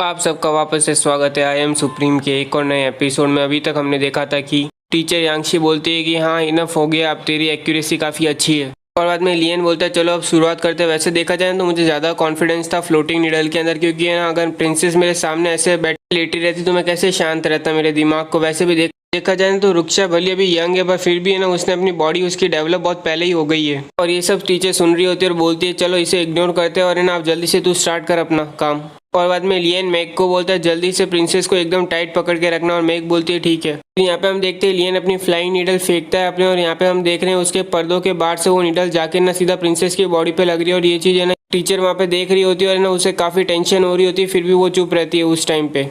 आप सबका वापस से स्वागत है आई एम सुप्रीम के एक और नए एपिसोड में। अभी तक हमने देखा था कि टीचर यांगशी बोलती है कि हाँ इनफ हो गया, अब तेरी एक्यूरेसी काफ़ी अच्छी है। और बाद में लियन बोलता है चलो अब शुरुआत करते हैं। वैसे देखा जाए तो मुझे ज़्यादा कॉन्फिडेंस था फ्लोटिंग नीडल के अंदर, क्योंकि है ना अगर प्रिंसेस मेरे सामने ऐसे बैठी लेटी रहती तो मैं कैसे शांत रहता मेरे दिमाग को। वैसे भी देखा जाए तो रुक्षा भले अभी यंग है पर फिर भी है ना उसने अपनी बॉडी उसकी डेवलप बहुत पहले ही हो गई है। और ये सब टीचर सुन रही होती है और बोलती है चलो इसे इग्नोर करते हैं और है ना आप जल्दी से तू स्टार्ट कर अपना काम। और बाद में लियन मैग को बोलता है जल्दी से प्रिंसेस को एकदम टाइट पकड़ के रखना, और मैग बोलती है ठीक है। तो यहाँ पे हम देखते हैं लियन अपनी फ्लाइंग नीडल फेंकता है अपने, और यहाँ पे हम देख रहे हैं उसके पर्दों के बाहर से वो नीडल जाके ना सीधा प्रिंसेस की बॉडी पे लग रही है। और ये चीज़ है ना टीचर वहाँ पे देख रही होती है और ना उसे काफ़ी टेंशन हो रही होती है, फिर भी वो चुप रहती है उस टाइम पे।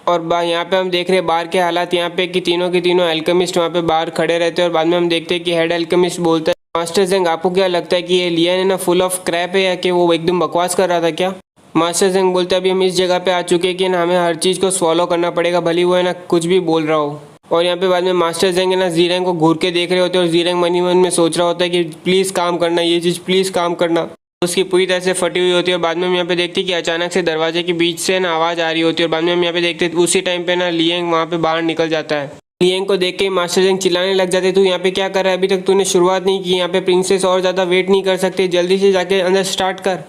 और यहाँ पे हम देख रहे हैं बाहर के हालात यहाँ पे कि तीनों के तीनों एल्केमिस्ट वहाँ पे बाहर खड़े रहते हैं। और बाद में हम देखते हैं कि हेड एल्केमिस्ट बोलता है मास्टर जेंग आपको क्या लगता है कि ये लियन है ना फुल ऑफ क्रैप है या कि वो एकदम बकवास कर रहा था क्या। मास्टर जेंग बोलते हैं अभी हम इस जगह पे आ चुके हैं कि ना हमें हर चीज़ को फॉलो करना पड़ेगा, भले वो है ना कुछ भी बोल रहा हो। और यहाँ पे बाद में मास्टर जेंग है ना जीरेंग को घूर के देख रहे होते हैं और जीरेंग मन ही मन में सोच रहा होता है कि प्लीज़ काम करना, ये चीज़ प्लीज़ काम करना। उसकी पूरी तरह से फटी हुई होती है। और बाद में हम यहाँ पे देखते हैं कि अचानक से दरवाजे के बीच से ना आवाज़ आ रही होती है। और बाद में हम यहाँ पे देखते हैं उसी टाइम पे ना लियंग वहाँ पे बाहर निकल जाता है। लियंग को देख के मास्टर जेंग चिल्लाने लग जाते तू यहाँ पे क्या कर रहा है, अभी तक तूने शुरुआत नहीं की, यहाँ पे प्रिंसेस और ज़्यादा वेट नहीं कर सकते, जल्दी से जाके अंदर स्टार्ट कर।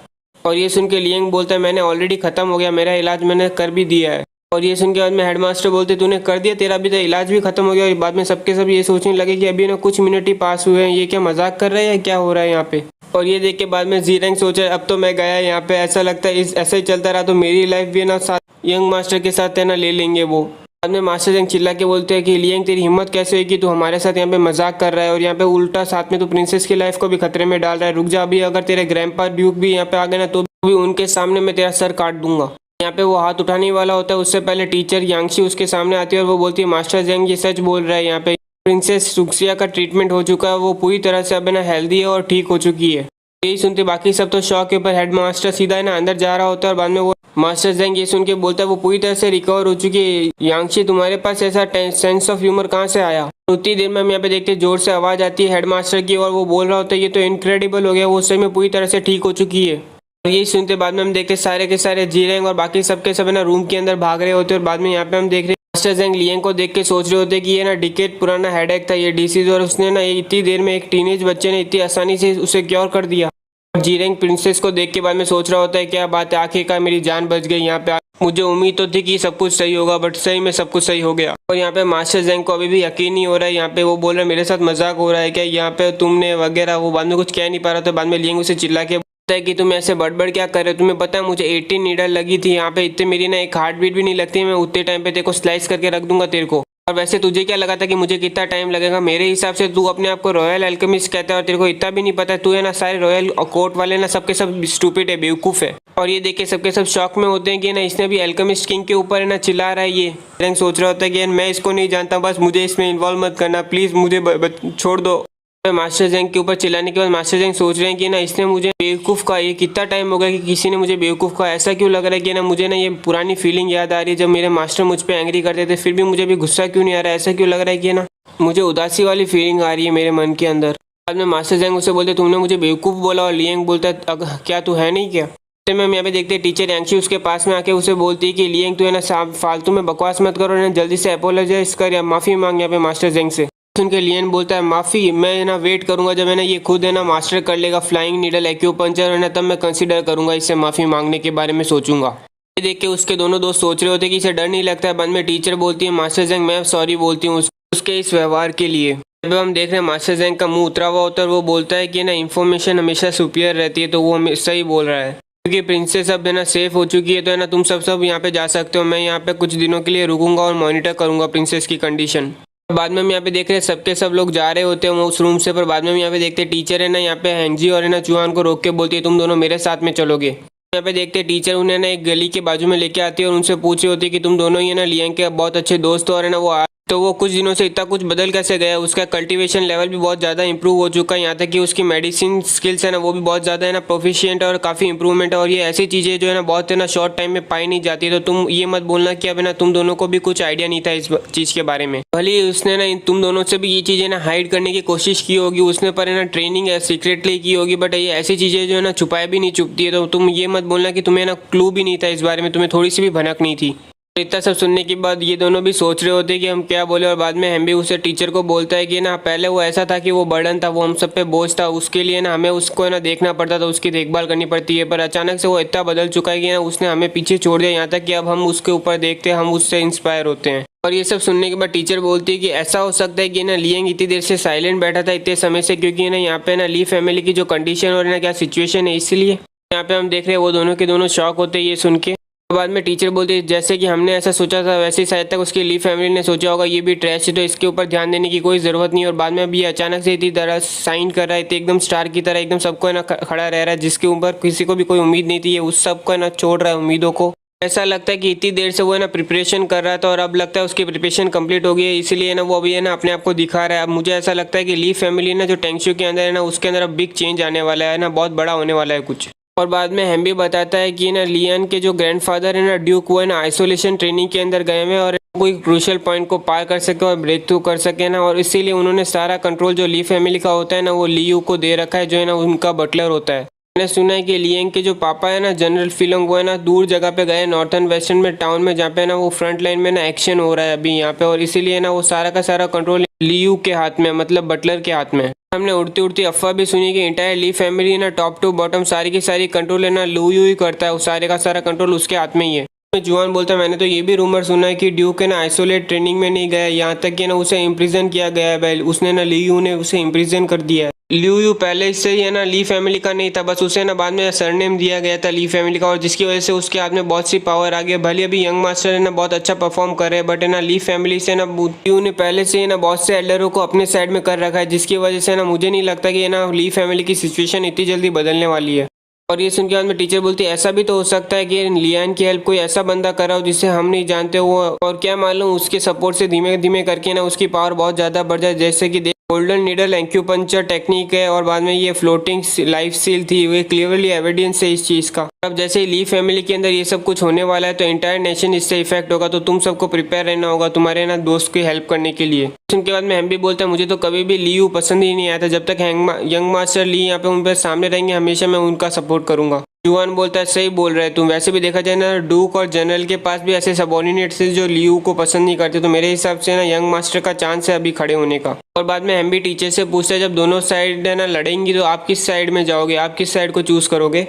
और ये सुन के लियंग बोलता है मैंने ऑलरेडी ख़त्म हो गया, मेरा इलाज मैंने कर भी दिया है। और ये सुन के बाद में हेडमास्टर बोलते तूने कर दिया, तेरा अभी तो इलाज भी खत्म हो गया। और बाद में सबके सब ये सोचने लगे कि अभी ना कुछ मिनट ही पास हुए हैं, ये क्या मजाक कर रहे हैं, क्या हो रहा है यहाँ पे। और ये देख के बाद में जीरेंग सोचा अब तो मैं गया यहाँ पे, ऐसा लगता है इस ऐसा ही चलता रहा तो मेरी लाइफ भी ना साथ यंग मास्टर के साथ है ना ले लेंगे वो। बाद में मास्टर जेंग चिल्ला के बोलते हैं कि लियंग तेरी हिम्मत कैसे हुई कि तू हमारे साथ यहाँ पे मजाक कर रहा है और यहाँ पे उल्टा साथ में तू प्रिंसेस की लाइफ को भी खतरे में डाल रहा है। रुक जा, अभी अगर तेरे ग्रैंडपा ड्यूक भी यहाँ पे आ गए ना तो भी उनके सामने मैं तेरा सर काट दूंगा। यहाँ पे वो हाथ उठाने वाला होता है, उससे पहले टीचर यांगशी उसके सामने आती है और वो बोलती है मास्टर जेंग ये सच बोल रहा है, यहाँ पे प्रिंसेस रुक्सिया का ट्रीटमेंट हो चुका है, वो पूरी तरह से अब है ना हेल्दी है और ठीक हो चुकी है। यही सुनते बाकी सब तो शॉक के ऊपर हेडमास्टर सीधा है ना अंदर जा रहा होता है। और बाद में वो मास्टर जेंग ये सुन के बोलता है वो पूरी तरह से रिकवर हो चुकी है। यांगशी तुम्हारे पास ऐसा सेंस ऑफ ह्यूमर कहाँ से आया। उतनी देर में हम यहाँ पे देखते हैं जोर से आवाज़ आती है हेडमास्टर की और वो बोल रहा होता है ये तो इनक्रेडिबल हो गया, वो सही में पूरी तरह से ठीक हो चुकी है। और यही सुनते बाद में हम देखते सारे के सारे जीरेंग और बाकी सबके सब है ना रूम के अंदर भाग रहे होते हैं। और बाद में यहाँ पे हम देख रहे हैं मास्टर जेंग लियंग को देख के सोच रहे होते कि ये ना डिकेड पुराना हेडेक था ये डिसीज, और उसने ना इतनी देर में एक टीनेज बच्चे ने इतनी आसानी से उसे क्योर कर दिया। जीरेंग प्रिंसेस को देख के बाद में सोच रहा होता है क्या बात है, आखिरकार मेरी जान बच गई यहाँ पे। मुझे उम्मीद तो थी कि सब कुछ सही होगा बट सही में सब कुछ सही हो गया। और यहाँ पे मास्टर जेंग को अभी भी यकीन नहीं हो रहा है, यहाँ पे वो बोल रहे मेरे साथ मजाक हो रहा है क्या यहाँ पे तुमने वगैरह। वो बाद में कुछ कह नहीं पा रहा था। बाद में लियंग उसे चिल्ला के बोलता है कि तुम ऐसे बड़बड़ क्या कर रहे हो, तुम्हें पता है मुझे 18 नीडल लगी थी यहाँ पे, इतने मेरी ना एक हार्ट बीट भी नहीं लगती, मैं उतने टाइम पे तेरे को स्लाइस करके रख दूंगा तेरे को। और वैसे तुझे क्या लगा था कि मुझे कितना टाइम लगेगा, मेरे हिसाब से तू अपने आप को रॉयल एल्केमिस्ट कहता है और तेरे को इतना भी नहीं पता है, तू है ना सारे रॉयल कोर्ट वाले ना सबके सब स्टूपिड है, बेवकूफ़ है। और ये देख के सबके सब शॉक में होते हैं कि ना इसने भी एल्केमिस्ट किंग के ऊपर है ना चिल्ला रहा है। ये रंग सोच रहा होता है कि मैं इसको नहीं जानता, बस मुझे इसमें इन्वॉल्व मत करना प्लीज़, मुझे छोड़ दो। मास्टर जेंग के ऊपर चिल्लाने के बाद मास्टर जेंग सोच रहे हैं कि ना इसने मुझे बेवकूफ़ का, ये कितना टाइम हो गया कि किसी ने मुझे बेवकूफ़ का, ऐसा क्यों लग रहा है कि ना मुझे ना ये पुरानी फीलिंग याद आ रही है जब मेरे मास्टर मुझ पे एंग्री करते थे, फिर भी मुझे भी गुस्सा क्यों नहीं आ रहा है, ऐसा क्यों लग रहा है कि ना मुझे उदासी वाली फीलिंग आ रही है मेरे मन के अंदर। बाद में मास्टर जेंग उसे बोलते तुमने मुझे बेवकूफ़ बोला, और लियंग बोलता है क्या तू है नहीं क्या। तो हम यहाँ पे देखते हैं टीचर यांगशी उसके पास में आके उसे बोलती है कि लियंग तू है ना फालतू में बकवास मत करो ना, जल्दी से अपोलोजाइज कर या माफ़ी मांग यहाँ पे मास्टर जेंग से। सुन के लियन बोलता है माफ़ी मैं ना वेट करूंगा जब है ना ये खुद है ना मास्टर कर लेगा फ्लाइंग नीडल एक्यूपंक्चर है ना, तब मैं कंसीडर करूंगा इससे माफ़ी मांगने के बारे में सोचूंगा। ये देख के उसके दोनों दोस्त सोच रहे होते कि इसे डर नहीं लगता है। बाद में टीचर बोलती है मास्टर जेंग मैं सॉरी बोलती हूँ उसके इस व्यवहार के लिए। जब हम देख रहे हैं मास्टर जेंग का मुंह उतरा हुआ होता है और वो बोलता है कि ना इन्फॉर्मेशन हमेशा सुपीरियर रहती है, तो वो हमें सही बोल रहा है क्योंकि प्रिंसेस अब है ना सेफ हो चुकी है, तो है ना तुम सब यहाँ पे जा सकते हो, मैं यहाँ पे कुछ दिनों के लिए रुकूंगा और मॉनिटर करूंगा प्रिंसेस की कंडीशन। बाद में हम यहाँ पे देख रहे हैं सबके सब लोग जा रहे होते हैं उस रूम से, पर बाद में हम यहाँ पे देखते हैं टीचर है ना यहाँ पे हैंगजी और है ना चुहान को रोक के बोलती है तुम दोनों मेरे साथ में चलोगे। यहाँ पे देखते हैं टीचर उन्हें ना एक गली के बाजू में लेके आती है और उनसे पूछ रही होती है कि तुम दोनों ही है ना लियंग के बहुत अच्छे दोस्त हो और है ना वो तो वो कुछ दिनों से इतना कुछ बदल कैसे गया, उसका कल्टीवेशन लेवल भी बहुत ज़्यादा इंप्रूव हो चुका है, यहाँ तक कि उसकी मेडिसिन स्किल्स है ना वो भी बहुत ज़्यादा है ना प्रोफिशिएंट और काफ़ी इंप्रूवमेंट है। और ये ऐसी चीज़ें जो है ना बहुत है ना शॉर्ट टाइम में पाई नहीं जाती। तो तुम ये मत बोलना कि अब है ना तुम दोनों को भी कुछ आइडिया नहीं था इस चीज़ के बारे में। भले ही उसने ना तुम दोनों से भी ये चीज़ें ना हाइड करने की कोशिश की होगी, उसने पर है ना ट्रेनिंग सीक्रेटली की होगी, बट ये ऐसी चीज़ें जो है ना छुपाए भी नहीं छुपती है। तो तुम ये मत बोलना कि तुम्हें ना क्लू भी नहीं था इस बारे में, तुम्हें थोड़ी सी भी भनक नहीं थी। तो इतना सब सुनने के बाद ये दोनों भी सोच रहे होते कि हम क्या बोले, और बाद में हम भी उसे टीचर को बोलता है कि ना पहले वो ऐसा था कि वो बर्डन था, वो हम सब पे बोझ था, उसके लिए ना हमें उसको ना देखना पड़ता था, उसकी देखभाल करनी पड़ती है। पर अचानक से वो इतना बदल चुका है कि ना उसने हमें पीछे छोड़ दिया, यहाँ तक कि अब हम उसके ऊपर देखते हैं, हम उससे इंस्पायर होते हैं। और ये सब सुनने के बाद टीचर बोलती है कि ऐसा हो सकता है कि ना लियंग इतनी देर से साइलेंट बैठा था इतने समय से, क्योंकि ना यहाँ पे ना ली फैमिली की जो कंडीशन और ना क्या सिचुएशन है, इसलिए यहाँ पे हम देख रहे हैं वो दोनों के दोनों शॉक होते हैं ये सुन के। बाद में टीचर बोलती है जैसे कि हमने ऐसा सोचा था वैसे ही शायद तक उसकी ली फैमिली ने सोचा होगा, ये भी ट्रैश है तो इसके ऊपर ध्यान देने की कोई ज़रूरत नहीं। और बाद में अभी अचानक से इतनी तरह साइन कर रहा है, एकदम स्टार की तरह एकदम सबको है ना खड़ा रह रहा है, जिसके ऊपर किसी को भी कोई उम्मीद नहीं थी, ये उस सबको है ना छोड़ रहा है उम्मीदों को। ऐसा लगता है कि इतनी देर से वो है ना प्रिपरेशन कर रहा था और अब लगता है उसकी प्रिपरेशन कंप्लीट हो गई है, इसीलिए ना वो अभी है ना अपने आप को दिखा रहा है। अब मुझे ऐसा लगता है कि ली फैमिली ना जो टेंगशू के अंदर है ना उसके अंदर अब बिग चेंज आने वाला है ना, बहुत बड़ा होने वाला है कुछ। और बाद में हम भी बताता है कि ना लियन के जो ग्रैंडफादर है ना ड्यूक, वो है ना आइसोलेशन ट्रेनिंग के अंदर गए हुए और कोई क्रूशियल पॉइंट को पार कर सके और ब्रेक थ्रू कर सके ना, और इसीलिए उन्होंने सारा कंट्रोल जो ली फैमिली का होता है ना वो ली यू को दे रखा है, जो है ना उनका बटलर होता है। मैंने सुना है कि लियंग के जो पापा है ना जनरल फिलोंग, वो है ना दूर जगह पे गए नॉर्थन वेस्टर्न में टाउन में, जहाँ पे ना वो फ्रंट लाइन में ना एक्शन हो रहा है अभी यहाँ पे, और इसीलिए ना वो सारा का सारा कंट्रोल लियू के हाथ में, मतलब बटलर के हाथ में। हमने उड़ती उड़ती अफवाह भी सुनी कि इंटायर ली फैमिली ना टॉप टू बॉटम सारी की सारी कंट्रोल है ना लू यू ही करता है, उस सारे का सारा कंट्रोल उसके हाथ में ही है। जुआन बोलता है मैंने तो ये भी रूमर सुना है कि ड्यूक है ना आइसोलेट ट्रेनिंग में नहीं गया, यहाँ तक कि ना उसे इम्प्रिजन किया गया है, उसने ना ली यू ने उसे इम्प्रिजन कर दिया है। लियू यू पहले से ही है ना ली फैमिली का नहीं था, बस उसे ना बाद में सरनेम दिया गया था ली फैमिली का, और जिसकी वजह से उसके हाथ में बहुत सी पावर आ गई। भले अभी यंग मास्टर है ना बहुत अच्छा परफॉर्म कर रहे हैं, बट है ना ली फैमिली से ना लियू ने पहले से ही ना बहुत से एल्डरों को अपने साइड में कर रखा है, जिसकी वजह से ना मुझे नहीं लगता कि ना ली फैमिली की सिचुएशन इतनी जल्दी बदलने वाली है। और ये सुन के बाद में टीचर बोलती है ऐसा भी तो हो सकता है कि लियान की हेल्प कोई ऐसा बंदा कर रहा हो जिसे हम नहीं जानते हो, और क्या मालूम उसके सपोर्ट से धीमे धीमे करके ना उसकी पावर बहुत ज़्यादा बढ़ जाए, जैसे कि गोल्डन नीडल एक्यूपंक्चर टेक्निक है, और बाद में ये फ्लोटिंग लाइफ सील थी, वे क्लियरली एविडेंस है इस चीज़ का। अब जैसे ही ली फैमिली के अंदर ये सब कुछ होने वाला है तो एंटायर नेशन इससे इफेक्ट होगा, तो तुम सबको प्रिपेयर रहना होगा तुम्हारे ना दोस्त की हेल्प करने के लिए। उनके बाद में हम भी बोलते हैं मुझे तो कभी भी ली यू पसंद ही नहीं आया था, जब तक यंग मास्टर ली यहाँ पे उन पर सामने रहेंगे हमेशा मैं उनका सपोर्ट करूंगा। जुआन बोलता है सही बोल रहे हैं तुम, वैसे भी देखा जाए ना डूक और जनरल के पास भी ऐसे सबॉर्डिनेट्स हैं जो लियू को पसंद नहीं करते, तो मेरे हिसाब से ना यंग मास्टर का चांस है अभी खड़े होने का। और बाद में हम भी टीचर से पूछते हैं जब दोनों साइड है ना लड़ेंगी तो आप किस साइड में जाओगे, आप किस साइड को चूज करोगे।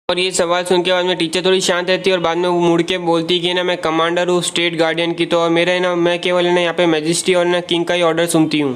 और ये सवाल सुन के बाद में टीचर थोड़ी शांत रहती है और बाद में वो मुड़ के बोलती है कि ना मैं कमांडर हूँ स्टेट गार्डियन की, तो और मेरा है ना मैं केवल है ना यहाँ पे मैजिस्ट्री और ना किंग का ही ऑर्डर सुनती हूँ।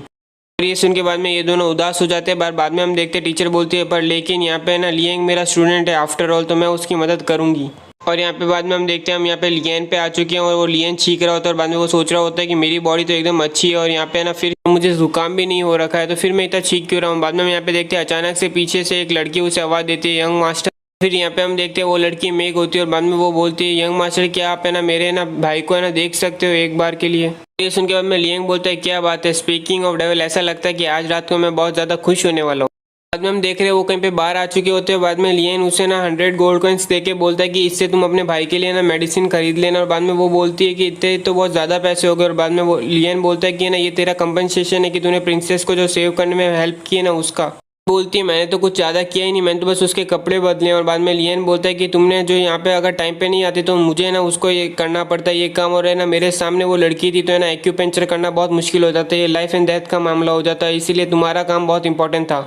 और ये सुन के बाद में ये दोनों उदास हो जाते हैं। बाद में हम देखते टीचर बोलती है पर लेकिन यहाँ पे ना लियंग मेरा स्टूडेंट है आफ्टर ऑल, तो मैं उसकी मदद करूँगी। और यहाँ पे बाद में हम देखते हैं हम यहाँ पे लियन पे आ चुके हैं और वो लियन छींक रहा होता है, और बाद में वो सोच रहा होता है कि मेरी बॉडी तो एकदम अच्छी है और यहाँ पे ना फिर मुझे जुकाम भी नहीं हो रखा है, तो फिर मैं इतना छींक क्यों रहा हूँ। बाद में हम यहाँ पे देखते हैं अचानक से पीछे से एक लड़की उसे आवाज़ देती है यंग मास्टर। फिर यहाँ पे हम देखते हैं वो लड़की मेघ होती है और बाद में वो बोलती है यंग मास्टर क्या आप है ना मेरे ना भाई को है ना देख सकते हो एक बार के लिए। ये सुन के बाद में लियंग बोलता है क्या बात है, स्पीकिंग ऑफ डेविल ऐसा लगता है कि आज रात को मैं बहुत ज़्यादा खुश होने वाला हूँ। बाद में हम देख रहे हैं वो कहीं पे बाहर आ चुके होते हैं। बाद में लियन उसे ना 100 गोल्ड कॉइन्स दे के बोलता है कि इससे तुम अपने भाई के लिए ना मेडिसिन खरीद लेना, और बाद में वो बोलती है कि इतने तो बहुत ज़्यादा पैसे हो गए, और बाद में वो लियन बोलता है कि ना ये तेरा कंपनसेशन है कि तूने प्रिंसेस को जो सेव करने में हेल्प की है ना उसका। बोलती है मैंने तो कुछ ज़्यादा किया ही नहीं, मैंने तो बस उसके कपड़े बदले। और बाद में लियन बोलता है कि तुमने जो यहाँ पे अगर टाइम पे नहीं आते तो मुझे ना उसको ये करना पड़ता है ये काम, और है ना मेरे सामने वो लड़की थी तो है ना एक्यूपेंचर करना बहुत मुश्किल हो जाता है, ये लाइफ एंड डेथ का मामला हो जाता है, इसीलिए तुम्हारा काम बहुत इंपॉर्टेंट था।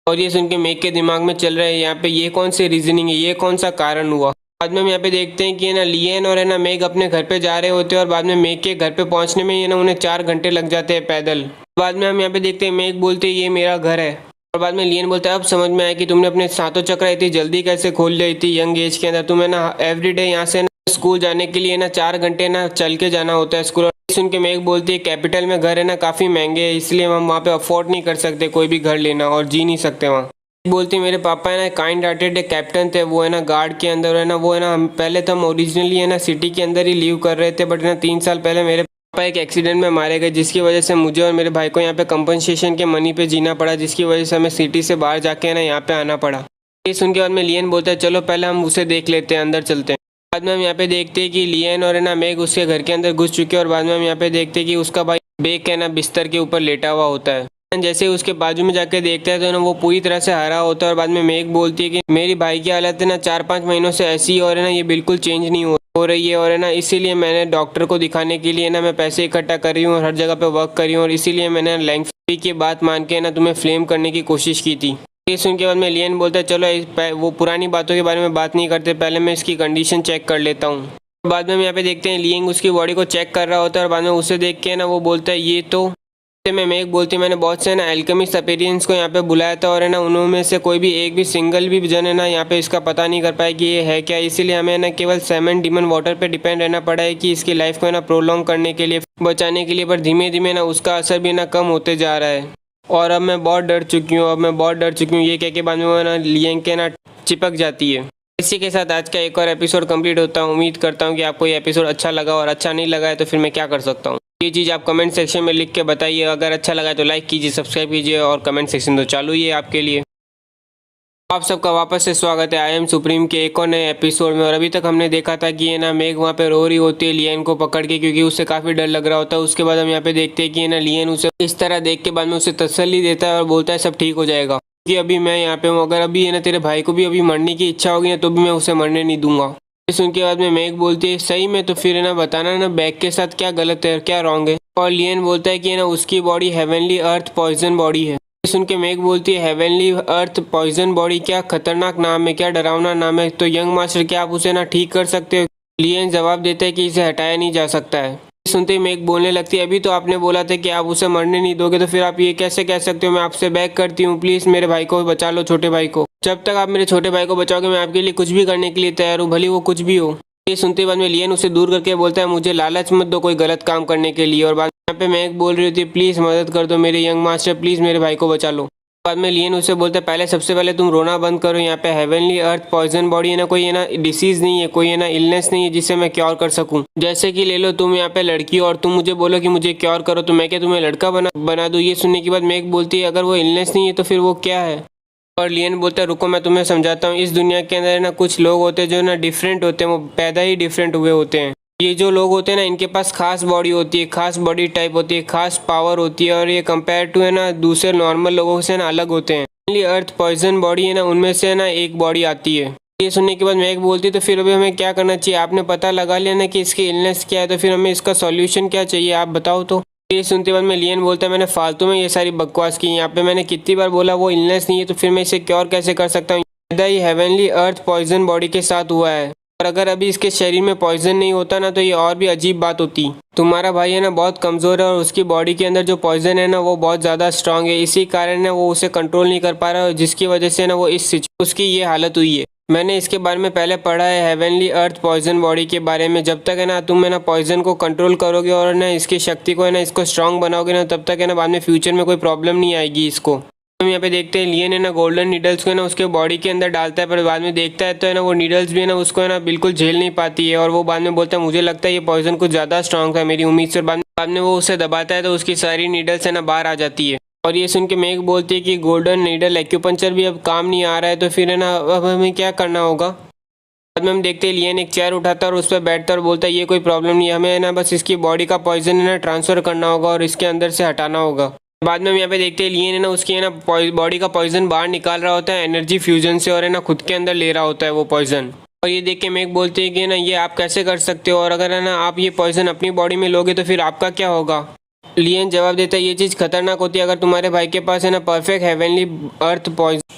और ये सुन के मेघ के दिमाग में चल रहा है यहाँ पे ये कौन सी रीजनिंग है, ये कौन सा कारण हुआ। बाद में हम यहाँ पे देखते हैं कि है ना लियन और है ना मेघ अपने घर पे जा रहे होते हैं, और बाद में मेघ के घर पे पहुँचने में है ना उन्हें 4 घंटे लग जाते हैं पैदल। बाद में हम यहाँ पे देखते हैं मेघ बोलते हैं ये मेरा घर है, और बाद में लियन बोलता है अब समझ में आया कि तुमने अपने सातों चक्र इतनी जल्दी कैसे खोल ली थी यंग एज के अंदर, तुम्हें ना एवरीडे यहाँ से स्कूल जाने के लिए ना 4 घंटे ना चल के जाना होता है स्कूल। सुन के मेघ बोलती है कैपिटल में घर है ना काफ़ी महंगे है, इसलिए हम वहाँ पे अफोर्ड नहीं कर सकते कोई भी घर लेना और जी नहीं सकते वहाँ। बोलती मेरे पापा है ना काइंड हार्टेड कैप्टन थे, वो है ना गार्ड के अंदर है ना, वो है ना पहले तो हम ओरिजिनली है ना सिटी के अंदर ही लीव कर रहे थे, बट ना 3 साल पहले मेरे पापा एक एक्सीडेंट में मारे गए, जिसकी वजह से मुझे और मेरे भाई को यहाँ पे कंपनसेशन के मनी पे जीना पड़ा, जिसकी वजह से हमें सिटी से बाहर जाके ना यहाँ पे आना पड़ा। ये सुन के बाद में लियन बोलता है चलो पहले हम उसे देख लेते हैं, अंदर चलते हैं। बाद में हम यहाँ पे देखते हैं कि लियन और है ना मेग उसके घर के अंदर घुस चुके हैं और बाद में हम यहाँ पे देखते हैं कि उसका भाई बेग है ना बिस्तर के ऊपर लेटा हुआ होता है। जैसे ही उसके बाजू में जाके देखता है तो ना वो पूरी तरह से हरा होता है और बाद में मेग बोलती है कि मेरी भाई की हालत है ना 4-5 महीनों से ऐसी ही और है ना ये बिल्कुल चेंज नहीं हो रही है और है ना इसीलिए मैंने डॉक्टर को दिखाने के लिए ना मैं पैसे इकट्ठा कर रही हूँ और हर जगह पे वर्क कर रही हूँ और इसीलिए मैंने लैंगफी की बात मान के ना तुम्हें फ्लेम करने की कोशिश की थी। ये सुन के बाद में लियन बोलता है चलो वो पुरानी बातों के बारे में बात नहीं करते, पहले मैं इसकी कंडीशन चेक कर लेता हूँ। बाद में हम यहाँ पे देखते हैं लियन उसकी बॉडी को चेक कर रहा होता है और बाद में उसे देख के ना वो बोलता है ये तो मैं मेग बोलती मैंने बहुत से ना एल्केमिस्ट अपेरियंस को यहाँ पे बुलाया था और है ना उनमें से कोई भी एक भी सिंगल भी जन है ना यहाँ पे इसका पता नहीं कर पाया कि ये है क्या, इसीलिए हमें ना केवल 7 डीमन वाटर पे डिपेंड रहना पड़ा है कि इसकी लाइफ को ना प्रोलॉन्ग करने के लिए, बचाने के लिए, पर धीमे धीमे ना उसका असर भी ना कम होते जा रहा है और अब मैं बहुत डर चुकी हूँ, ये कह के बाद में वो ना लियन के ना चिपक जाती है। इसी के साथ आज का एक और एपिसोड कंप्लीट होता है। उम्मीद करता हूँ कि आपको ये एपिसोड अच्छा लगा और अच्छा नहीं लगा है तो फिर मैं क्या कर सकता हूँ, ये चीज़ आप कमेंट सेक्शन में लिख के बताइए। अगर अच्छा लगा है तो लाइक कीजिए, सब्सक्राइब कीजिए और कमेंट सेक्शन तो चालू ही है आपके लिए। आप सबका वापस से स्वागत है आई एम सुप्रीम के एक और नए एपिसोड में। और अभी तक हमने देखा था कि ये ना मेग वहाँ पे रो रही होती है लियन को पकड़ के, क्योंकि उससे काफ़ी डर लग रहा होता है। उसके बाद हम यहाँ पे देखते हैं कि ना लियन उसे इस तरह देख के बाद में उसे तसल्ली देता है और बोलता है सब ठीक हो जाएगा, कि अभी मैं यहाँ पे हूँ, अगर अभी है ना तेरे भाई को भी अभी मरने की इच्छा होगी ना तो भी मैं उसे मरने नहीं दूंगा। इस उनके बाद में मेग बोलती है सही में, तो फिर है ना बताना ना बैग के साथ क्या गलत है, क्या रॉन्ग है। और लियन बोलता है कि ना उसकी बॉडी हेवनली अर्थ पॉइजन बॉडी है। सुन के मेग बोलती है हेवनली अर्थ पॉइजन बॉडी, क्या खतरनाक नाम है, क्या डरावना नाम है, तो यंग मास्टर क्या आप उसे ना ठीक कर सकते हो। लियन जवाब देता है कि इसे हटाया नहीं जा सकता है। सुनते ही मेग बोलने लगती है अभी तो आपने बोला था कि आप उसे मरने नहीं दोगे, तो फिर आप ये कैसे कह सकते हो। मैं आपसे बैक करती हूँ, प्लीज़ मेरे भाई को बचा लो, छोटे भाई को। जब तक आप मेरे छोटे भाई को बचाओगे मैं आपके लिए कुछ भी करने के लिए तैयार हूँ, भले वो कुछ भी हो। ये सुनते बाद में लियन उसे दूर करके बोलता है मुझे लालच मत दो कोई गलत काम करने के लिए। और बाद यहाँ पे मेग बोल रही होती है प्लीज़ मदद कर दो मेरे यंग मास्टर, प्लीज़ मेरे भाई को बचा लो। बाद में लियन उसे बोलता है पहले सबसे पहले तुम रोना बंद करो। यहाँ पे हेवनली अर्थ पॉइजन बॉडी है ना, कोई है ना डिसीज नहीं है, कोई है ना इलनेस नहीं है जिससे मैं क्योर कर सकूं। जैसे कि ले लो तुम यहाँ पे लड़की और तुम मुझे बोलो कि मुझे क्योर करो, तो मैं क्या तुम्हें लड़का बना दूं। ये सुनने के बाद मेग बोलती है अगर वो इलनेस नहीं है तो फिर वो क्या है। और लियन बोलता है रुको मैं तुम्हें समझाता हूँ। इस दुनिया के अंदर ना कुछ लोग होते हैं जो ना डिफरेंट होते हैं, वो पैदा ही डिफरेंट हुए होते हैं। ये जो लोग होते हैं ना इनके पास खास बॉडी होती है, खास बॉडी टाइप होती है, खास पावर होती है और ये कंपेयर टू है ना दूसरे नॉर्मल लोगों से ना अलग होते हैं। अर्थ पॉइजन बॉडी है ना उनमें से ना एक बॉडी आती है। ये सुनने के बाद मेग बोलती है तो फिर अभी हमें क्या करना चाहिए, आपने पता लगा लिया ना कि इसकी इलनेस क्या है, तो फिर हमें इसका सॉल्यूशन क्या चाहिए आप बताओ। तो ये सुनते बाद में लियन बोलता है मैंने फालतू में ये सारी बकवास की, यहाँ पे मैंने कितनी बार बोला वो इलनेस नहीं है, तो फिर मैं इसे क्योर कैसे कर सकता हूँ। ये हेवनली अर्थ पॉइजन बॉडी के साथ हुआ है और अगर अभी इसके शरीर में पॉइजन नहीं होता ना तो ये और भी अजीब बात होती। तुम्हारा भाई है ना बहुत कमज़ोर है और उसकी बॉडी के अंदर जो पॉइजन है ना वो बहुत ज़्यादा स्ट्रांग है, इसी कारण ना वो उसे कंट्रोल नहीं कर पा रहा है, जिसकी वजह से ना वो उसकी ये हालत हुई है। मैंने इसके बारे में पहले पढ़ा है हेवनली अर्थ पॉइजन बॉडी के बारे में। जब तक है ना तुम है ना पॉइजन को कंट्रोल करोगे और ना इसकी शक्ति को है ना इसको स्ट्रांग बनाओगे ना, तब तक है ना बाद में फ्यूचर में कोई प्रॉब्लम नहीं आएगी इसको। हम यहाँ पे देखते हैं लियन है ना गोल्डन नीडल्स को है ना उसके बॉडी के अंदर डालता है, पर बाद में देखता है तो है ना वो नीडल्स भी है ना उसको है ना बिल्कुल झेल नहीं पाती है और वो बाद में बोलता है मुझे लगता है ये पॉइजन कुछ ज़्यादा स्ट्रांग था मेरी उम्मीद से। बाद में वो उसे दबाता है तो उसकी सारी नीडल्स है ना बाहर आ जाती है। और ये सुन के मेग बोलती है कि गोल्डन नीडल एक्यूपंक्चर भी अब काम नहीं आ रहा है, तो फिर है ना अब हमें क्या करना होगा। बाद में हम देखते हैं लियन एक चेयर उठाता है और उस पर बैठता है और बोलता है ये कोई प्रॉब्लम नहीं है, हमें है ना बस इसकी बॉडी का पॉइजन है ना ट्रांसफ़र करना होगा और इसके अंदर से हटाना होगा। बाद में हम यहाँ पे देखते हैं लियन है ना उसकी है ना बॉडी का पॉइजन बाहर निकाल रहा होता है एनर्जी फ्यूजन से और है ना खुद के अंदर ले रहा होता है वो पॉइजन। और ये देख के मेग बोलते हैं कि ना ये आप कैसे कर सकते हो और अगर है ना आप ये पॉइजन अपनी बॉडी में लोगे तो फिर आपका क्या होगा। लियन जवाब देता है ये चीज़ खतरनाक होती है अगर तुम्हारे भाई के पास है ना परफेक्ट हेवनली अर्थ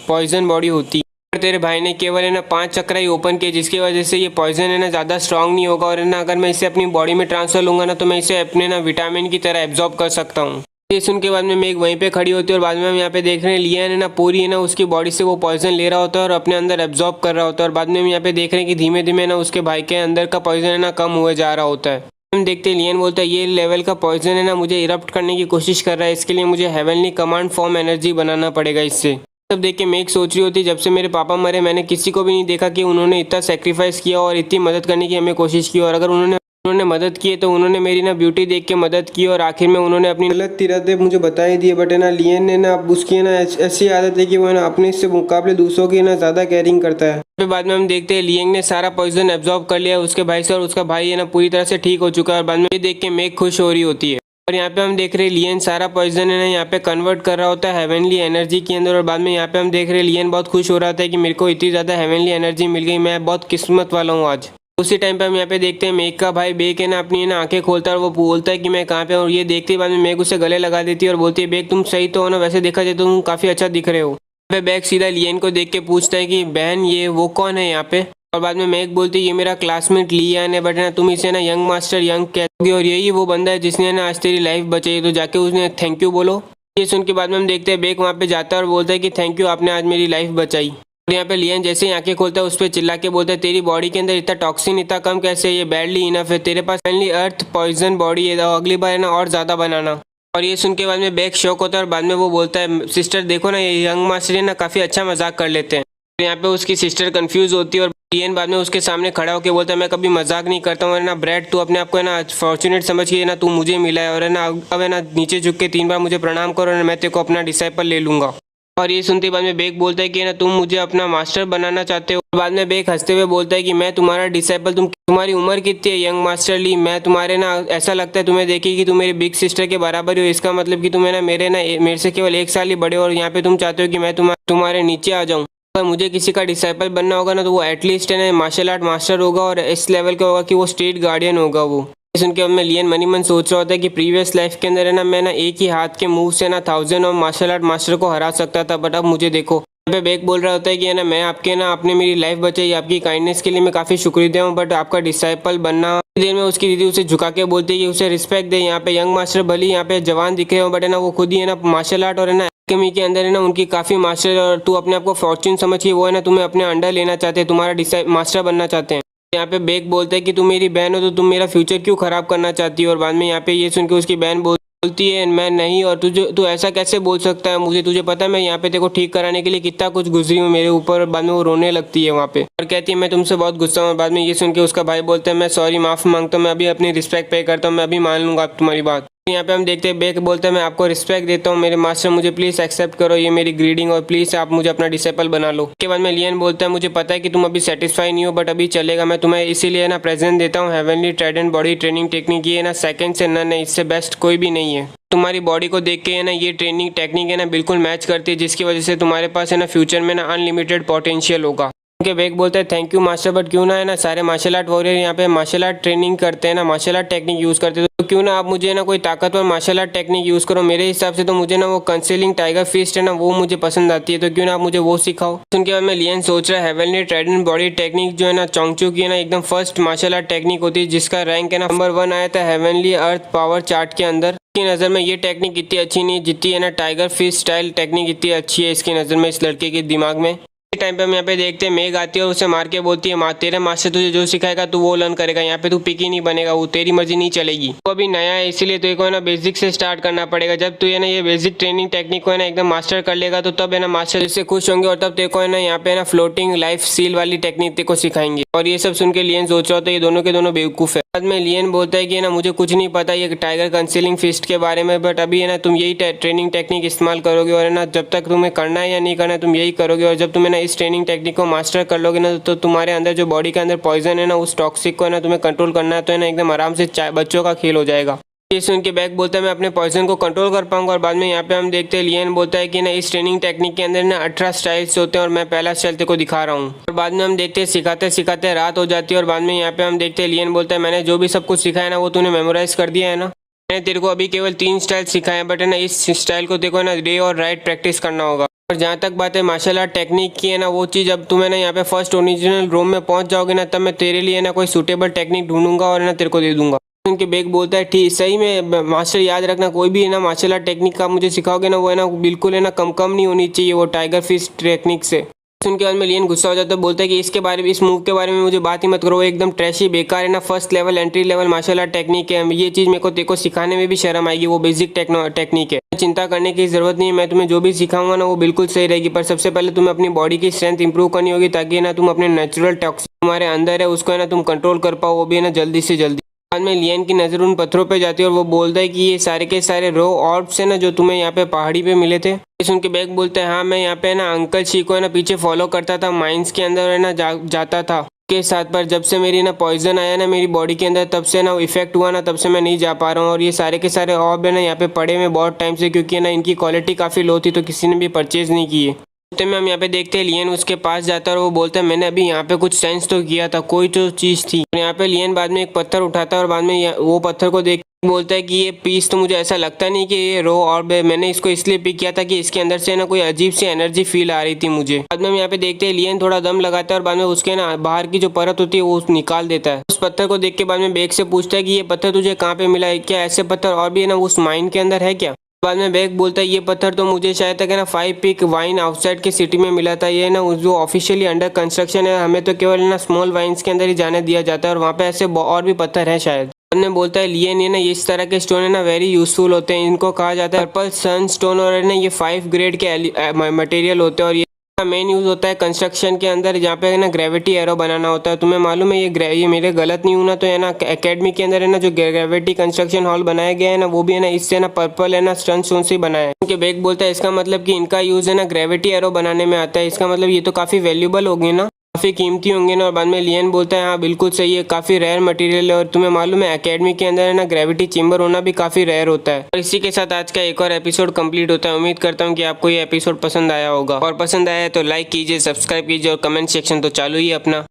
पॉइजन बॉडी होती। तेरे भाई ने केवल है ना 5 चक्र ही ओपन किए, जिसकी वजह से ये पॉइजन है ना ज़्यादा स्ट्रांग नहीं होगा और है ना अगर मैं इसे अपनी बॉडी में ट्रांसफर लूँगा ना तो मैं इसे अपने ना विटामिन की तरह एब्जॉर्ब कर सकता हूँ। ये सुन के बाद में मेग वहीं पे खड़ी होती है और बाद में हम यहाँ पे देख रहे हैं लियन है ना पूरी है ना उसकी बॉडी से वो पॉइजन ले रहा होता है और अपने अंदर एब्जॉर्ब कर रहा होता है। और बाद में हम यहाँ पे देख रहे हैं कि धीमे धीमे ना उसके भाई के अंदर का पॉइजन है ना कम हुए जा रहा होता है। हम देखते हैं लियन बोलता है ये लेवल का पॉइजन है ना मुझे इरप्ट करने की कोशिश कर रहा है, इसके लिए मुझे हेवनली कमांड फॉर्म एनर्जी बनाना पड़ेगा इससे। तब देख के मेग सोच रही होती जब से मेरे पापा मरे मैंने किसी को भी नहीं देखा कि उन्होंने इतना सेक्रीफाइस किया और इतनी मदद करने की हमें कोशिश की, और अगर उन्होंने उन्होंने मदद की है तो उन्होंने मेरी ना ब्यूटी देख के मदद की और आखिर में उन्होंने अपनी गलत इरादे मुझे बता ही दिए। बट है ना लियन ने ना उसकी है ना ऐसी आदत है कि वो है ना अपने से मुकाबले दूसरों की ना ज़्यादा केयरिंग करता है। फिर बाद में हम देखते हैं लियंग ने सारा पॉइजन एब्जॉर्ब कर लिया उसके भाई से और उसका भाई है ना पूरी तरह से ठीक हो चुका है और बाद में ये देख के मेग खुश हो रही होती है। और यहाँ पे हम देख रहे हैं लियन सारा पॉइजन है ना यहाँ पे कन्वर्ट कर रहा होता है हेवनली एनर्जी के अंदर और बाद में यहाँ पे हम देख रहे हैं लियन बहुत खुश हो रहा था कि मेरे को इतनी ज़्यादा हेवनली एनर्जी मिल गई, मैं बहुत किस्मत वाला हूँ आज। उसी टाइम पे हम यहाँ पे देखते हैं मेग का भाई बेक है ना अपनी है ना आंखें खोलता है और वो बोलता है कि मैं कहाँ पे हूँ और ये देखते ही बाद में मेग उसे गले लगा देती है और बोलती है बेक तुम सही तो हो ना, वैसे देखा जाए तो तुम काफ़ी अच्छा दिख रहे हो। फिर बेक सीधा लियन को देख के पूछता है कि बहन ये वो कौन है यहाँ पे, और बाद में मेग बोलती है ये मेरा क्लासमेट लियन है, बट ना तुम इसे ना यंग मास्टर यंग कहोगे और यही वो बंदा है जिसने ना आज तेरी लाइफ बचाई, तो जाके उसने थैंक यू बोलो। ये सुन के बाद में हम देखते हैं बेक वहाँ पे जाता है और बोलता है कि थैंक यू आपने आज मेरी लाइफ बचाई। और यहाँ पे लियन जैसे ही आंखें खोलता है उस पर चिल्ला के बोलता है तेरी बॉडी के अंदर इतना टॉक्सिन इतना कम कैसे, ये बैडली इनफ है, तेरे पास ओनली अर्थ पॉइजन बॉडी है, तो अगली बार है ना और ज़्यादा बनाना। और ये सुन के बाद में बेक शौक होता है और बाद में वो बोलता है सिस्टर देखो ना ये यंग मास्टर है ना काफ़ी अच्छा मजाक कर लेते हैं। तो यहाँ पे उसकी सिस्टर कंफ्यूज होती है और लियन बाद में उसके सामने खड़ा होकर बोलता है मैं कभी मजाक नहीं करता हूँ ना ब्रैड, तू अपने आप को है ना फॉर्चुनेट समझ के ना तू मुझे मिला है और है ना अब है ना नीचे झुक के 3 बार मुझे प्रणाम करो और मैं तेरे को अपना डिसाइपल ले लूंगा। और ये सुनते बाद में बेक बोलता है कि ना तुम मुझे अपना मास्टर बनाना चाहते हो। बाद में बेक हंसते हुए बोलता है कि मैं तुम्हारा डिसाइपल, तुम्हारी उम्र कितनी है यंग मास्टर ली, मैं तुम्हारे ना ऐसा लगता है तुम्हें देखी कि तुम मेरी बिग सिस्टर के बराबर हो, इसका मतलब कि तुम्हें ना मेरे से केवल 1 साल ही बड़े हो और यहाँ पे तुम चाहते हो कि मैं तुम्हारे नीचे आ जाऊँ। अगर मुझे किसी का डिसाइपल बनना होगा ना तो वो एटलीस्ट है ना मार्शल आर्ट मास्टर होगा और इस लेवल का होगा कि वो स्टेट गार्डियन होगा। वो सुन के अब मैं लियन मनी मन सोच रहा होता है कि प्रीवियस लाइफ के अंदर है ना मैं ना एक ही हाथ के मूव से ना 1000 और मार्शल आर्ट मास्टर को हरा सकता था, बट अब मुझे देखो। यहाँ पे बेक बोल रहा होता है कि है ना मैं आपके ना आपने मेरी लाइफ बचाई, आपकी काइंडनेस के लिए मैं काफ़ी शुक्रिया हूँ, बट आपका डिसाइपल बनना। देर में उसकी दीदी उसे झुका के बोलती है कि उसे रिस्पेक्ट दे। यहाँ पे यंग मास्टर भले यहाँ पे जवान दिख रहे हो बट है ना वो खुद ही है ना मार्शल आर्ट और है ना एल्केमी के अंदर है ना उनकी काफ़ी मास्टर, और तू अपने आप को फॉर्च्यून समझ के वो है ना तुम्हें अपने अंडर लेना चाहते हैं, तुम्हारा मास्टर बनना चाहते हैं। यहाँ पे बेक बोलता है कि तुम मेरी बहन हो तो तुम मेरा फ्यूचर क्यों खराब करना चाहती हो, और बाद में यहाँ पे ये सुन के उसकी बहन बोलती है मैं नहीं, और तू ऐसा कैसे बोल सकता है, मुझे तुझे पता है मैं यहाँ पे तेरे को ठीक कराने के लिए कितना कुछ गुजरी हूँ मेरे ऊपर। और बाद में वो रोने लगती है वहाँ पे और कहती है मैं तुमसे बहुत गुस्सा हूँ। बाद में ये सुन के उसका भाई बोलता है मैं सॉरी माफ़ मांगता हूँ, मैं अभी अपनी रिस्पेक्ट पे करता हूँ, मैं अभी मान लूंगा तुम्हारी बात। यहाँ पे हम देखते हैं बेक बोलता है मैं आपको रिस्पेक्ट देता हूँ मेरे मास्टर, मुझे प्लीज़ एक्सेप्ट करो ये मेरी ग्रीडिंग और प्लीज़ आप मुझे अपना डिसेबल बना लो। उसके बाद में लियन बोलता है मुझे पता है कि तुम अभी सेटिस्फाई नहीं हो बट अभी चलेगा, मैं तुम्हें इसीलिए ना प्रेजेंट देता हूँ heavenly Trident body training technique. ये ना सेकंड से नन है, इससे बेस्ट कोई भी नहीं है। तुम्हारी बॉडी को देख के है ना ये ट्रेनिंग टेक्निक है ना बिल्कुल मैच करती है, जिसकी वजह से तुम्हारे पास है ना फ्यूचर में ना अनलिमिटेड पोटेंशियल होगा। उनके बेक बोलते हैं थैंक यू मास्टर, बट क्यों ना है ना सारे मार्शल आर्ट वॉरियर यहाँ पे मार्शल आर्ट ट्रेनिंग करते हैं ना मार्शल आर्ट टेक्निक यूज़ करते हैं, तो क्यों ना आप मुझे ना कोई ताकतवर मार्शल आर्ट टेक्निक यूज़ करो। मेरे हिसाब से तो मुझे ना वो कंसीलिंग टाइगर फिस्ट है ना वो मुझे पसंद आती है, तो क्यों ना आप मुझे वो सिखाओ। उनके बाद में लियन सोच रहा है हेवनली ट्राइडेंट बॉडी टेक्निक जो है ना चोंगचू की है ना एकदम फर्स्ट मार्शल आर्ट टेक्निक होती है जिसका रैंक है ना नंबर 1 आया था हेवनली अर्थ पावर चार्ट के अंदर। इसकी नज़र में ये टेक्निक इतनी अच्छी नहीं जितनी है ना टाइगर फिश स्टाइल टेक्निक इतनी अच्छी है इसकी नज़र में इस लड़के के दिमाग में। इस टाइम पे हम यहाँ पे देखते हैं मेग आती है और उसे मार के बोलती है तेरा मास्टर तुझे जो सिखाएगा तू वो लर्न करेगा, यहाँ पे तू पिकी नहीं बनेगा, वो तेरी मर्जी नहीं चलेगी। वो अभी नया है इसीलिए तेरे को है ना बेसिक से स्टार्ट करना पड़ेगा। जब तू है ना ये बेसिक ट्रेनिंग टेक्निक को है ना एकदम मास्टर कर लेगा तो तब है ना मास्टर इससे खुश होंगे और तब तेरे को है ना यहाँ पे ना फ्लोटिंग लाइफ सील वाली टेक्निक तेरे को सिखाएंगे। और ये सब सुन के लियन सोच रहा होता है ये दोनों के दोनों बेवकूफ़ है। बाद में लियन बोलता है कि ना मुझे कुछ नहीं पता ये टाइगर कंसीलिंग फिस्ट के बारे में, बट अभी है ना तुम यही ट्रेनिंग टेक्निक इस्तेमाल करोगे और है ना जब तक तुम्हें करना है या नहीं करना है तुम यही करोगे, और जब तुम्हें ना इस ट्रेनिंग टेक्निक को मास्टर कर लोगे ना तो तुम्हारे अंदर जो बॉडी के अंदर पॉइजन है ना उस टॉक्सिक को है ना तुम्हें कंट्रोल करना है, तो है ना एकदम आराम से बच्चों का खेल हो जाएगा। ये सुन के बैक बोलता है मैं अपने पॉइजन को कंट्रोल कर पाऊंगा। और बाद में यहाँ पे हम देखते हैं लियन बोलता है कि ना इस ट्रेनिंग टेक्निक के अंदर ना 18 स्टाइल्स होते हैं और मैं पहला स्टाइल तेरे को दिखा रहा हूँ। और बाद में हम देखते हैं सिखाते सिखाते रात हो जाती है और बाद में यहाँ पे हम देखते हैं लियन बोलता है मैंने जो भी सब कुछ सिखाया ना वो तूने मेमोराइज कर दिया है ना, मैंने तेरे को अभी केवल 3 स्टाइल सिखाए बट है ना इस स्टाइल को देखो ना डे और राइट प्रैक्टिस करना होगा। और जहाँ तक बात है मार्शल आर्ट टेक्निक की है ना वो चीज़ अब तुम्हें ना यहाँ पे फर्स्ट ओरिजिनल रोम में पहुँच जाओगे ना तब मैं तेरे लिए ना कोई सूटेबल टेक्निक ढूंढूंगा और ना तेरे को दे दूंगा। उनके बेक बोलता है ठीक सही में मास्टर याद रखना कोई भी है ना मार्शल आर्ट टेक्निक का मुझे सिखाओगे ना वो है ना बिल्कुल है ना कम नहीं होनी चाहिए वो टाइगर फिश टेक्निक से। उनके बाद में लियन गुस्सा हो जाता है, बोलता है कि इसके बारे में इस मूव के बारे में मुझे बात ही मत करो, वो एकदम ट्रैशी बेकार है ना first level entry level martial art technique है, ये चीज़ मेरे को तेरे को सिखाने में भी शर्म आएगी, वो बेसिक टेक्निक है, चिंता करने की जरूरत नहीं है, मैं तुम्हें जो भी सिखाऊंगा ना वो बिल्कुल सही रहेगी, पर सबसे पहले तुम्हें अपनी बॉडी की स्ट्रेंथ इंप्रूव करनी होगी ताकि ना तुम अपने नेचुरल टॉक्सिन तुम्हारे अंदर है उसको है ना तुम कंट्रोल कर पाओ, वो भी है ना जल्दी से जल्दी। बाद में लियन की नज़र उन पत्थरों पे जाती है और वो बोलता है कि ये सारे के सारे रो ऑर्ब्स है ना जो तुम्हें यहाँ पे पहाड़ी पे मिले थे। ये सुन के बैग बोलता है हाँ मैं यहाँ पे ना अंकल शी को है ना पीछे फॉलो करता था, माइंस के अंदर है ना जाता था के साथ, पर जब से मेरी ना पॉइजन आया ना मेरी बॉडी के अंदर तब से ना इफेक्ट हुआ ना, तब से मैं नहीं जा पा रहा हूँ। और ये सारे के सारे ऑर्ब है ना यहाँ पे पड़े हुए बहुत टाइम से, क्योंकि ना इनकी क्वालिटी काफ़ी लो थी तो किसी ने भी परचेज नहीं किए। तो में हम यहाँ पे देखते हैं लियन उसके पास जाता है और वो बोलता है मैंने अभी यहाँ पे कुछ सेंस तो किया था, कोई तो चीज़ थी। और यहाँ पे लियन बाद में एक पत्थर उठाता है और बाद में वो पत्थर को देख बोलता है कि ये पीस तो मुझे ऐसा लगता नहीं कि ये रो ऑर्ब है, मैंने इसको इसलिए पिक किया था कि इसके अंदर से ना कोई अजीब सी एनर्जी फील आ रही थी मुझे। बाद में हम यहाँ पे देखते हैं लियन थोड़ा दम लगाता है और बाद में उसके ना बाहर की जो परत होती है वो निकाल देता है। उस पत्थर को देख के बाद में बेग से पूछता है कि ये पत्थर तुझे कहाँ पे मिला है, क्या ऐसे पत्थर और भी है ना उस माइन के अंदर है क्या। बाद में बैग बोलता है ये पत्थर तो मुझे शायद तक है ना 5 पीक वाइन आउटसाइड के सिटी में मिला था, ये ना जो ऑफिशियली अंडर कंस्ट्रक्शन है, हमें तो केवल ना स्मॉल वाइन्स के अंदर ही जाने दिया जाता है और वहाँ पे ऐसे और भी पत्थर हैं शायद। ने बोलता है लियन ये ना इस तरह के स्टोन है ना वेरी यूजफुल होते हैं, इनको कहा जाता है पर्पल सन स्टोन और ना ये 5 ग्रेड के मटेरियल होते हैं और ये मेन यूज होता है कंस्ट्रक्शन के अंदर, जहाँ पे है ना ग्रेविटी एरो बनाना होता है। तुम्हें मालूम है ये मेरे गलत नहीं हूँ ना, तो है ना एकेडमी के अंदर है ना जो ग्रेविटी कंस्ट्रक्शन हॉल बनाया गया है ना वो भी है ना इससे ना पर्पल है ना सन स्टोन से बनाया है। उनके बैग बोलता है इसका मतलब कि इनका यूज है ना ग्रेविटी एरो बनाने में आता है, इसका मतलब ये तो काफी वैल्यूबल होंगे ना, काफ़ी कीमती होंगे ना। और बाद में लियन बोलता है हाँ बिल्कुल सही है, काफ़ी रेयर मटेरियल है और तुम्हें मालूम है एकेडमी के अंदर है ना ग्रेविटी चेंबर होना भी काफ़ी रेयर होता है। और इसी के साथ आज का एक और एपिसोड कंप्लीट होता है। उम्मीद करता हूँ कि आपको ये एपिसोड पसंद आया होगा, और पसंद आया है तो लाइक कीजिए, सब्सक्राइब कीजिए और कमेंट सेक्शन तो चालू ही अपना।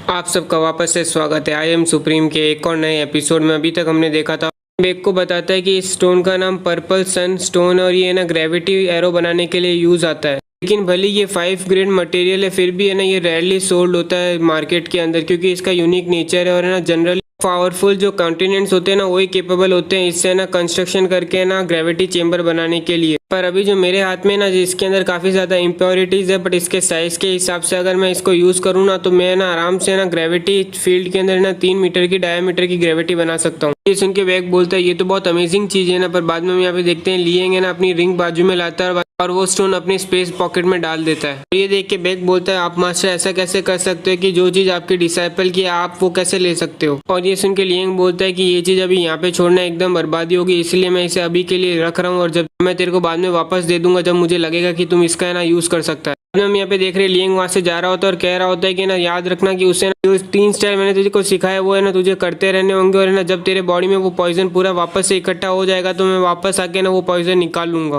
आप सबका वापस से स्वागत है आई एम सुप्रीम के एक और नए एपिसोड में। अभी तक हमने देखा था बेग को बताता है कि इस स्टोन का नाम पर्पल सन स्टोन और ये ना ग्रेविटी एरो बनाने के लिए यूज आता है, लेकिन भले ये 5 ग्रेड मटेरियल है फिर भी है ना ये रेयरली सोल्ड होता है मार्केट के अंदर, क्योंकि इसका यूनिक नेचर है और है ना जनरली पावरफुल जो कॉन्टिनेंट्स होते हैं ना वही केपेबल होते हैं इससे ना कंस्ट्रक्शन करके ना ग्रेविटी चेंबर बनाने के लिए। पर अभी जो मेरे हाथ में ना जिसके अंदर काफ़ी ज़्यादा इम्प्योरिटीज़ है, बट इसके साइज़ के हिसाब से अगर मैं इसको यूज़ करूँ ना तो मैं ना आराम से ना ग्रेविटी फील्ड के अंदर ना 3 मीटर की डायमीटर की ग्रेविटी बना सकता हूँ। ये सुन के बैग बोलता है ये तो बहुत अमेजिंग चीज़ है ना, पर बाद में हम यहाँ पे देखते हैं लिएंगे ना अपनी रिंग बाजू में लाता है और वो स्टोन अपनी स्पेस पॉकेट में डाल देता है। ये देख के बैग बोलता है आप मास्टर ऐसा कैसे कर सकते हो कि जो चीज़ आपकी डिसाइपल की आप वो कैसे ले सकते हो। और ये सुन के लिएंग बोलता है कि ये चीज़ अभी यहाँ पे छोड़ना एकदम बर्बादी होगी, इसलिए मैं इसे अभी के लिए रख रहा हूँ और जब मैं तेरे को बाद में वापस दे दूंगा जब मुझे लगेगा कि तुम इसका ना यूज़ कर सकता है। हम यहाँ पे देख रहे हैं लिएंग वहाँ से जा रहा होता है और कह रहा होता है कि ना याद रखना कि उससे ना जो 3 स्टाइल मैंने तुझे को सिखाया वो है ना तुझे करते रहने होंगे, और है ना जब तेरे बॉडी में वो पॉइजन पूरा वापस से इकट्ठा हो जाएगा तो मैं वापस आके ना वो पॉइजन निकाल लूंगा।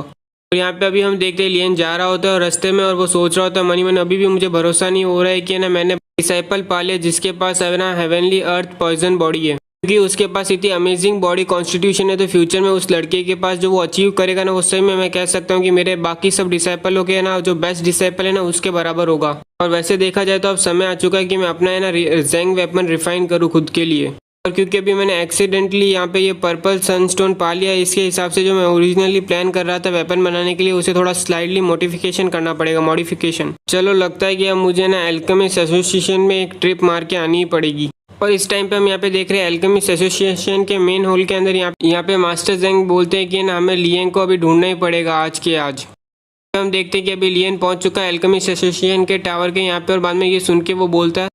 और यहाँ पे अभी हम देखते हैं लियन जा रहा होता है और रास्ते में, और वो सोच रहा होता है मनी मन अभी भी मुझे भरोसा नहीं हो रहा है कि ना मैंने डिसाइपल पा लिया जिसके पास है ना हेवनली अर्थ पॉइजन बॉडी है, क्योंकि उसके पास इतनी अमेजिंग बॉडी कॉन्स्टिट्यूशन है। तो फ्यूचर में उस लड़के के पास जो वो अचीव करेगा ना उस सही में मैं कह सकता हूँ कि मेरे बाकी सब डिसाइपलों के ना जो बेस्ट डिसाइपल है ना उसके बराबर होगा। और वैसे देखा जाए तो अब समय आ चुका है कि मैं अपना है ना ज़ेंग वेपन रिफाइन करूँ खुद के लिए। और क्योंकि अभी मैंने एक्सीडेंटली यहाँ पे ये पर्पल सनस्टोन पा लिया, इसके हिसाब से जो मैं ओरिजिनली प्लान कर रहा था वेपन बनाने के लिए उसे थोड़ा स्लाइडली मॉडिफिकेशन करना पड़ेगा, मॉडिफिकेशन। चलो लगता है कि अब मुझे ना एल्केमिस्ट एसोसिएशन में एक ट्रिप मार के आनी ही पड़ेगी। और इस टाइम पे हम यहाँ पे देख रहे हैं एल्केमिस्ट एसोसिएशन के मेन हॉल के अंदर यहाँ पे मास्टर ज़ेंग बोलते हैं कि ना हमें लियन को अभी ढूंढना ही पड़ेगा आज के आज। हम देखते हैं कि अभी लियन पहुंच चुका है एल्केमिस्ट एसोसिएशन के टावर के यहाँ पे, और बाद में ये सुन के वो बोलता है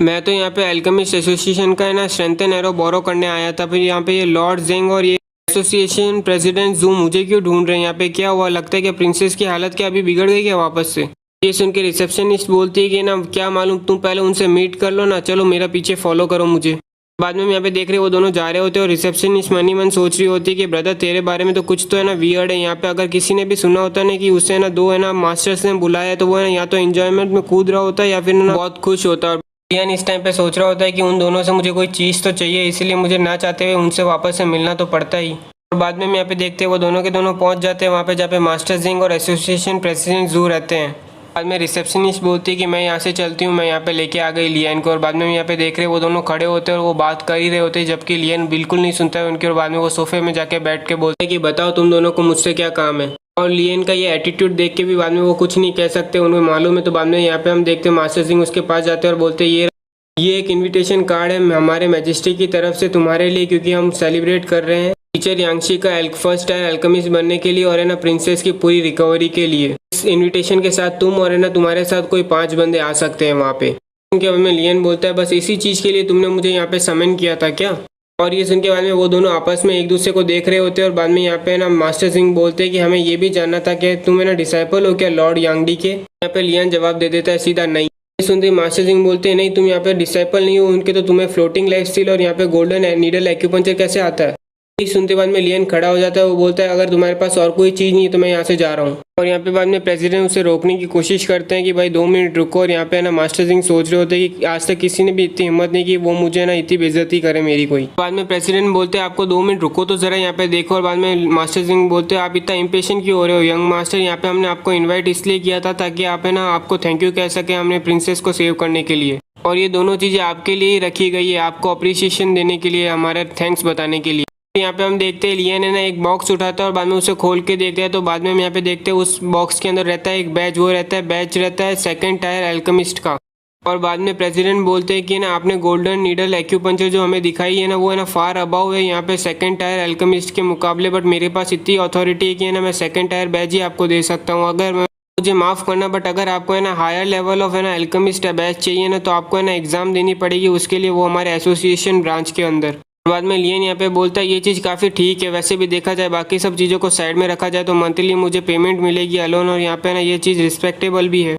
मैं तो यहाँ पे एल्केमिस्ट एसोसिएशन का है ना स्ट्रेंथन एरो बोरो करने आया था, फिर यहाँ पे ये लॉर्ड ज़ेंग और ये एसोसिएशन प्रेसिडेंट जू मुझे क्यों ढूंढ रहे हैं यहाँ पे, क्या हुआ, लगता है कि प्रिंसेस की हालत क्या अभी बिगड़ गई क्या वापस से। ये सुन के रिसेप्शनिस्ट बोलती है कि ना क्या मालूम, तुम पहले उनसे मीट कर लो ना, चलो मेरा पीछे फॉलो करो मुझे। बाद में हम यहाँ पे देख रहे हैं वो दोनों जा रहे होते हैं और रिसेप्शनिस्ट मनी मन सोच रही होती है कि ब्रदर तेरे बारे में तो कुछ तो है ना वियर्ड है यहाँ पे। अगर किसी ने भी सुना होता ना कि उसे ना 2 है ना मास्टर्स ने बुलाया तो वो है ना या तो एंजॉयमेंट में कूद रहा होता है या फिर ना बहुत खुश होता है। लियन इस टाइम पे सोच रहा होता है कि उन दोनों से मुझे कोई चीज़ तो चाहिए, इसीलिए मुझे ना चाहते हुए उनसे वापस से मिलना तो पड़ता ही। और बाद में हम यहाँ पे देखते हैं वो दोनों के दोनों पहुँच जाते हैं वहाँ पे जहाँ पे मास्टर ज़ेंग और एसोसिएशन प्रेसिडेंट जू रहते हैं। बाद में रिसेप्शनिस्ट बोलती है कि मैं यहाँ से चलती हूँ, मैं यहाँ पे लेके आ गई लियन को। और बाद में यहाँ पे देख रहे हैं वो दोनों खड़े होते हैं और वो बात कर ही रहे होते हैं, जबकि लियन बिल्कुल नहीं सुनता है उनकी। और बाद में वो सोफे में जाके बैठ के बोलते हैं कि बताओ तुम दोनों को मुझसे क्या काम है। और लियन का ये एटीट्यूड देख के भी बाद में वो कुछ नहीं कह सकते, उन्हें मालूम है। तो बाद में यहाँ पे हम देखते हैं मास्टर ज़ेंग उसके पास जाते हैं और बोलते हैं ये एक इन्विटेशन कार्ड है हमारे मैजेस्टी की तरफ से तुम्हारे लिए, क्योंकि हम सेलिब्रेट कर रहे हैं टीचर यांगशी का फर्स्ट टाइम एल्केमिस्ट बनने के लिए और है ना प्रिंसेस की पूरी रिकवरी के लिए। इस इनविटेशन के साथ तुम और है ना तुम्हारे साथ कोई 5 बंदे आ सकते हैं वहाँ पे। क्योंकि अब मैं लियन बोलता है बस इसी चीज़ के लिए तुमने मुझे यहाँ पे समन किया था क्या। और ये सुन के बाद में वो दोनों आपस में एक दूसरे को देख रहे होते हैं और बाद में यहाँ पे ना मास्टर सिंह बोलते हैं कि हमें ये भी जानना था कि तुम है ना डिसाइपल हो क्या लॉर्ड यांगडी के। यहाँ पे लियान जवाब दे देता है सीधा नहीं। ये सुनते मास्टर सिंह बोलते हैं नहीं तुम यहाँ पे डिसाइपल नहीं हो उनके, तो तुम्हें फ्लोटिंग लाइफ स्टाइल और यहाँ पे गोल्डन नीडल एक्यूपंक्चर कैसे आता है। ये सुनते बाद में लियन खड़ा हो जाता है, वो बोलता है अगर तुम्हारे पास और कोई चीज़ नहीं है तो मैं यहाँ से जा रहा हूँ। और यहाँ पे बाद में प्रेसिडेंट उसे रोकने की कोशिश करते हैं कि भाई 2 मिनट रुको। और यहाँ पे ना मास्टर सिंह सोच रहे होते हैं कि आज तक किसी ने भी इतनी हिम्मत नहीं की वो मुझे ना इतनी बेइज्जती करे मेरी कोई। बाद में प्रेसिडेंट बोलते हैं आपको 2 मिनट रुको तो जरा यहाँ पे देखो। और बाद में मास्टर सिंह बोलते हैं आप इतना इम्पेशेंट क्यों हो रहे हो यंग मास्टर, यहाँ पे हमने आपको इन्वाइट इसलिए किया था ताकि आप है ना आपको थैंक यू कह सके हमने प्रिंसेस को सेव करने के लिए। और ये दोनों चीज़ें आपके लिए ही रखी गई है, आपको अप्रिसिएशन देने के लिए, हमारे थैंक्स बताने के लिए। यहाँ पे हम देखते हैं लियन है ना एक बॉक्स उठाता है और बाद में उसे खोल के देखते हैं, तो बाद में हम यहाँ पे देखते हैं उस बॉक्स के अंदर रहता है एक बैच, वो रहता है बैच रहता है सेकंड टायर एल्केमिस्ट का। और बाद में प्रेसिडेंट बोलते हैं कि ना आपने गोल्डन नीडल एक्यूपंक्चर जो हमें दिखाई है ना वो है ना फार अबाव है यहाँ पे सेकंड टायर एल्केमिस्ट के मुकाबले, बट मेरे पास इतनी अथॉरिटी है कि ना मैं सेकंड टायर बैच ही आपको दे सकता हूँ। अगर मुझे माफ़ करना, बट अगर आपको है ना हायर लेवल ऑफ है ना एल्केमिस्ट बैच चाहिए ना तो आपको है ना एग्ज़ाम देनी पड़ेगी उसके लिए, वो हमारे एसोसिएशन ब्रांच के अंदर। बाद में लियन यहाँ पे बोलता है ये चीज़ काफ़ी ठीक है, वैसे भी देखा जाए बाकी सब चीज़ों को साइड में रखा जाए तो मंथली मुझे पेमेंट मिलेगी अलोन, और यहाँ पे ना ये चीज़ रिस्पेक्टेबल भी है।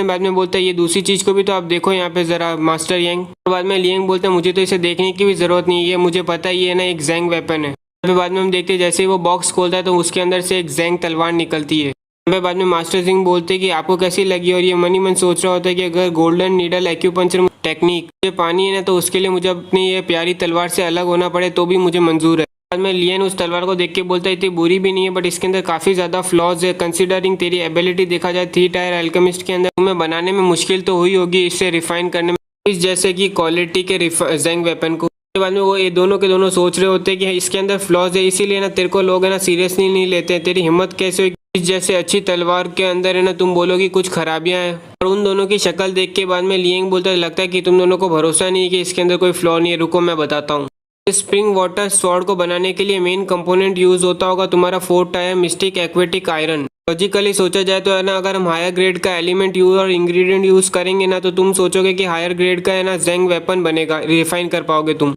बाद में बोलता है ये दूसरी चीज़ को भी तो आप देखो यहाँ पे ज़रा मास्टर यंग। और बाद में लियंग बोलता है मुझे तो इसे देखने की भी ज़रूरत नहीं है, मुझे पता है ये ना एक जैंग वेपन है। फिर बाद में हम देखते हैं जैसे ही वो बॉक्स खोलता है तो उसके अंदर से एक जैंग तलवार निकलती है। फिर बाद में मास्टर सिंह बोलते हैं कि आपको कैसी लगी, और ये मन ही मन सोच रहा होता है कि अगर गोल्डन नीडल एक्यूपंक्चर टेक्निक मुझे पानी है ना तो उसके लिए मुझे अपनी ये प्यारी तलवार से अलग होना पड़े तो भी मुझे मंजूर है। बाद में लियन उस तलवार को देख के बोलता है इतनी बुरी भी नहीं है, बट इसके अंदर काफ़ी ज़्यादा फ्लॉज है, कंसिडरिंग तेरी एबिलिटी देखा जाए 3 टायर एल्केमिस्ट के अंदर तुम्हें बनाने में मुश्किल तो हुई होगी इससे रिफाइन करने में, इस जैसे कि क्वालिटी के जैंग वेपन को। उसके बाद में वो ये दोनों के दोनों सोच रहे होते हैं कि इसके अंदर फ्लॉज है इसीलिए ना तेरे को लोग है ना सीरियसली नहीं लेते हैं, तेरी हिम्मत कैसे हुई इस जैसे अच्छी तलवार के अंदर है ना तुम बोलोगी कुछ खराबियां हैं। और उन दोनों की शक्ल देख के बाद में लियंग बोलता है लगता है कि तुम दोनों को भरोसा नहीं है कि इसके अंदर कोई फ्लॉ नहीं है, रुको मैं बताता हूँ। स्प्रिंग वाटर स्वॉर्ड को बनाने के लिए मेन कंपोनेंट यूज होता होगा तुम्हारा 4 tyre mistake aquatic iron. Logically सोचा जाए तो है ना अगर हम हायर ग्रेड का एलिमेंट यूज और इंग्रेडिएंट यूज करेंगे ना तो तुम सोचोगे कि हायर ग्रेड का है ना जैंग वेपन बनेगा, रिफाइन कर पाओगे तुम,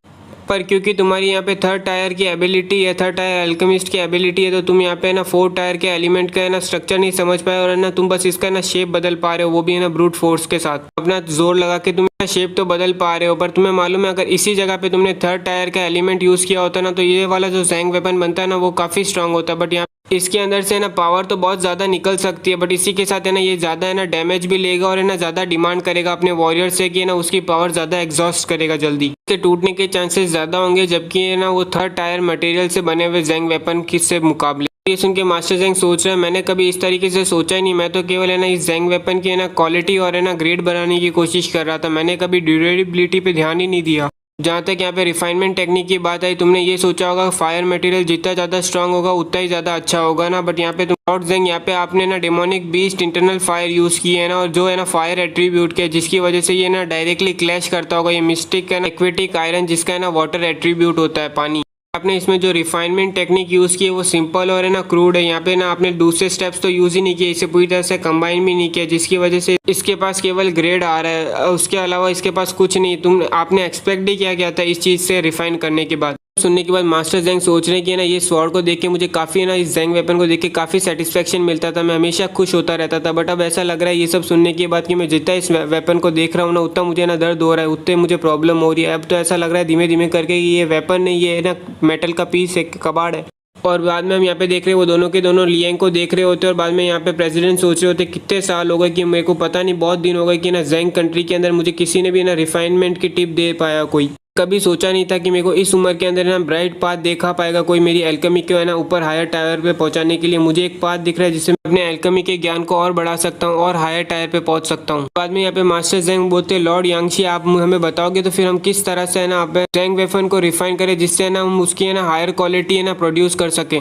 पर क्योंकि तुम्हारी यहाँ पे 3rd टायर की एबिलिटी है, 3rd टायर एल्केमिस्ट की एबिलिटी है, तो तुम यहाँ पे ना 4 टायर के एलिमेंट का है ना स्ट्रक्चर नहीं समझ पाए और है ना तुम बस इसका ना शेप बदल पा रहे हो, वो भी है ना ब्रूट फोर्स के साथ अपना जोर लगा के तुम शेप तो बदल पा रहे हो। पर तुम्हें मालूम है अगर इसी जगह पे तुमने 3rd टायर का एलिमेंट यूज किया होता ना तो ये वाला जो जैंग वेपन बनता है ना वो काफी स्ट्रांग होता है, बट यहाँ इसके अंदर से ना पावर तो बहुत ज़्यादा निकल सकती है, बट इसी के साथ है ना ये ज़्यादा है ना डैमेज भी लेगा और है ना ज़्यादा डिमांड करेगा अपने वॉरियर से कि ना उसकी पावर ज़्यादा एग्जॉस्ट करेगा, जल्दी इसके टूटने के चांसेस ज़्यादा होंगे, जबकि है ना वो 3rd टायर मटेरियल से बने हुए जैंग वेपन किससे मुकाबले। ये सुन के मास्टर जैंग सोच रहे हैं मैंने कभी इस तरीके से सोचा ही नहीं, मैं तो केवल है ना इस जैंग वेपन की है ना क्वालिटी और है ना ग्रेड बनाने की कोशिश कर रहा था, मैंने कभी ड्यूरेबिलिटी पे ध्यान ही नहीं दिया। जहाँ तक यहाँ पे रिफाइनमेंट टेक्निक की बात आई, तुमने ये सोचा होगा फायर मटेरियल जितना ज़्यादा स्ट्रांग होगा उतना ही ज़्यादा अच्छा होगा ना, बट यहाँ पे तुम लॉर्ड ज़ेंग यहाँ पे आपने ना demonic beast internal fire use की है ना, और जो है ना फायर एट्रीब्यूट के जिसकी वजह से ये ना डायरेक्टली क्लैश करता होगा ये मिस्टिक है ना एक्वेटिक आयरन जिसका है ना वाटर एट्रीब्यूट होता है पानी। आपने इसमें जो रिफाइनमेंट टेक्निक यूज़ की है वो सिंपल और है ना क्रूड है, यहाँ पे ना आपने दूसरे स्टेप्स तो यूज़ ही नहीं किए, इसे पूरी तरह से कंबाइन भी नहीं किया, जिसकी वजह से इसके पास केवल ग्रेड आ रहा है, उसके अलावा इसके पास कुछ नहीं। आपने एक्सपेक्ट भी क्या था इस चीज़ से रिफाइन करने के बाद। सुनने के बाद मास्टर जैंग सोच रहे हैं कि ना ये स्वॉर्ड को देख के मुझे काफ़ी ना इस जैंग वेपन को देख के काफ़ी सेटिस्फेक्शन मिलता था, मैं हमेशा खुश होता रहता था, बट अब ऐसा लग रहा है ये सब सुनने के बाद कि मैं जितना इस वेपन को देख रहा हूँ ना उतना मुझे ना दर्द हो रहा है, उतने मुझे प्रॉब्लम हो रही है। अब तो ऐसा लग रहा है धीमे धीमे करके ये वेपन नहीं, ये ना मेटल का पीस है, कबाड़ है। और बाद में हम यहाँ पे देख रहे हैं वो दोनों के दोनों लियंग को देख रहे होते हैं और बाद में यहाँ पे प्रेसिडेंट सोच रहे होते कितने साल हो गए कि मेरे को पता नहीं, बहुत दिन हो गए कि ना जैंग कंट्री के अंदर मुझे किसी ने भी ना रिफाइनमेंट की टिप दे पाया कोई। कभी सोचा नहीं था कि मेरे को इस उम्र के अंदर ना ब्राइट पाथ देखा पाएगा कोई मेरी एल्केमी को है ना ऊपर हायर टायर पे पहुंचाने के लिए। मुझे एक पाथ दिख रहा है जिससे मैं अपने एल्केमी के ज्ञान को और बढ़ा सकता हूं और हायर टायर पे पहुंच सकता हूं। बाद में यहाँ पे मास्टर जैंग बोलते हैं लॉर्ड यांगशी आप हमें बताओगे तो फिर हम किस तरह से है ना आप जैंग वेपन को रिफाइन करें जिससे ना हम उसकी है ना हायर क्वालिटी है ना प्रोड्यूस कर सकें।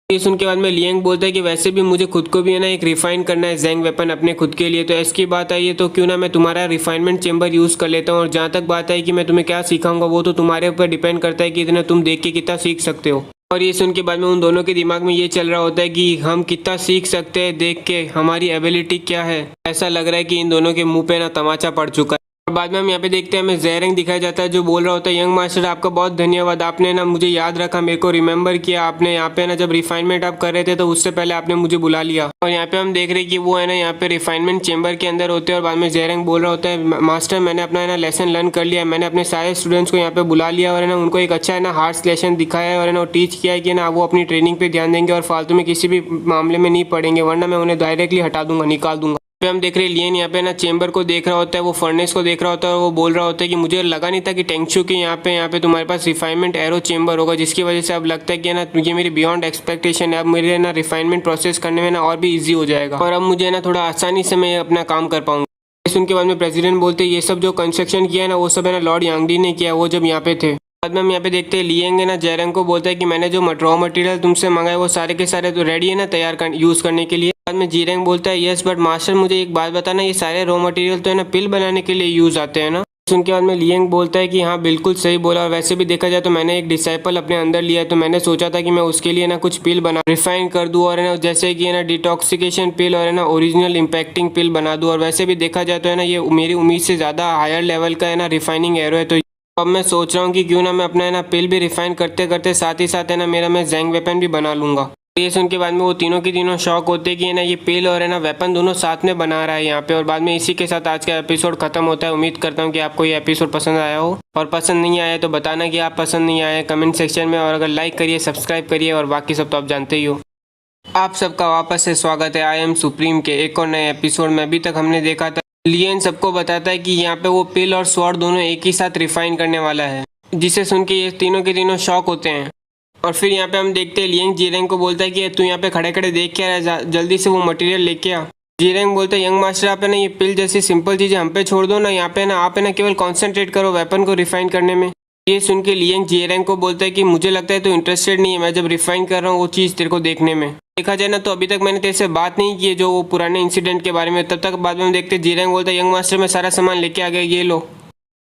ये सुन के बाद में लियंग बोलता है कि वैसे भी मुझे खुद को भी है ना एक रिफाइन करना है जैंग वेपन अपने खुद के लिए, तो इसकी बात आई है तो क्यों ना मैं तुम्हारा रिफाइनमेंट चेंबर यूज़ कर लेता हूँ। और जहाँ तक बात आई कि मैं तुम्हें क्या सिखाऊंगा वो तो तुम्हारे ऊपर डिपेंड करता है कि इतना तुम देख के कितना सीख सकते हो। और ये सुन के बाद में उन दोनों के दिमाग में ये चल रहा होता है कि हम कितना सीख सकते हैं देख के, हमारी एबिलिटी क्या है। ऐसा लग रहा है कि इन दोनों के मुँह पे ना तमाचा पड़ चुका है। और बाद में हम यहाँ पे देखते हैं हमें ज़ेरेंग दिखाया जाता है जो बोल रहा होता है, यंग मास्टर आपका बहुत धन्यवाद, आपने ना मुझे याद रखा, मेरे को रिमेंबर किया, आपने यहाँ पे ना जब रिफाइनमेंट आप कर रहे थे तो उससे पहले आपने मुझे बुला लिया। और यहाँ पे हम देख रहे हैं कि वो है ना यहाँ पे रिफाइनमेंट चेंबर के अंदर होते हैं और बाद में ज़ेरेंग बोल रहा होता है, मास्टर मैंने अपना है ना लेसन लर्न कर लिया, मैंने अपने सारे स्टूडेंट्स को यहाँ पे बुला लिया और है ना उनको एक अच्छा है ना हार्ड लेसन दिखाया है और है ना टीच किया है कि ना वो अपनी ट्रेनिंग पे ध्यान देंगे और फालतू में किसी भी मामले में नहीं पड़ेंगे, वरना मैं उन्हें डायरेक्टली हटा दूंगा, निकाल दूंगा। पे हम देख रहे हैं लियन यहाँ पे ना चेंबर को देख रहा होता है, वो फर्नेस को देख रहा होता है और वो बोल रहा होता है कि मुझे लगा नहीं था कि टेंगशू के यहाँ पे तुम्हारे पास रिफाइनमेंट एरो चेंबर होगा, जिसकी वजह से अब लगता है कि ना ये मेरी बियॉन्ड एक्सपेक्टेशन है, अब मेरे ना रिफाइनमेंट प्रोसेस करने में ना और भी ईजी हो जाएगा और अब मुझे ना थोड़ा आसानी से मैं अपना काम कर पाऊंगा। सुन के बाद में प्रेसिडेंट बोलते हैं ये सब जो कंस्ट्रक्शन किया है ना वो सब है ना लॉर्ड यांगडी ने किया, वो जब यहाँ पे थे। बाद में हम यहाँ पे देखते हैं लियंग है ना ज़ेरेंग को बोलता है कि मैंने जो रॉ मटेरियल तुमसे मंगाए वो सारे के सारे तो रेडी है ना तैयार यूज़ करने के लिए। बाद में ज़ेरेंग बोलता है यस बट मास्टर मुझे एक बात बताना, ये सारे रॉ मटेरियल तो है ना पिल बनाने के लिए यूज़ आते हैं ना। उनके बाद में लियंग बोलता है कि हाँ बिल्कुल सही बोला, और वैसे भी देखा जाए तो मैंने एक डिसाइपल अपने अंदर लिया है, तो मैंने सोचा था कि मैं उसके लिए ना कुछ पिल बना रिफाइन कर दूँ और है ना जैसे कि है ना डिटॉक्सिकेशन पिल और है ना ओरिजिनल इम्पैक्टिंग पिल बना दूँ, और वैसे भी देखा जाए तो है ना ये मेरी उम्मीद से ज़्यादा हायर लेवल का है ना रिफाइनिंग एरो है। तो अब मैं सोच रहा हूँ कि क्यों ना मैं अपना है ना पिल भी रिफाइन करते करते साथ ही साथ है ना मेरा मैं जैंग वेपन भी बना लूँगा। ये सुन के बाद में वो तीनों की तीनों शौक होते हैं कि है ना ये पिल और है ना वेपन दोनों साथ में बना रहा है यहाँ पे। और बाद में इसी के साथ आज का एपिसोड खत्म होता है। उम्मीद करता हूँ कि आपको ये एपिसोड पसंद आया हो, और पसंद नहीं आया तो बताना कि आप पसंद नहीं आया कमेंट सेक्शन में, और अगर लाइक करिए सब्सक्राइब करिए, और बाकी सब तो आप जानते ही हो। आप सबका वापस से स्वागत है आई एम सुप्रीम के एक और नए एपिसोड में। अभी तक हमने देखा था लियन सबको बताता है कि यहाँ पे वो पिल और स्वॉर्ड दोनों एक ही साथ रिफाइन करने वाला है, जिसे सुन के ये तीनों के तीनों शॉक होते हैं। और फिर यहाँ पे हम देखते हैं लियंग ज़ेरेंग को बोलता है कि तू यहाँ पे खड़े खड़े देख के आ रहा है, जल्दी से वो मटेरियल लेके आ। ज़ेरेंग बोलता है यंग मास्टर आप है ना ये पिल जैसी सिंपल चीज़ें हम पे छोड़ दो ना, यहाँ पे ना आप है ना केवल कॉन्सेंट्रेट करो वेपन को रिफाइन करने में। ये सुन के लियंग ज़ेरेंग को बोलता है कि मुझे लगता है तो इंटरेस्टेड नहीं है, मैं जब रिफाइन कर रहा हूँ वो चीज़ तेरे को देखने में। देखा जाए ना तो अभी तक मैंने तेरे से बात नहीं की है जो वो पुराने इंसिडेंट के बारे में। तब तक बाद में हम देखते ज़ेरेंग बोलता है यंग मास्टर मैं सारा सामान लेके आ गया, ये लो।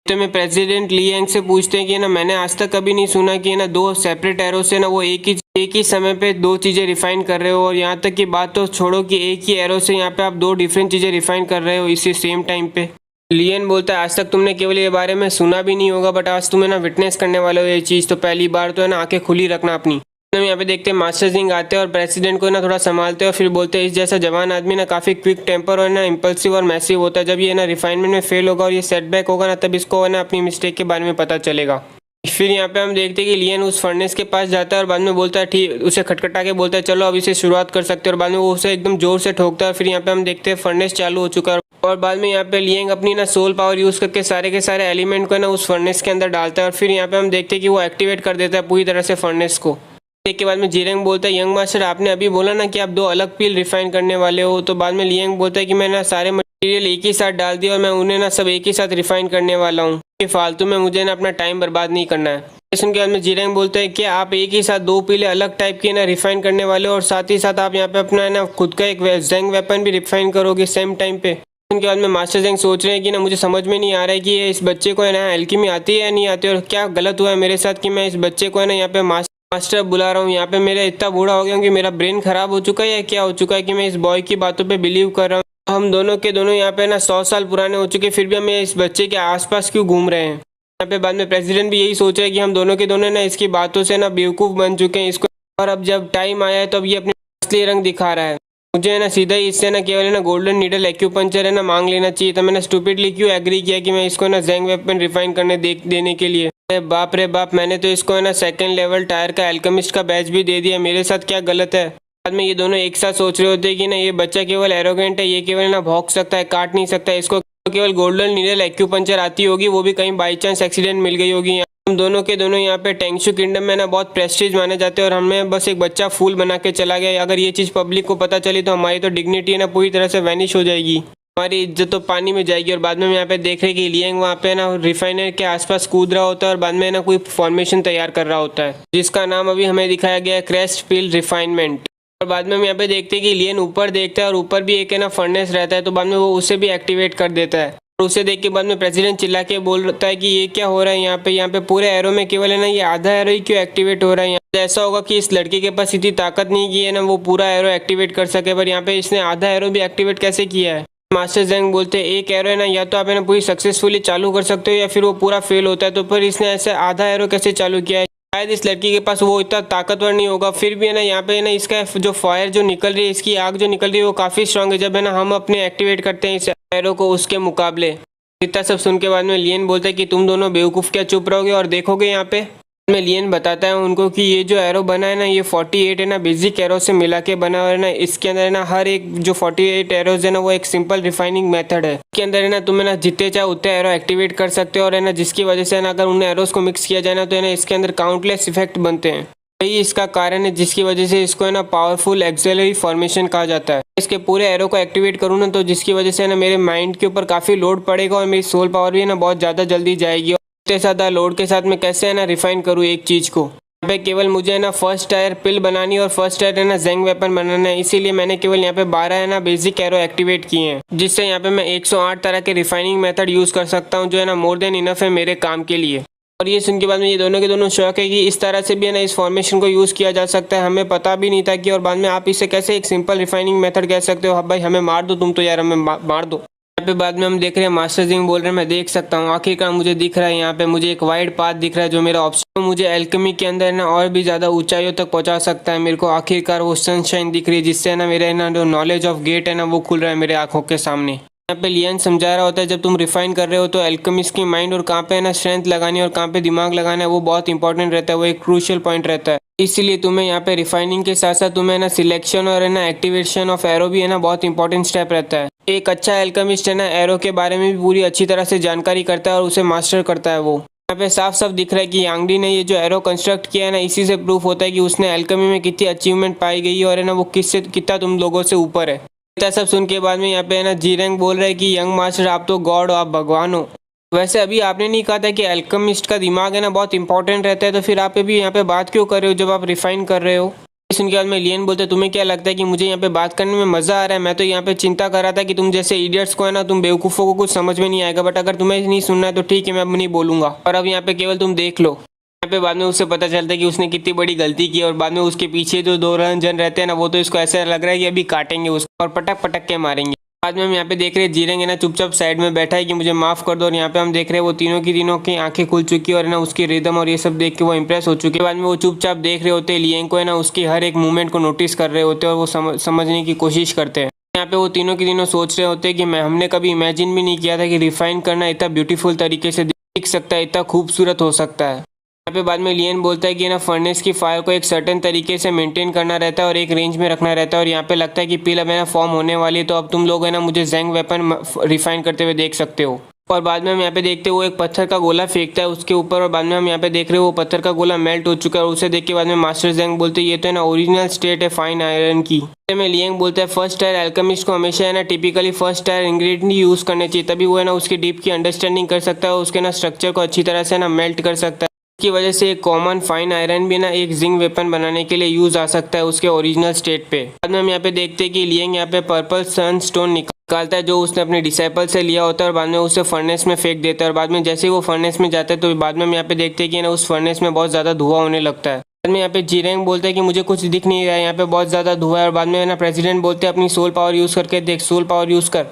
तो मैं प्रेसिडेंट लियंग से पूछते हैं कि ना मैंने आज तक कभी नहीं सुना कि ना दो सेपरेट एरो से ना वो एक ही समय पे दो चीज़ें रिफाइन कर रहे हो, और यहाँ तक की बात तो छोड़ो कि एक ही एरो से यहाँ पे आप दो डिफरेंट चीज़ें रिफाइन कर रहे हो इसी सेम टाइम पे। लियन बोलता है आज तक तुमने केवल ये बारे में सुना भी नहीं होगा, बट आज तुम्हें ना विटनेस करने वाले हो ये चीज़, तो पहली बार तो है ना आंखें खुली रखना अपनी। हम यहाँ पे देखते हैं मास्टर सिंह आते हैं और प्रेसिडेंट को ना थोड़ा संभालते हैं, और फिर बोलते हैं इस जैसा जवान आदमी ना काफ़ी क्विक टेम्पर और ना इम्पल्सिव और मैसिव होता है, जब ये ना रिफाइनमेंट में फेल होगा और ये सेटबैक होगा ना तब इसको है ना अपनी मिस्टेक के बारे में पता चलेगा। फिर यहाँ पे हम देखते हैं कि लियन उस फर्नेस के पास जाता है और बाद में बोलता है ठीक, उसे खटखटा के बोलता है चलो अब इसे शुरुआत कर सकते हैं, और बाद में वो उसे एकदम जोर से ठोकता है। फिर यहाँ पे हम देखते हैं फर्नेस चालू हो चुका है, और बाद में यहाँ पे लियंग अपनी ना सोल पावर यूज़ करके सारे के सारे एलिमेंट को ना उस फर्नेस के अंदर डालता है, और फिर यहाँ पे हम देखते हैं कि वो एक्टिवेट कर देता है पूरी तरह से फर्नेस को। एक के बाद में ज़ेरेंग बोलता है यंग मास्टर आपने अभी बोला ना कि आप दो अलग पिल रिफाइन करने वाले हो, तो बाद में लियंग बोलता है कि मैंने ना सारे मटेरियल एक ही साथ डाल दिया और मैं उन्हें ना सब एक ही साथ रिफाइन करने वाला हूँ, कि फालतू में मुझे ना अपना टाइम बर्बाद नहीं करना है। इसके बाद में ज़ेरेंग बोलता है कि आप एक ही साथ दो पिले अलग टाइप के ना रिफाइन करने वाले हो, और साथ ही साथ आप यहाँ पे अपना ना खुद का एक जैंग वेपन भी रिफाइन करोगे सेम टाइम पे। उनके बाद में मास्टर जैंग सोच रहे हैं कि ना मुझे समझ में नहीं आ रहा है कि इस बच्चे को है ना एल्केमी आती है या नहीं आती, और क्या गलत हुआ है मेरे साथ कि मैं इस बच्चे को है ना यहाँ पे मास्टर बुला रहा हूँ। यहाँ पे मेरा इतना बूढ़ा हो गया हूँ कि मेरा ब्रेन खराब हो चुका है या क्या हो चुका है कि मैं इस बॉय की बातों पे बिलीव कर रहा हूँ। हम दोनों के दोनों यहाँ पे ना 100 साल पुराने हो चुके, फिर भी हम इस बच्चे के आसपास क्यों घूम रहे हैं। यहाँ पे बाद में प्रेसिडेंट भी यही सोच रहा है कि हम दोनों के दोनों ना इसकी बातों से ना बेवकूफ़ बन चुके हैं इसको, और अब जब टाइम आया है तो अब ये अपने असली रंग दिखा रहा है। मुझे है ना सीधा ही इससे ना केवल है ना गोल्डन नीडल एक्यूपंक्चर है ना मांग लेना चाहिए था। मैंने स्टूपिडली क्यों एग्री किया कि मैं इसको ना जैंग वेपन रिफाइन करने देने के लिए। अरे बाप रे बाप, मैंने तो इसको है ना सेकंड लेवल टायर का एल्केमिस्ट का बैच भी दे दिया, मेरे साथ क्या गलत है। बाद में ये दोनों एक साथ सोच रहे होते हैं कि ना ये बच्चा केवल एरोगेंट है, ये केवल ना भौंक सकता है, काट नहीं सकता, इसको केवल गोल्डन नीडल एक्यूपंक्चर आती होगी, वो भी कहीं बाई चांस एक्सीडेंट मिल गई होगी। हम दोनों के दोनों यहाँ पे टेंगशू किंगडम में ना बहुत प्रेस्टीज माने जाते हैं, और हमें बस एक बच्चा फूल बना के चला गया। अगर ये चीज़ पब्लिक को पता चली तो हमारी तो डिग्निटी है ना पूरी तरह से वैनिश हो जाएगी, हमारी इज्जत तो पानी में जाएगी। और बाद में हम यहाँ पे देख रहे हैं कि लियंग वहाँ पे ना रिफाइनर के आसपास कूद रहा होता है, और बाद में ना कोई फॉर्मेशन तैयार कर रहा होता है जिसका नाम अभी हमें दिखाया गया है क्रेस्ट पिल रिफाइनमेंट। और बाद में हम यहाँ पे देखते हैं कि लियन ऊपर देखता है, और ऊपर भी एक है ना फर्नेस रहता है, तो बाद में वो उसे भी एक्टिवेट कर देता है। और उसे देख के बाद में प्रेसिडेंट चिल्ला के बोलता है कि ये क्या हो रहा है यहाँ पे पूरे एरो में केवल है ना ये आधा एरो ही क्यों एक्टिवेट हो रहा है। यहाँ ऐसा होगा कि इस लड़के के पास इतनी ताकत नहीं की है ना वो पूरा एरो एक्टिवेट कर सके, पर यहाँ पे इसने आधा एरो भी एक्टिवेट कैसे किया है। मास्टर जेंग बोलते हैं एक एरो है ना, या तो आप है ना पूरी सक्सेसफुली चालू कर सकते हो या फिर वो पूरा फेल होता है। तो फिर इसने ऐसे आधा एरो कैसे चालू किया है? शायद इस लड़की के पास वो इतना ताकतवर नहीं होगा। फिर भी है ना यहाँ पे है ना इसका जो फायर जो निकल रही है, इसकी आग जो निकल रही है वो काफ़ी स्ट्रांग है जब है ना हम अपने एक्टिवेट करते हैं इस एरो को उसके मुकाबले। इतना सब सुन के बाद में लियन बोलता है कि तुम दोनों बेवकूफ़ क्या चुप रहोगे और देखोगे यहाँ पे। में लियन बताता है उनको कि ये जो एरो बना है ना, ये 48 है ना बेसिक एरो से मिला के बना हुआ है ना। इसके अंदर है ना हर एक जो 48 एरोज है ना वो एक सिंपल रिफाइनिंग मेथड है। इसके अंदर है ना तुम्हें ना जितने चाहे उतने एरो एक्टिवेट कर सकते हो और है ना जिसकी वजह से है ना अगर उन एरोज को मिक्स किया जाए ना तो है ना इसके अंदर काउंटलेस इफेक्ट बनते हैं। यही इसका कारण है जिसकी वजह से इसको है ना पावरफुल एक्सिलरी फॉर्मेशन कहा जाता है। इसके पूरे एरो को एक्टिवेट करूँ ना तो जिसकी वजह से है ना मेरे माइंड के ऊपर काफ़ी लोड पड़ेगा और मेरी सोल पावर भी है ना बहुत ज़्यादा जल्दी जाएगी। इतने ज़्यादा लोड के साथ मैं कैसे है ना रिफाइन करूँ एक चीज़ को। यहाँ पे केवल मुझे है ना फर्स्ट टायर पिल बनानी और फर्स्ट टायर है ना जेंग वेपन बनाना है। इसीलिए मैंने केवल यहाँ पे 12 है ना बेसिक एरो एक्टिवेट किए हैं, जिससे यहाँ पे मैं 108 तरह के रिफाइनिंग मेथड यूज़ कर सकता हूँ, जो है ना मोर देन इनफ है मेरे काम के लिए। और ये सुन के बाद में ये दोनों के दोनों शौक है कि इस तरह से भी है ना इस फॉर्मेशन को यूज़ किया जा सकता है। हमें पता भी नहीं था कि, और बाद में आप इसे कैसे एक सिंपल रिफाइनिंग मेथड कह सकते हो। हाँ भाई हमें मार दो तुम तो यार, हमें मार दो। यहाँ पे बाद में हम देख रहे हैं मास्टर जिंग बोल रहे हैं मैं देख सकता हूँ, आखिरकार मुझे दिख रहा है यहाँ पे मुझे एक वाइड पाथ दिख रहा है जो मेरा ऑप्शन तो मुझे एल्केमी के अंदर ना और भी ज़्यादा ऊंचाइयों तक पहुँचा सकता है। मेरे को आखिरकार वो सनशाइन दिख रही है जिससे ना मेरा ना जो नॉलेज ऑफ गेट है ना वो खुल रहा है मेरे आंखों के सामने। यहाँ पे लियन समझा रहा होता है जब तुम रिफाइन कर रहे हो तो एल्केमिस्ट की माइंड और कहाँ पे है ना स्ट्रेंथ लगानी है और कहाँ पे दिमाग लगाना है वो बहुत इंपॉर्टेंट रहता है, वो एक क्रूशियल पॉइंट रहता है। इसीलिए तुम्हें यहाँ पे रिफाइनिंग के साथ साथ तुम्हें ना सिलेक्शन और है ना एक्टिवेशन ऑफ एरो भी है ना बहुत इंपॉर्टेंट स्टेप रहता है। एक अच्छा एल्केमिस्ट है ना एरो के बारे में भी पूरी अच्छी तरह से जानकारी करता है और उसे मास्टर करता है। वो यहाँ पे साफ साफ दिख रहा है कि यांगडी ने ये जो एरो कंस्ट्रक्ट किया है ना इसी से प्रूफ होता है कि उसने एल्केमी में कितनी अचीवमेंट पाई गई है और है ना वो किससे कितना तुम लोगों से ऊपर है। इतना सब सुन के बाद में यहाँ पे है ना जीरेंग बोल रहा है कि यंग मास्टर आप तो गॉड हो, आप भगवान हो। वैसे अभी आपने नहीं कहा था कि एल्केमिस्ट का दिमाग है ना बहुत इंपॉर्टेंट रहता है, तो फिर आप भी यहाँ पे बात क्यों कर रहे हो जब आप रिफाइन कर रहे हो। सुन के बाद में लियन बोलते तुम्हें क्या लगता है कि मुझे यहाँ पे बात करने में मजा आ रहा है? मैं तो यहाँ पे चिंता कर रहा था कि तुम जैसे इडियट्स को है ना तुम बेवकूफ़ों को कुछ समझ में नहीं आएगा, बट अगर तुम्हें नहीं सुनना है तो ठीक है मैं अब नहीं बोलूंगा। और अब यहाँ पे केवल तुम देख लो। यहाँ पे बाद में उससे पता चलता है कि उसने कितनी बड़ी गलती की और बाद में उसके पीछे जो दो जन रहते हैं ना वो तो इसको ऐसा लग रहा है कि अभी काटेंगे उसको और पटक पटक के मारेंगे। बाद में हम यहाँ पे देख रहे हैं जीरेंग है ना चुपचाप साइड में बैठा है कि मुझे माफ़ कर दो, और यहाँ पे हम देख रहे हैं वो तीनों की आंखें खुल चुकी है और है ना उसकी रिदम और ये सब देख के वो इंप्रेस हो चुके। बाद में वो चुपचाप देख रहे होते हैं लियंग को है ना उसकी हर एक मूवमेंट को नोटिस कर रहे होते हैं और वो समझने की कोशिश करते हैं। यहाँ पे वो तीनों की तीनों सोच रहे होते हैं कि हमने कभी इमेजिन भी नहीं किया था कि रिफाइन करना इतना ब्यूटीफुल तरीके से दिख सकता है, इतना खूबसूरत हो सकता है। यहाँ पे बाद में लियन बोलता है कि ना फर्नेस की फायर को एक सर्टेन तरीके से मेंटेन करना रहता है और एक रेंज में रखना रहता है, और यहाँ पे लगता है कि पिल अब है ना फॉर्म होने वाली है, तो अब तुम लोग है ना मुझे जेंग वेपन रिफाइन करते हुए देख सकते हो। और बाद में हम यहाँ पे देखते हैं वो एक पत्थर का गोला फेंकता है उसके ऊपर, और बाद में हम यहाँ पे देख रहे हो वो पत्थर का गोला मेल्ट हो चुका है। और उसे देख के बाद में मास्टर जेंग बोलते हैं ये तो है ना ओरिजिनल स्टेट है फाइन आयरन की। में लियंग बोलता है फर्स्ट टायर एल्केमिस्ट को हमेशा है ना typically first tier ingredient use करने चाहिए, तभी वो है ना उसकी डीप की अंडरस्टैंडिंग कर सकता है, उसके ना स्ट्रक्चर को अच्छी तरह से ना मेल्ट कर सकता है। की वजह से एक कॉमन फाइन आयरन भी ना एक जिंक वेपन बनाने के लिए यूज आ सकता है उसके ओरिजिनल स्टेट पे। बाद में हम यहाँ पे देखते हैं कि लियंग यहाँ पे पर्पल सन स्टोन निकालता है जो उसने अपने डिसाइपल से लिया होता है और बाद में उसे फर्नेस में फेंक देता है। और बाद में जैसे ही वो फर्नेस में जाता है तो बाद में हम यहाँ पे देखते हैं कि ना उस फर्नेस में बहुत ज़्यादा धुआं होने लगता है। बाद में यहाँ पे जीरेंग बोलता है कि मुझे कुछ दिख नहीं रहा है, यहाँ पे बहुत ज़्यादा धुआं है। और बाद में ना प्रेसिडेंट बोलते हैं अपनी सोल पावर यूज़ करके देख, सोल पावर यूज़ कर।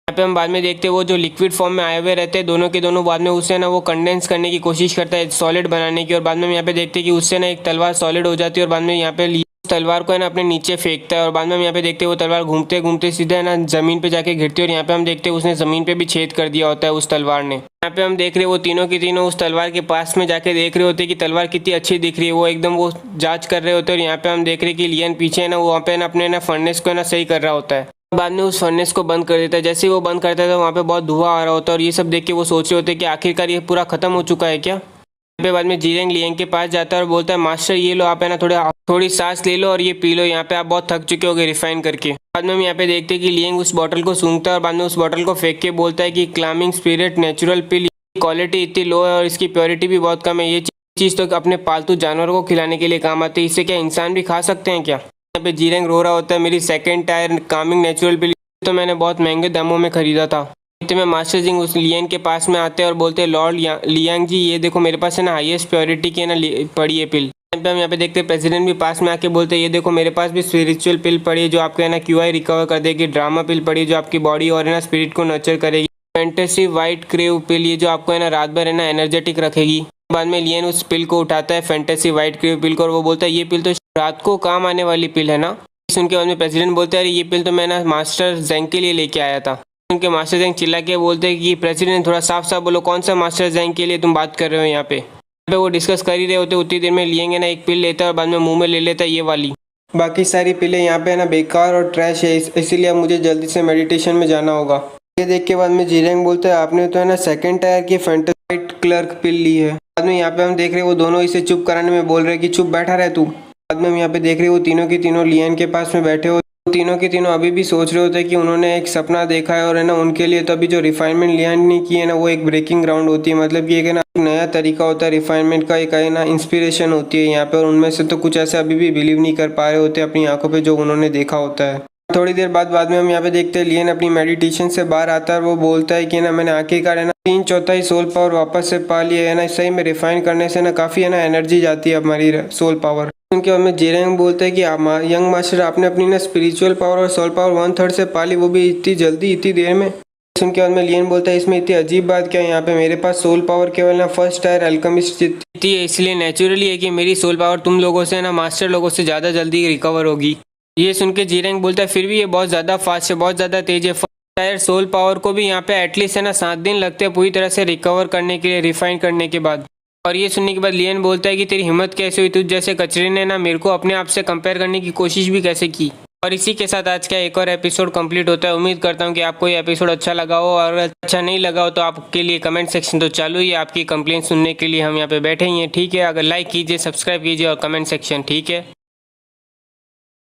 यहाँ पे हम बाद में देखते हैं वो जो लिक्विड फॉर्म में आए हुए रहते हैं दोनों के दोनों, बाद में उससे ना वो कंडेंस करने की कोशिश करता है सॉलिड बनाने की। और बाद में हम यहाँ पे देखते हैं कि उससे ना एक तलवार सॉलिड हो जाती है और बाद में यहाँ पे तलवार को है ना अपने नीचे फेंकता है। और बाद में हम यहाँ पे देखते हैं वो तलवार घूमते घूमते सीधे है ना जमीन पे जाके गिरती है, और यहाँ पे हम देखते हैं उसने जमीन पे भी छेद कर दिया होता है उस तलवार ने। यहाँ पे हम देख रहे हैं वो तीनों की तीनों उस तलवार के पास में जाके देख रहे होते हैं कि तलवार कितनी अच्छी दिख रही है, वो एकदम वो जांच कर रहे होते हैं। और यहाँ पे हम देख रहे हैं कि लियन पीछे है ना वहाँ पे ना अपने ना फर्नेस को है ना सही कर रहा होता है। बाद में उस फर्नेस को बंद कर देता है, जैसे ही वो बंद करता है तो वहाँ पे बहुत धुआं आ रहा होता है, और ये सब देख के वो सोच रहे होते हैं कि आखिरकार ये पूरा खत्म हो चुका है क्या। यहाँ पे बाद में जीरेंग लियंग के पास जाता है और बोलता है मास्टर ये लो आप है ना थोड़ी सांस ले लो और ये पी लो, यहाँ पे आप बहुत थक चुके होगे रिफाइन करके। बाद में हम यहाँ पे देखते हैं कि लियंग उस बॉटल को सूंघता है और बाद में उस बॉटल को फेंक के बोलता है कि क्लामिंग स्पिरिट नेचुरल पिल, क्वालिटी इतनी लो है और इसकी प्योरिटी भी बहुत कम है, ये चीज़ तो अपने पालतू जानवरों को खिलाने के लिए काम आती है, इससे क्या इंसान भी खा सकते हैं क्या। यहाँ पे जीरेंग रो रहा होता है मेरी सेकेंड टायर कामिंग नेचुरल पिल तो मैंने बहुत महंगे दामों में खरीदा था। इतने में मास्टर जिंग उस लियन के पास में आते हैं और बोलते हैं लॉर्ड लियांग जी ये देखो मेरे पास है ना हाईएस्ट प्योरिटी की है ना पड़ी है पिल। पे हम यहाँ पे देखते हैं प्रेसिडेंट भी पास में आके बोलते हैं ये देखो मेरे पास भी स्पिरिचुअल पिल पड़ी है जो आपके है ना क्यूआई रिकवर कर देगी, ड्रामा पिल पड़ी है जो आपकी बॉडी और है ना स्पिरिट को नर्चर करेगी, फैंटेसी वाइट क्रेव पिल ये जो आपको है ना रात भर है ना एनर्जेटिक रखेगी। बाद में लियन उस पिल को उठाता है फैंटेसी वाइट क्रेव पिल को और वो बोलता है ये पिल तो रात को काम आने वाली पिल है ना। सुन के बाद में प्रेसिडेंट बोलते हैं अरे ये पिल तो मैं ना मास्टर जैंग के लिए लेके आया था। उनके मास्टर जैंग चिल्ला के बोलते हैं कि प्रेसिडेंट थोड़ा साफ साफ बोलो कौन सा मास्टर जैंग के लिए तुम बात कर रहे हो यहाँ पे वो डिस्कस कर ही रहे होते उतनी देर में लिएंगे ना एक पिल लेता है और बाद में मुंह में ले लेता है ये वाली। बाकी सारी पिलें यहाँ पे है ना बेकार और ट्रैश है, इसीलिए अब मुझे जल्दी से मेडिटेशन में जाना होगा। ये देख के बाद में जीरेंग बोलता है आपने तो है ना सेकंड टायर की फैंटेसाइट क्लर्क पिल ली है। बाद में यहाँ पे हम देख रहे हैं वो दोनों इसे चुप कराने में बोल रहे हैं कि चुप बैठा रहे तू। बाद में हम यहाँ पे देख रहे हैं वो तीनों की तीनों लियन के पास में बैठे हो, तीनों के तीनों अभी भी सोच रहे होते हैं कि उन्होंने एक सपना देखा है और है ना उनके लिए तो अभी जो रिफाइनमेंट लियन ने की है ना वो एक ब्रेकिंग ग्राउंड होती है, मतलब कि एक है ना नया तरीका होता है रिफाइनमेंट का, एक है ना इंस्पिरेशन होती है यहाँ पे और उनमें से तो कुछ ऐसे अभी भी बिलीव नहीं कर पा रहे होते अपनी आंखों पे जो उन्होंने देखा होता है। थोड़ी देर बाद में हम यहाँ पे देखते हैं लियन अपनी मेडिटेशन से बाहर आता है और वो बोलता है कि ना मैंने आखिरकार है ना 3/4 सोल पावर वापस से पा लिया है ना, सही में रिफाइन करने से ना काफ़ी है ना एनर्जी जाती है हमारी सोल पावर। उनके बाद में जेरेंग बोलता है कि यंग मास्टर आपने अपनी ना स्पिरिचुअल पावर और सोल पावर 1/3 से पा ली, वो भी इतनी जल्दी इतनी देर में। उनके बाद में लियन बोलता है इसमें इतनी अजीब बात क्या है, यहाँ पे मेरे पास सोल पावर केवल ना फर्स्ट टायर अल्केमिस्ट जितनी है, इसलिए नेचुरली है कि मेरी सोल पावर तुम लोगों से ना मास्टर लोगों से ज़्यादा जल्दी रिकवर होगी। ये सुन के जीरेंग बोलता है फिर भी ये बहुत ज़्यादा फास्ट है, बहुत ज़्यादा तेज है। फर्स्ट टायर सोल पावर को भी यहाँ पे एटलीस्ट है ना 7 दिन लगते हैं पूरी तरह से रिकवर करने के लिए, रिफाइन करने के बाद। और ये सुनने के बाद लियन बोलता है कि तेरी हिम्मत कैसे हुई, तुझ जैसे कचरे ने ना मेरे को अपने आप से कंपेयर करने की कोशिश भी कैसे की। और इसी के साथ आज का एक और एपिसोड कंप्लीट होता है। उम्मीद करता हूँ कि आपको ये एपिसोड अच्छा लगा हो, और अच्छा नहीं लगा हो तो आपके लिए कमेंट सेक्शन तो चालू ही है, आपकी कंप्लेंट सुनने के लिए हम यहाँ पे बैठे ही हैं, ठीक है। अगर लाइक कीजिए, सब्सक्राइब कीजिए और कमेंट सेक्शन, ठीक है।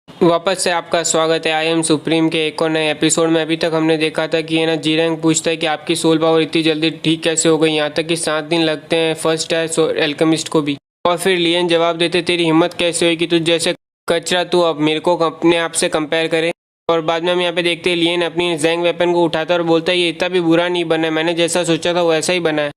वापस से आपका स्वागत है आई एम सुप्रीम के एक और नए एपिसोड में। अभी तक हमने देखा था कि है ना जीरेंग पूछता है कि आपकी सोल पावर इतनी जल्दी ठीक कैसे हो गई, यहाँ तक कि 7 दिन लगते हैं फर्स्ट टायर एल्केमिस्ट को भी। और फिर लियन जवाब देते तेरी हिम्मत कैसे हुई कि तुझ जैसे कचरा तू अब मेरे को अपने आप से कंपेयर करे। और बाद में हम यहाँ पे देखते हैं लियन अपनी जैंग वेपन को उठाता है और बोलता है ये इतना भी बुरा नहीं बना है, मैंने जैसा सोचा था वैसा ही बना है।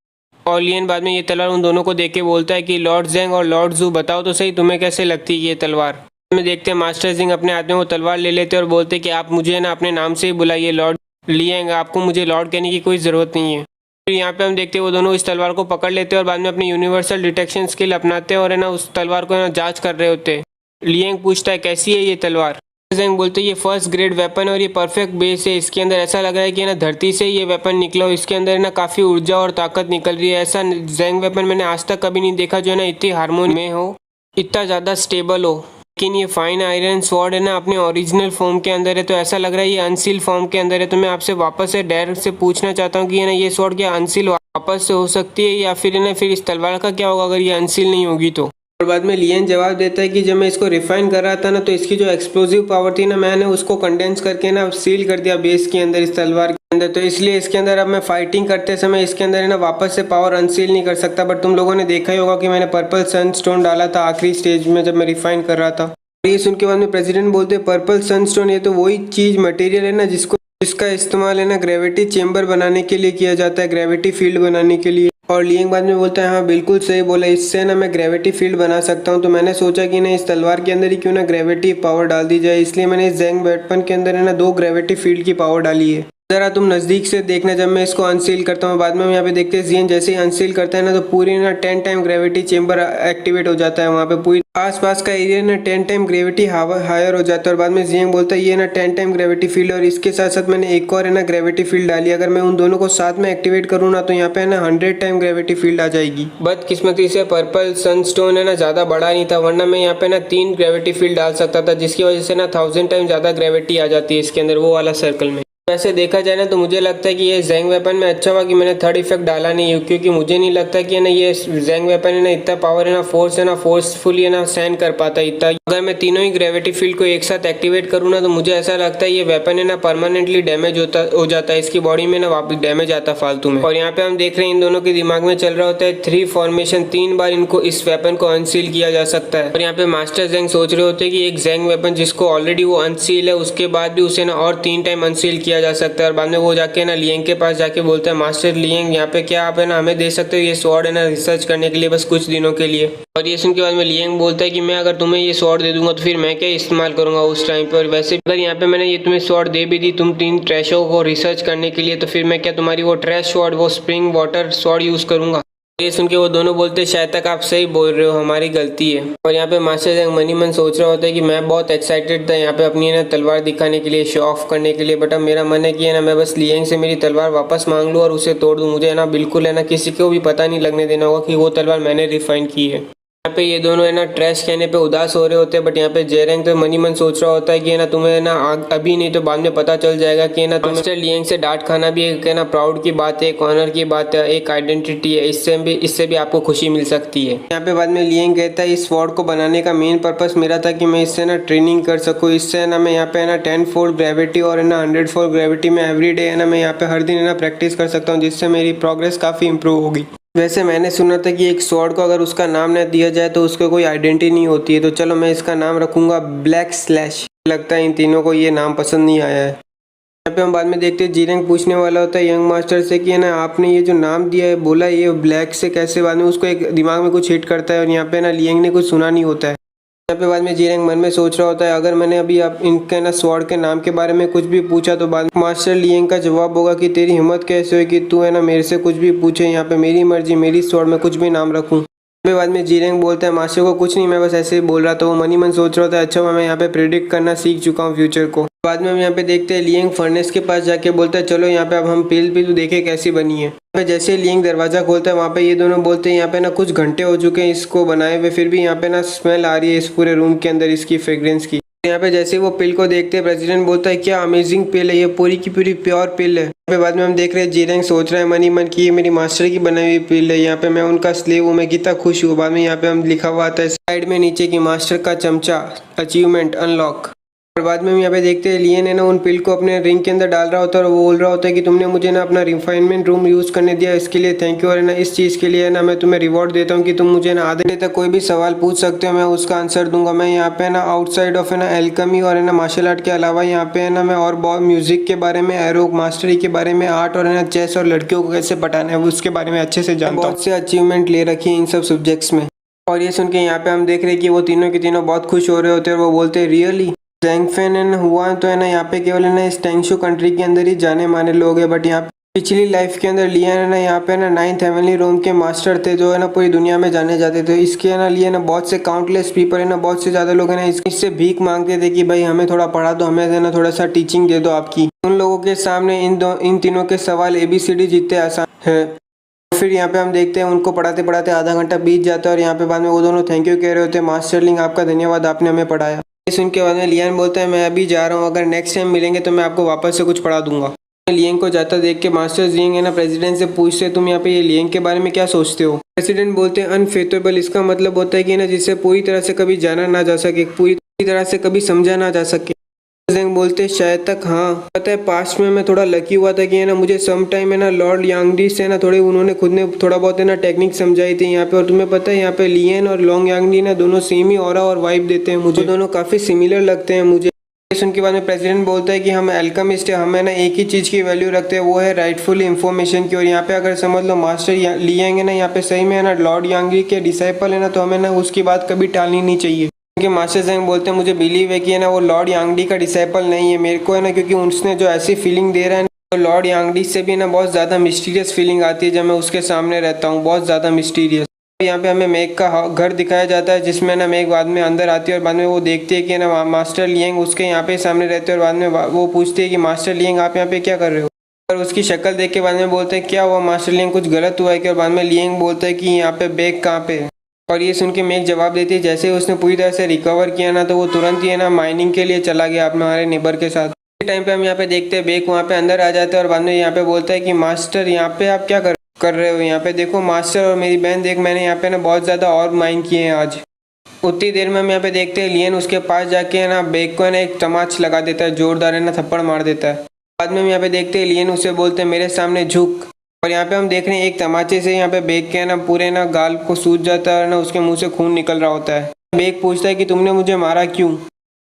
और लियन बाद में ये तलवार उन दोनों को देख के बोलता है कि लॉर्ड जैंग और लॉर्ड जू बताओ तो सही तुम्हें कैसे लगती है ये तलवार। में देखते हैं मास्टर जिंग अपने हाथ में वो तलवार ले लेते और बोलते कि आप मुझे ना अपने नाम से ही बुलाइए लॉर्ड लियंग, आपको मुझे लॉर्ड कहने की कोई ज़रूरत नहीं है। फिर यहाँ पे हम देखते हैं वो दोनों इस तलवार को पकड़ लेते हैं और बाद में अपनी यूनिवर्सल डिटेक्शन स्किल अपनाते हैं और है ना उस तलवार को है ना जांच कर रहे होते हैं। लियंग पूछता है कैसी है ये तलवार। जिंग बोलते ये फर्स्ट ग्रेड वेपन है और ये परफेक्ट बेस है, इसके अंदर ऐसा लग रहा है कि ना धरती से ये वेपन निकला हो, इसके अंदर ना काफ़ी ऊर्जा और ताकत निकल रही है। ऐसा जैंग वेपन मैंने आज तक कभी नहीं देखा जो है ना इतनी हारमोनी में हो, इतना ज़्यादा स्टेबल हो। लेकिन ये फाइन आयरन स्वॉर्ड है ना अपने ओरिजिनल फॉर्म के अंदर है, तो ऐसा लग रहा है ये अनसील फॉर्म के अंदर है। तो मैं आपसे वापस से डायरेक्ट से पूछना चाहता हूँ कि है ना ये स्वॉर्ड क्या अनसील वापस से हो सकती है, या फिर है ना फिर इस तलवार का क्या होगा अगर ये अनसील नहीं होगी तो। और बाद में लियन जवाब देता है कि जब मैं इसको रिफाइन कर रहा था ना तो इसकी जो एक्सप्लोजिव पावर थी ना मैंने उसको कंडेंस करके ना सील कर दिया बेस के अंदर, इस तलवार के अंदर, तो इसलिए इसके अंदर अब मैं फाइटिंग करते समय इसके अंदर है ना वापस से पावर अनसील नहीं कर सकता। बट तुम लोगों ने देखा ही होगा कि मैंने पर्पल सनस्टोन डाला था आखिरी स्टेज में जब मैं रिफाइन कर रहा था। ये सुन के बाद में प्रेसिडेंट बोलते पर्पल सनस्टोन ये तो वही चीज मटेरियल है ना जिसका इस्तेमाल है ना ग्रेविटी चेंबर बनाने के लिए किया जाता है, ग्रेविटी फील्ड बनाने के लिए। और लियंग बाद में बोलता है हाँ बिल्कुल सही बोला, इससे ना मैं ग्रेविटी फील्ड बना सकता हूँ। तो मैंने सोचा कि ना इस तलवार के अंदर ही क्यों ना ग्रेविटी पावर डाल दी जाए, इसलिए मैंने इस जैंग वेपन के अंदर है ना 2 ग्रेविटी फील्ड की पावर डाली है। जरा तुम नज़दीक से देखना जब मैं इसको अनसील करता हूँ। बाद में हम यहाँ पे देखते हैं जियन जैसे ही अनसील करता है ना तो पूरी ना 10 टाइम ग्रेविटी चेंबर एक्टिवेट हो जाता है, वहाँ पे पूरी आसपास का एरिया ना 10 टाइम ग्रेविटी हायर हो जाता है। और बाद में जियन बोलता है ये ना 10 टाइम ग्रेविटी फील्ड और इसके साथ साथ मैंने एक और है ना ग्रेविटी फील्ड डाली, अगर मैं उन दोनों को साथ में एक्टिवेट करूँ ना तो यहाँ पे है ना 100 टाइम ग्रेविटी फील्ड आ जाएगी। बदकिस्मती से पर्पल सनस्टोन है ना ज़्यादा बड़ा नहीं था, वरना मैं यहाँ पे ना 3 ग्रेविटी फील्ड डाल सकता था, जिसकी वजह से ना 1000 टाइम ज़्यादा ग्रेविटी आ जाती है इसके अंदर वो वाला सर्कल में। वैसे देखा जाए ना तो मुझे लगता है कि ये जैंग वेपन में अच्छा हुआ कि मैंने थर्ड इफेक्ट डाला नहीं है, क्योंकि मुझे नहीं लगता कि है ना ये जैंग वेपन है ना इतना पावर है ना फोर्स है ना फोर्सफुली है ना सहन कर पाता इतना। अगर मैं तीनों ही ग्रेविटी फील्ड को एक साथ एक्टिवेट करूँ ना तो मुझे ऐसा लगता है ये वेपन है ना परमानेंटली डैमेज हो जाता है, इसकी बॉडी में ना वापस डैमेज आता फालतू में। और यहाँ पे हम देख रहे हैं इन दोनों के दिमाग में चल रहा होता है 3 फॉर्मेशन, 3 बार इनको इस वेपन को अनसील किया जा सकता है। और यहाँ पे मास्टर जैंग सोच रहे होते हैं कि एक जैंग वेपन जिसको ऑलरेडी वो अनसील है उसके बाद भी उसे ना और 3 टाइम अनसील किया किया जा सकता है। और बाद में वो जाके ना लियंग के पास जाके बोलता है, मास्टर लियंग यहाँ पे क्या आप है ना हमें दे सकते हो ये स्वॉर्ड है ना रिसर्च करने के लिए बस कुछ दिनों के लिए। और ये सुन के बाद में लियंग बोलता है कि मैं अगर तुम्हें ये स्वॉर्ड दे दूंगा तो फिर मैं क्या इस्तेमाल करूंगा उस टाइम पे। और वैसे अगर यहाँ पे मैंने ये तुम्हें स्वॉर्ड दे भी दी तुम 3 ट्रैशों को रिसर्च करने के लिए, तो फिर मैं क्या तुम्हारी वो ट्रैश स्वॉर्ड वो स्प्रिंग वाटर स्वॉर्ड यूज करूंगा। ये सुन के वो दोनों बोलते हैं शायद तक आप सही बोल रहे हो, हमारी गलती है। और यहाँ पे मास्टर जंग मनी मन सोच रहा होता है कि मैं बहुत एक्साइटेड था यहाँ पे अपनी ना तलवार दिखाने के लिए, शो ऑफ करने के लिए, बट अब मेरा मन है कि है ना मैं बस लियंग से मेरी तलवार वापस मांग लूँ और उसे तोड़ दूँ। मुझे है ना बिल्कुल है ना किसी को भी पता नहीं लगने देना होगा कि वो तलवार मैंने रिफाइन की है। यहाँ पे ये दोनों है ना ट्रैश कहने पे उदास हो रहे होते हैं, बट यहाँ पे जेरेंग तो मनी मन सोच रहा होता है कि है ना तुम्हें है ना अभी नहीं तो बाद में पता चल जाएगा कि है ना मास्टर लियंग से डांट खाना भी एक है ना प्राउड की बात है, एक ऑनर की बात है, एक आइडेंटिटी है, इससे भी आपको खुशी मिल सकती है। यहाँ पे बाद में लियंग कहता है इस स्वॉर्ड को बनाने का मेन पर्पस मेरा था कि मैं इससे ना ट्रेनिंग कर सकूँ, इससे ना मैं यहाँ पे है ना 10 फोल्ड ग्रेविटी और है ना 100 फोल्ड ग्रेविटी में एवरी डे है ना मैं यहाँ पे हर दिन है ना प्रैक्टिस कर सकता हूँ, जिससे मेरी प्रोग्रेस काफ़ी इंप्रूव होगी। वैसे मैंने सुना था कि एक स्वॉर्ड को अगर उसका नाम न दिया जाए तो उसको कोई आइडेंटिटी नहीं होती है, तो चलो मैं इसका नाम रखूंगा ब्लैक स्लैश। लगता है इन तीनों को ये नाम पसंद नहीं आया है। यहाँ पे हम बाद में देखते हैं जीरेंग पूछने वाला होता है यंग मास्टर से कि है ना आपने ये जो नाम दिया है बोला ये ब्लैक से कैसे, बाद में उसको एक दिमाग में कुछ हिट करता है और यहाँ पे ना लियंग ने कुछ सुना नहीं होता है। यहाँ पे बाद में जीरेंग मन में सोच रहा होता है अगर मैंने अभी आप इनके ना स्वॉर्ड के नाम के बारे में कुछ भी पूछा तो बाद में मास्टर लियंग का जवाब होगा कि तेरी हिम्मत कैसे हुई कि तू है ना मेरे से कुछ भी पूछे, यहाँ पे मेरी मर्जी मेरी स्वॉर्ड में कुछ भी नाम रखूँ। बाद में जीरेंग बोलता है मास्टर को कुछ नहीं मैं बस ऐसे ही बोल रहा था। वो मनी मन सोच रहा होता है अच्छा मैं यहाँ पे प्रेडिक्ट करना सीख चुका हूँ फ्यूचर को। बाद में हम यहाँ पे देखते हैं लियंग फर्नेस के पास जाके बोलता है चलो यहाँ पे अब हम पील तो देखे कैसी बनी है। जैसे लियंग दरवाजा खोलता है वहाँ पे ये दोनों बोलते हैं यहाँ पे ना कुछ घंटे हो चुके हैं इसको बनाए हुए, फिर भी यहाँ पे ना स्मेल आ रही है इस पूरे रूम के अंदर इसकी फ्रेग्रेंस की। यहाँ पे जैसे वो पिल को देखते हैं प्रेसिडेंट बोलता है क्या अमेजिंग पिल है, ये पूरी की पूरी प्योर पिल है। यहाँ पे बाद में हम देख रहे हैं जीरेंग सोच रहा है मनी मन की ये मेरी मास्टर की बनाई हुई पिल है, यहाँ पे मैं उनका स्लेव हूँ, मैं कितना खुश हूँ। बाद में यहाँ पे हम लिखा हुआ आता है साइड में नीचे की मास्टर का चमचा अचीवमेंट अनलॉक। और बाद में हम यहाँ पे देखते हैं लियन है ना उन पिल को अपने रिंग के अंदर डाल रहा होता है और वो बोल रहा होता है कि तुमने मुझे ना अपना रिफाइनमेंट रूम यूज़ करने दिया इसके लिए थैंक यू, और ना इस चीज़ के लिए ना मैं तुम्हें रिवॉर्ड देता हूँ कि तुम मुझे ना आधे तक कोई भी सवाल पूछ सकते हो मैं उसका आंसर दूंगा। मैं यहाँ पे ना आउटसाइड ऑफ है ना एल्केमी और है ना मार्शल आर्ट के अलावा यहाँ पे है ना मैं और बहुत म्यूजिक के बारे में, एरो मास्टरी के बारे में, आर्ट और है ना चेस और लड़कियों को कैसे पटाना है उसके बारे में अच्छे से जानता हूँ। बहुत से अचीवमेंट ले रखी है इन सब सब्जेक्ट्स में। और ये सुन के यहाँ पे हम देख रहे हैं कि वो तीनों के तीनों बहुत खुश हो रहे होते हैं और वो बोलते हैं रियली जैंगफेन है ना हुआ तो है ना यहाँ पे केवल है ना इस टेंगशू कंट्री के अंदर ही जाने माने लोग हैं, बट यहाँ पिछली लाइफ के अंदर लियन है ना यहाँ पे ना 9th हेवनली रूम के मास्टर थे जो है ना पूरी दुनिया में जाने जाते थे। इसके ना लिए ना बहुत से काउंटलेस पीपल है ना बहुत से ज़्यादा लोग है ना इससे भीख मांगते थे कि भाई हमें थोड़ा पढ़ा दो, हमें है ना थोड़ा सा टीचिंग दे दो आपकी। उन लोगों के सामने इन तीनों के सवाल ABCD जितने आसान है। फिर यहाँ पे हम देखते हैं उनको पढ़ाते पढ़ाते आधा घंटा बीत जाता है और यहाँ पे बाद में वो दोनों थैंक यू कह रहे होते हैं मास्टर लिंग आपका धन्यवाद आपने हमें पढ़ाया। सुन के बाद में लियन बोलता है मैं अभी जा रहा हूँ, अगर नेक्स्ट टाइम मिलेंगे तो मैं आपको वापस से कुछ पढ़ा दूंगा। लियंग को जाता देख के मास्टर जिंग है ना प्रेसिडेंट से पूछते हैं तुम यहाँ पे ये लियंग के बारे में क्या सोचते हो। प्रेसिडेंट बोलते हैं अनफेथेबल, इसका मतलब होता है कि ना जिससे पूरी तरह से कभी जाना ना जा सके, पूरी तरह से कभी समझा ना जा सके। जिंग बोलते हैं शायद तक हाँ पता है पास्ट में मैं थोड़ा लकी हुआ था कि है ना मुझे सम टाइम है ना लॉर्ड यांगडी से ना थोड़े उन्होंने खुद ने थोड़ा बहुत है ना टेक्निक समझाई थी यहाँ पे। और तुम्हें पता है यहाँ पे लियन और लॉन्ग यांगडी ना दोनों सेम ही ऑरा और वाइब देते हैं मुझे, दोनों काफी सिमिलर लगते हैं मुझे। सुन के बाद में प्रेसिडेंट बोलता है कि हम एल्केमिस्ट है, हमें ना एक ही चीज़ की वैल्यू रखते हैं वो है राइटफुल इन्फॉर्मेशन की। और यहाँ पे अगर समझ लो मास्टर लियंग है ना यहाँ पे सही में है ना लॉर्ड यांगडी के डिसाइपल है ना तो हमें ना उसकी बात कभी टालनी नहीं चाहिए। क्योंकि मास्टर जंग बोलते हैं मुझे बिलीव है कि है ना वो लॉर्ड यांगडी का डिसाइपल नहीं है मेरे को है ना, क्योंकि उसने जो ऐसी फीलिंग दे रहा है तो लॉर्ड यांगडी से भी ना बहुत ज़्यादा मिस्टीरियस फीलिंग आती है जब मैं उसके सामने रहता हूँ, बहुत ज़्यादा मिस्टीरियस। यहाँ पे हमें मेघ का घर दिखाया जाता है जिसमें ना मेघ बाद में अंदर आती है और बाद में वो देखती है कि ना मास्टर लियंग उसके यहाँ पे सामने रहते हैं और बाद में वो पूछती है कि मास्टर लियंग आप यहाँ पे क्या कर रहे हो। और उसकी शक्ल देख के बाद में बोलते हैं क्या हुआ मास्टर लियंग कुछ गलत हुआ है क्या। और बाद में लियंग बोलता है कि यहाँ पे बेग कहाँ पे है। और ये सुन के मेघ जवाब देती है जैसे ही उसने पूरी तरह से रिकवर किया ना तो वो तुरंत ही है ना माइनिंग के लिए चला गया अपने हमारे नेबर के साथ। टाइम पे हम यहाँ पे देखते हैं बेग वहाँ पे अंदर आ जाता है और बाद में यहाँ पे बोलता है कि मास्टर यहाँ पे आप क्या कर रहे हो, यहाँ पे देखो मास्टर और मेरी बहन देख मैंने यहाँ पे ना बहुत ज़्यादा और माइन किए हैं आज। उतनी देर में हम यहाँ पे देखते हैं लियन उसके पास जाके है ना बेग को है ना एक तमाच लगा देता है, जोरदार है ना थप्पड़ मार देता है। बाद में हम यहाँ पे देखते हैं लियन उसे बोलते हैं मेरे सामने झुक। और यहाँ पे हम देख रहे हैं एक तमाचे से यहाँ पे बेग के ना पूरे ना गाल को सूज जाता है और ना उसके मुंह से खून निकल रहा होता है। बेग पूछता है कि तुमने मुझे मारा क्यों।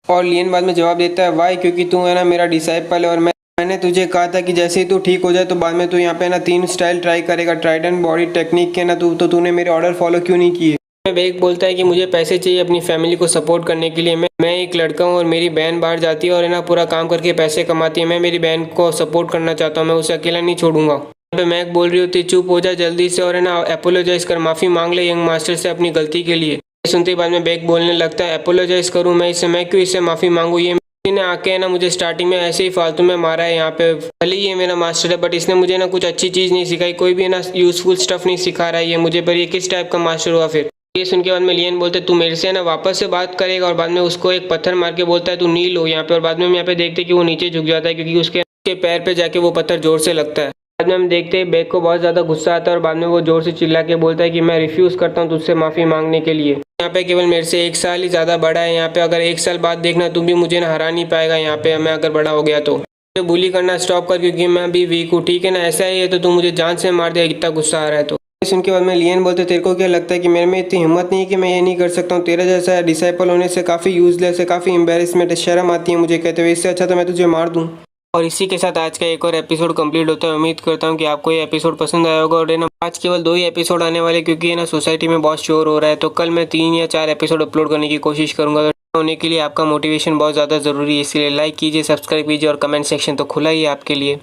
और लियन बाद में जवाब देता है वाई, क्योंकि तू है ना मेरा डिसाइपल है और मैंने मैंने तुझे कहा था कि जैसे ही तू ठीक हो जाए तो बाद में तू यहाँ पे ना 3 स्टाइल ट्राई करेगा ट्राइडेंट बॉडी टेक्निक के ना तूने मेरे ऑर्डर फॉलो क्यों नहीं किए। बेग बोलता है कि मुझे पैसे चाहिए अपनी फैमिली को सपोर्ट करने के लिए। मैं एक लड़का हूँ और मेरी बहन बाहर जाती है और है ना पूरा काम करके पैसे कमाती है। मैं मेरी बहन को सपोर्ट करना चाहता हूँ, मैं उसे अकेला नहीं छोड़ूंगा। यहाँ पे मैक बोल रही होती चुप हो जा जल्दी से और है ना अपोलोजाइज कर, माफी मांग ले यंग मास्टर से अपनी गलती के लिए। सुनते ही बाद में बेग बोलने लगता है अपोलोजाइज करूँ मैं क्यों इससे माफी मांगू, ये ने आके है ना मुझे स्टार्टिंग में ऐसे ही फालतू में मारा है। यहाँ पे भले ही ये मेरा मास्टर है बट इसने मुझे ना कुछ अच्छी चीज़ नहीं सिखाई, कोई भी ना यूजफुल स्टफ नहीं सिखा रहा है ये मुझे, पर ये किस टाइप का मास्टर हुआ फिर। ये सुन के बाद में लियन बोलते तू मेरे से ना वापस से बात करेगा और बाद में उसको एक पत्थर मार के बोलता है तू नील हो यहाँ पे। और बाद में हम यहाँ पे देखते कि वो नीचे झुक जाता है क्योंकि उसके पैर पे जाके वो पत्थर जोर से लगता है। बाद में हम देखते हैं बेग को बहुत ज़्यादा गुस्सा आता है और बाद में वो जोर से चिल्ला के बोलता है कि मैं रिफ्यूज़ करता हूँ तुझसे माफ़ी मांगने के लिए। यहाँ पे केवल मेरे से 1 साल ही ज़्यादा बड़ा है, यहाँ पे अगर 1 साल बाद देखना तुम भी मुझे ना हरा नहीं पाएगा यहाँ पे, मैं अगर बड़ा हो गया तो बुली करना स्टॉप कर क्योंकि मैं भी वीक हूँ, ठीक है ना, ऐसा ही है तो तू मुझे जान से मार दे इतना गुस्सा आ रहा है तो। सुन के बाद में लियन बोलते तेरे को क्या लगता है कि मेरे में इतनी हिम्मत नहीं है कि मैं ये नहीं कर सकता हूँ, तेरा जैसा डिसाइपल होने से काफ़ी यूजलेस है, काफ़ी एम्बेरसमेंट है, शर्म आती है मुझे कहते हुए, इससे अच्छा तो मैं तुझे मार दूँ। और इसी के साथ आज का एक और एपिसोड कंप्लीट होता है। उम्मीद करता हूँ कि आपको ये एपिसोड पसंद आया होगा। और है ना आज केवल 2 ही एपिसोड आने वाले क्योंकि है ना सोसाइटी में बहुत शोर हो रहा है, तो कल मैं 3 या 4 एपिसोड अपलोड करने की कोशिश करूँगा। तो होने के लिए आपका मोटिवेशन बहुत ज़्यादा ज़रूरी है, इसलिए लाइक कीजिए, सब्सक्राइब कीजिए और कमेंट सेक्शन तो खुला ही है आपके लिए।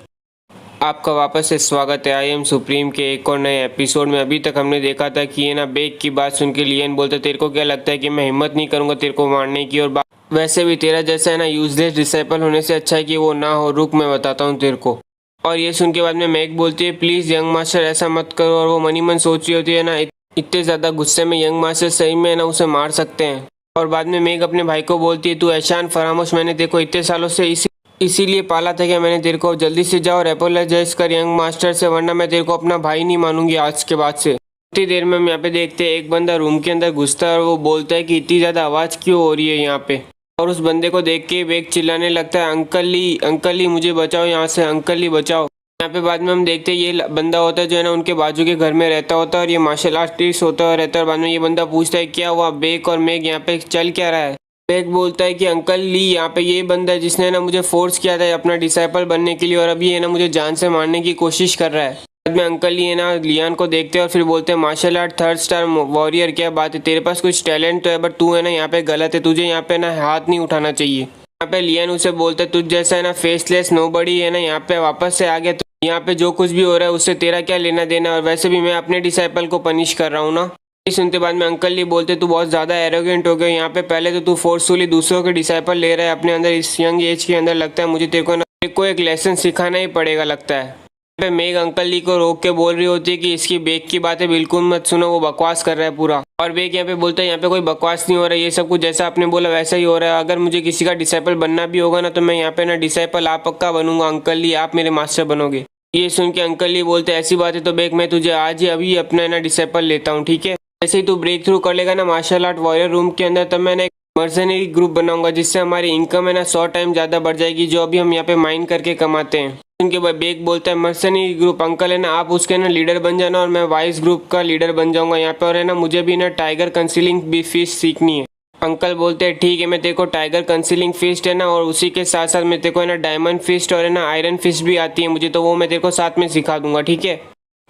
आपका वापस से स्वागत है आई एम सुप्रीम के एक और नए एपिसोड में। अभी तक हमने देखा था कि ये ना बेग की बात सुन के लियन बोलते तेरे को क्या लगता है कि मैं हिम्मत नहीं करूँगा तेरे को मारने की, और वैसे भी तेरा जैसा है ना यूजलेस डिसाइपल होने से अच्छा है कि वो ना हो, रुक मैं बताता हूँ तेरे को। और ये सुन के बाद में मैक बोलती है प्लीज़ यंग मास्टर ऐसा मत करो, और वो मनी मन सोच रही होती है ना इतने ज़्यादा गुस्से में यंग मास्टर सही में ना उसे मार सकते हैं। और बाद में मैक अपने भाई को बोलती है तू ऐशान फरामोश, मैंने देखो इतने सालों से इसीलिए पाला था कि मैंने तेरे को, जल्दी से जाओ और अपोलोजाइज कर यंग मास्टर से, वरना मैं तेरे को अपना भाई नहीं मानूंगी आज के बाद से। इतनी देर में हम यहाँ पे देखते हैं एक बंदा रूम के अंदर घुसता है और वो बोलता है कि इतनी ज़्यादा आवाज़ क्यों हो रही है यहाँ पे। और उस बंदे को देख के बेग चिल्लाने लगता है अंकल ली मुझे बचाओ यहाँ से, अंकल ली बचाओ। यहाँ पे बाद में हम देखते हैं ये बंदा होता है जो है ना उनके बाजू के घर में रहता होता है और ये मार्शल आर्टिस्ट होता रहता है। और बाद में ये बंदा पूछता है क्या हुआ बेग और मैग यहाँ पे चल क्या रहा है। बेग बोलता है कि अंकल ली यहाँ पे ये बंदा है जिसने ना मुझे फोर्स किया था अपना डिसाइपल बनने के लिए और अभी ये ना मुझे जान से मारने की कोशिश कर रहा है। बाद में अंकल ली है ना लियान को देखते हैं और फिर बोलते हैं martial art 3rd star warrior क्या बात है, तेरे पास कुछ टैलेंट तो है बट तू है ना यहाँ पे गलत है, तुझे यहाँ पे ना हाथ नहीं उठाना चाहिए। यहाँ पे लियान उसे बोलते है तुझ जैसा है ना फेसलेस नोबडी है ना यहाँ पे वापस से आ गया, तो यहाँ पे जो कुछ भी हो रहा है उससे तेरा क्या लेना देना, और वैसे भी मैं अपने डिसाइपल को पनिश कर रहा हूँ ना। ये सुनते बाद में अंकल ली बोलते तू बहुत ज़्यादा एरोगेंट हो गया यहाँ पे, पहले तो तू फोर्सफुली दूसरों के डिसाइपल ले रहा है अपने अंदर इस यंग एज के अंदर, लगता है मुझे तेरे को एक लेसन सिखाना ही पड़ेगा लगता है। पे मेग अंकल ली को रोक के बोल रही होती है कि इसकी बेग की बातें बिल्कुल मत सुनो, वो बकवास कर रहा है पूरा। और बेग यहाँ पे बोलता है यहाँ पे कोई बकवास नहीं हो रहा है, ये सब कुछ जैसा आपने बोला वैसा ही हो रहा है, अगर मुझे किसी का डिसाइपल बनना भी होगा ना तो मैं यहाँ पे ना डिसाइपल आप पक्का बनूंगा, अंकल ली आप मेरे मास्टर बनोगे। ये सुन के अंकल ली बोलते ऐसी बात है तो बेग मैं तुझे आज ही अभी अपना ना डिसाइपल लेता हूँ, ठीक है। जैसे ही तू ब्रेक थ्रू कर लेगा ना मार्शल आर्ट वॉरियर रूम के अंदर, तब मैंने एक मर्सनरी ग्रुप बनाऊंगा जिससे हमारी इनकम है ना 100 टाइम ज़्यादा बढ़ जाएगी, जो अभी हम यहाँ पे माइन करके कमाते हैं। उनके बाद बेग बोलता है मर्सनरी ग्रुप अंकल है ना आप उसके ना लीडर बन जाना और मैं वाइस ग्रुप का लीडर बन जाऊंगा यहाँ पे, और है ना मुझे भी ना टाइगर कंसीलिंग भी फिश सीखनी है। अंकल बोलते हैं ठीक है मैं तेरे को टाइगर कंसीलिंग फिस्ट है ना और उसी के साथ साथ मैं तेरे को है ना डायमंड फिस्ट और है ना आयरन फिस्ट भी आती है मुझे, तो वो मैं तेरे को साथ में सिखा दूंगा, ठीक है।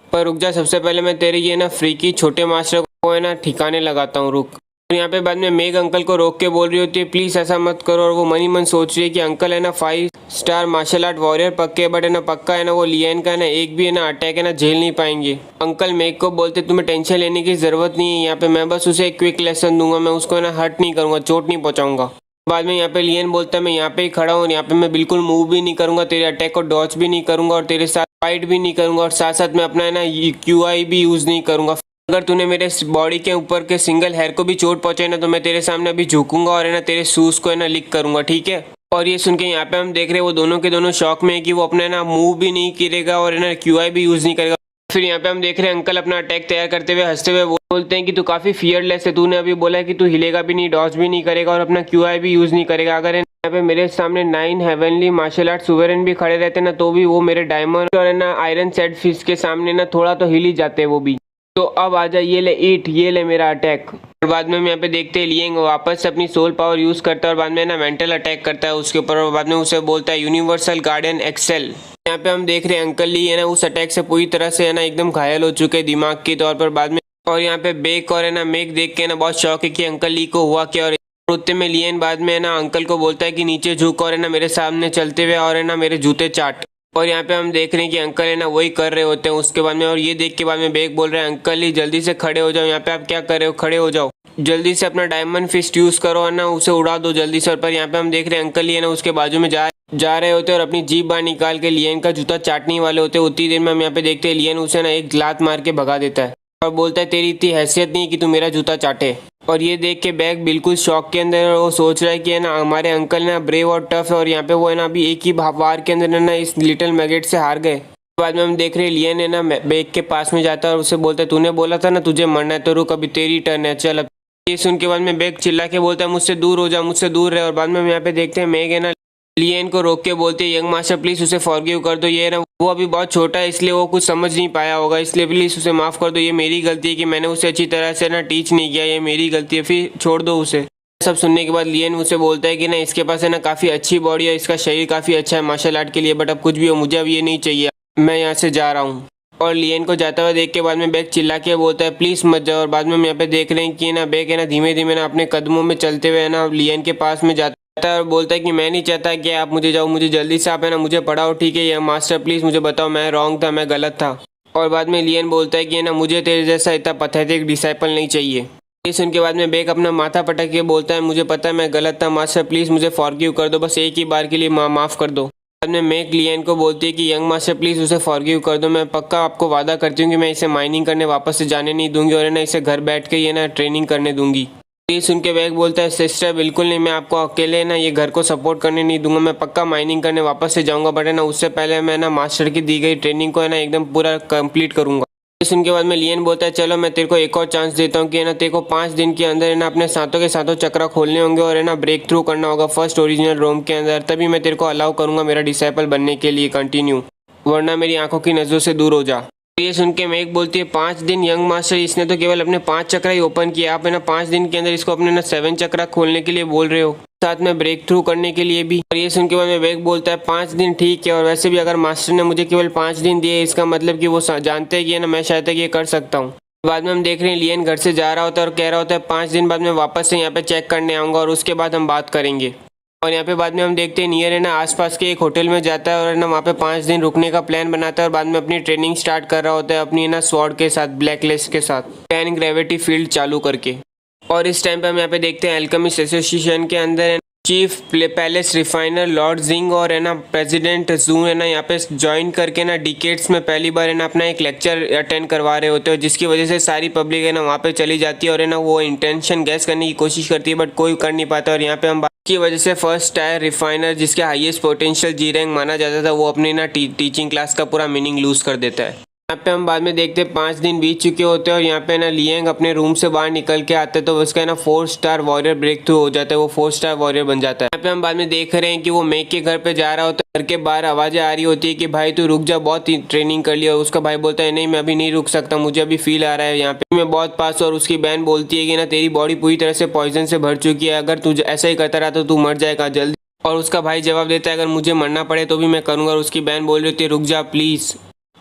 पर रुक जा, सबसे पहले मैं तेरे ये ना फ्रीकी छोटे मास्टर को है ना ठिकाने लगाता हूँ, रुक। और यहाँ पे बाद में मेग अंकल को रोक के बोल रही होती है प्लीज़ ऐसा मत करो, और वो मनी मन सोच रही है कि अंकल है ना 5 स्टार मार्शल आर्ट वॉरियर पक्के, बट है ना पक्का है ना वो लियन का है ना एक भी है ना अटैक है ना झेल नहीं पाएंगे। अंकल मेग को बोलते तुम्हें टेंशन लेने की ज़रूरत नहीं है, यहाँ पे मैं बस उसे एक क्विक लेसन दूंगा, मैं उसको है ना हर्ट नहीं करूँगा, चोट नहीं पहुँचाऊंगा। बाद में यहाँ पे लियन बोलता है मैं यहाँ पे ही खड़ा हूँ और यहाँ पे मैं बिल्कुल मूव भी नहीं करूँगा, तेरे अटैक को डॉच भी नहीं करूँगा और तेरे साथ फाइट भी नहीं करूँगा, और साथ साथ मैं अपना है ना QI भी यूज़ नहीं करूँगा। अगर तूने मेरे बॉडी के ऊपर के सिंगल हेयर को भी चोट पहुंचाई ना तो मैं तेरे सामने अभी झुकूंगा और है ना तेरे शूज को है ना लिक करूंगा, ठीक है। और ये सुन के यहाँ पे हम देख रहे हैं वो दोनों के दोनों शौक में है कि वो अपना ना मूव भी नहीं करेगा और है ना QI भी यूज नहीं करेगा। फिर यहाँ पे हम देख रहे हैं अंकल अपना अटैक तैयार करते हुए हंसते हुए बोलते हैं कि तू काफी फियरलेस है, तूने अभी बोला है कि तू हिलेगा भी नहीं, डॉज भी नहीं करेगा और अपना QI भी यूज नहीं करेगा। अगर यहाँ पे मेरे सामने 9 हेवनली मार्शल आर्ट सुवेरेन भी खड़े रहते ना तो भी वो मेरे डायमंड और है ना आयरन सेट फिश के सामने ना थोड़ा तो हिल ही जाते हैं वो भी। तो अब आजा, ये ले ईट, ये ले मेरा अटैक। और बाद में हम यहाँ पे देखते हैं लिएंग वापस से अपनी सोल पावर यूज करता है और बाद में ना मेंटल अटैक करता है उसके ऊपर और बाद में उसे बोलता है यूनिवर्सल गार्डियन एक्सेल। यहाँ पे हम देख रहे हैं अंकल ली है ना उस अटैक से पूरी तरह से है ना एकदम घायल हो चुके हैं दिमाग के तौर पर बाद में। और यहाँ पे बेक और है ना मेक देख के ना बहुत शौक है कि अंकल ली को हुआ क्या। और उतने में लियन बाद में है ना अंकल को बोलता है कि नीचे झुक और है ना मेरे सामने चलते हुए और है ना मेरे जूते चाट। और यहाँ पे हम देख रहे हैं कि अंकल है ना वही कर रहे होते हैं उसके बाद में। और ये देख के बाद में बेक बोल रहे हैं अंकल ही जल्दी से खड़े हो जाओ, यहाँ पे आप क्या कर रहे हो, खड़े हो जाओ, जल्दी से अपना डायमंड फिस्ट यूज करो है ना उसे उड़ा दो जल्दी से। और पर यहाँ पे हम देख रहे हैं अंकल ही है ना उसके बाजू में जा रहे होते हैं और अपनी जीभ बाहर निकाल के लियन का जूता चाटने वाले होते हैं। उतनी देर में हम यहाँ पे देखते हैं लियन उसे ना एक लात मार के भगा देता है और बोलता है तेरी इतनी हैसियत नहीं कि तू मेरा जूता चाटे। और ये देख के बैग बिल्कुल शॉक के अंदर वो सोच रहा है कि है ना हमारे अंकल ना ब्रेव और टफ है और यहाँ पे वो है ना अभी एक ही वार के अंदर ना इस लिटिल मैगेट से हार गए। बाद में हम देख रहे हैं लियन है ना बैग के पास में जाता है और उसे बोलता है तूने बोला था ना तुझे मरना है तो रुक अभी तेरी टर्न है चल अब। ये सुन के बाद में बैग चिल्ला के बोलता है मुझसे दूर हो जा, मुझसे दूर रहे। और बाद में हम यहाँ पे देखते हैं मेग है ना लियन को रोक के बोलते हैं यंग मास्टर प्लीज उसे फॉरगिव कर दो, ये ना वो अभी बहुत छोटा है इसलिए वो कुछ समझ नहीं पाया होगा, इसलिए प्लीज उसे माफ कर दो, ये मेरी गलती है कि मैंने उसे अच्छी तरह से ना टीच नहीं किया, ये मेरी गलती है, फिर छोड़ दो उसे। सब सुनने के बाद लियन उसे बोलता है कि ना इसके पास है ना काफी अच्छी बॉडी है, इसका शरीर काफी अच्छा है मार्शल आर्ट के लिए, बट अब कुछ भी हो मुझे अब ये नहीं चाहिए, मैं यहाँ से जा रहा हूँ। और लियन को जाता हुआ देख के बाद में बैग चिल्ला के बोलता है प्लीज मत जाओ। और बाद में हम यहाँ पे देख रहे हैं कि ना बैग है ना धीमे धीमे ना अपने कदमों में चलते हुए है ना लियन के पास में जाता है और बोलता है कि मैं नहीं चाहता कि आप मुझे जाओ, मुझे जल्दी से आप है ना मुझे पढ़ाओ, ठीक है ये मास्टर प्लीज मुझे बताओ मैं रॉन्ग था, मैं गलत था। और बाद में लियन बोलता है कि ना मुझे तेरे जैसा इतना पथेटिक डिसाइपल नहीं चाहिए। ये सुन के बाद में बैग अपना माथा पटक के बोलता है मुझे पता है मैं गलत था मास्टर प्लीज मुझे फॉरगिव कर दो, बस एक ही बार के लिए माफ़ कर दो। बाद में मेक लियन को बोलती है कि यंग मास्टर प्लीज उसे फॉरगिव कर दो, मैं पक्का आपको वादा करती हूँ कि मैं इसे माइनिंग करने वापस से जाने नहीं दूंगी और है ना इसे घर बैठ के ये ना ट्रेनिंग करने दूंगी। ये सुन के बैग बोलता है सिस्टर बिल्कुल नहीं, मैं आपको अकेले ना ये घर को सपोर्ट करने नहीं दूंगा, मैं पक्का माइनिंग करने वापस से जाऊंगा, बट है ना उससे पहले मैं ना मास्टर की दी गई ट्रेनिंग को है ना एकदम पूरा कंप्लीट करूंगा। ये सुन के बाद में लियन बोलता है चलो मैं तेरे को एक और चांस देता हूँ कि है ना तेरे को 5 दिन के अंदर है ना अपने सातों के सातों चक्रा खोलने होंगे और है ना ब्रेक थ्रू करना होगा फर्स्ट ओरिजिनल रोम के अंदर, तभी मैं तेरे को अलाउ करूंगा मेरा डिसाइपल बनने के लिए कंटिन्यू, वरना मेरी आंखों की नजरों से दूर हो जा। ये सुन के मेक बोलती है 5 दिन यंग मास्टर, इसने तो केवल अपने 5 चक्रा ही ओपन किया, आप है ना 5 दिन के अंदर इसको अपने ना 7 चक्रा खोलने के लिए बोल रहे हो, साथ में ब्रेक थ्रू करने के लिए भी। और ये सुन के बाद में मेक बोलता है 5 दिन ठीक है, और वैसे भी अगर मास्टर ने मुझे केवल 5 दिन दिए इसका मतलब कि वो जानते हैं कि ना मैं शायद तक ये कर सकता हूँ। बाद में हम देख रहे हैं लियन घर से जा रहा होता है और कह रहा होता है 5 दिन बाद मैं वापस से यहाँ पे चेक करने आऊँगा और उसके बाद हम बात करेंगे। और यहाँ पे बाद में हम देखते हैं नियर है ना आसपास के एक होटल में जाता है और है ना वहाँ पे 5 दिन रुकने का प्लान बनाता है और बाद में अपनी ट्रेनिंग स्टार्ट कर रहा होता है अपनी ना स्वॉर्ड के साथ, ब्लैकलिस्ट के साथ 10 ग्रेविटी फील्ड चालू करके। और इस टाइम पे हम यहाँ पे देखते हैं एल्केमिस्ट एसोसिएशन के अंदर चीफ पैलेस रिफाइनर लॉर्ड जिंग और है ना प्रेसिडेंट जू है ना यहाँ पे ज्वाइन करके ना डिकेट्स में पहली बार है ना अपना एक लेक्चर अटेंड करवा रहे होते हैं, जिसकी वजह से सारी पब्लिक है ना वहाँ पे चली जाती है और है ना वो इंटेंशन गैस करने की कोशिश करती है बट कोई कर नहीं पाता। और यहाँ पे हम की वजह से फर्स्ट टायर रिफाइनर जिसके हाईएस्ट पोटेंशियल जी रैंक माना जाता था वो अपनी ना टीचिंग क्लास का पूरा मीनिंग लूज कर देता है। यहाँ पे हम बाद में देखते हैं 5 दिन बीत चुके होते हैं और यहाँ पे ना लियंग अपने रूम से बाहर निकल के आते हैं तो उसका ना 4 स्टार वॉरियर ब्रेक थ्रू हो जाता है, वो 4 स्टार वॉरियर बन जाता है। यहाँ पे हम बाद में देख रहे हैं कि वो मेक के घर पे जा रहा होता है, घर के बाहर आवाजें आ रही होती है कि भाई तू रुक जा, बहुत ट्रेनिंग कर लिया। और उसका भाई बोलता है नहीं मैं अभी नहीं रुक सकता, मुझे अभी फील आ रहा है यहाँ पे मैं बहुत पास। और उसकी बहन बोलती है कि ना तेरी बॉडी पूरी तरह से पॉइजन से भर चुकी है, अगर तुझे ऐसा ही करता रहा तो तू मर जाएगा जल्दी। और उसका भाई जवाब देता है अगर मुझे मरना पड़े तो भी मैं करूँगा। और उसकी बहन बोल रही होती है रुक जा प्लीज़।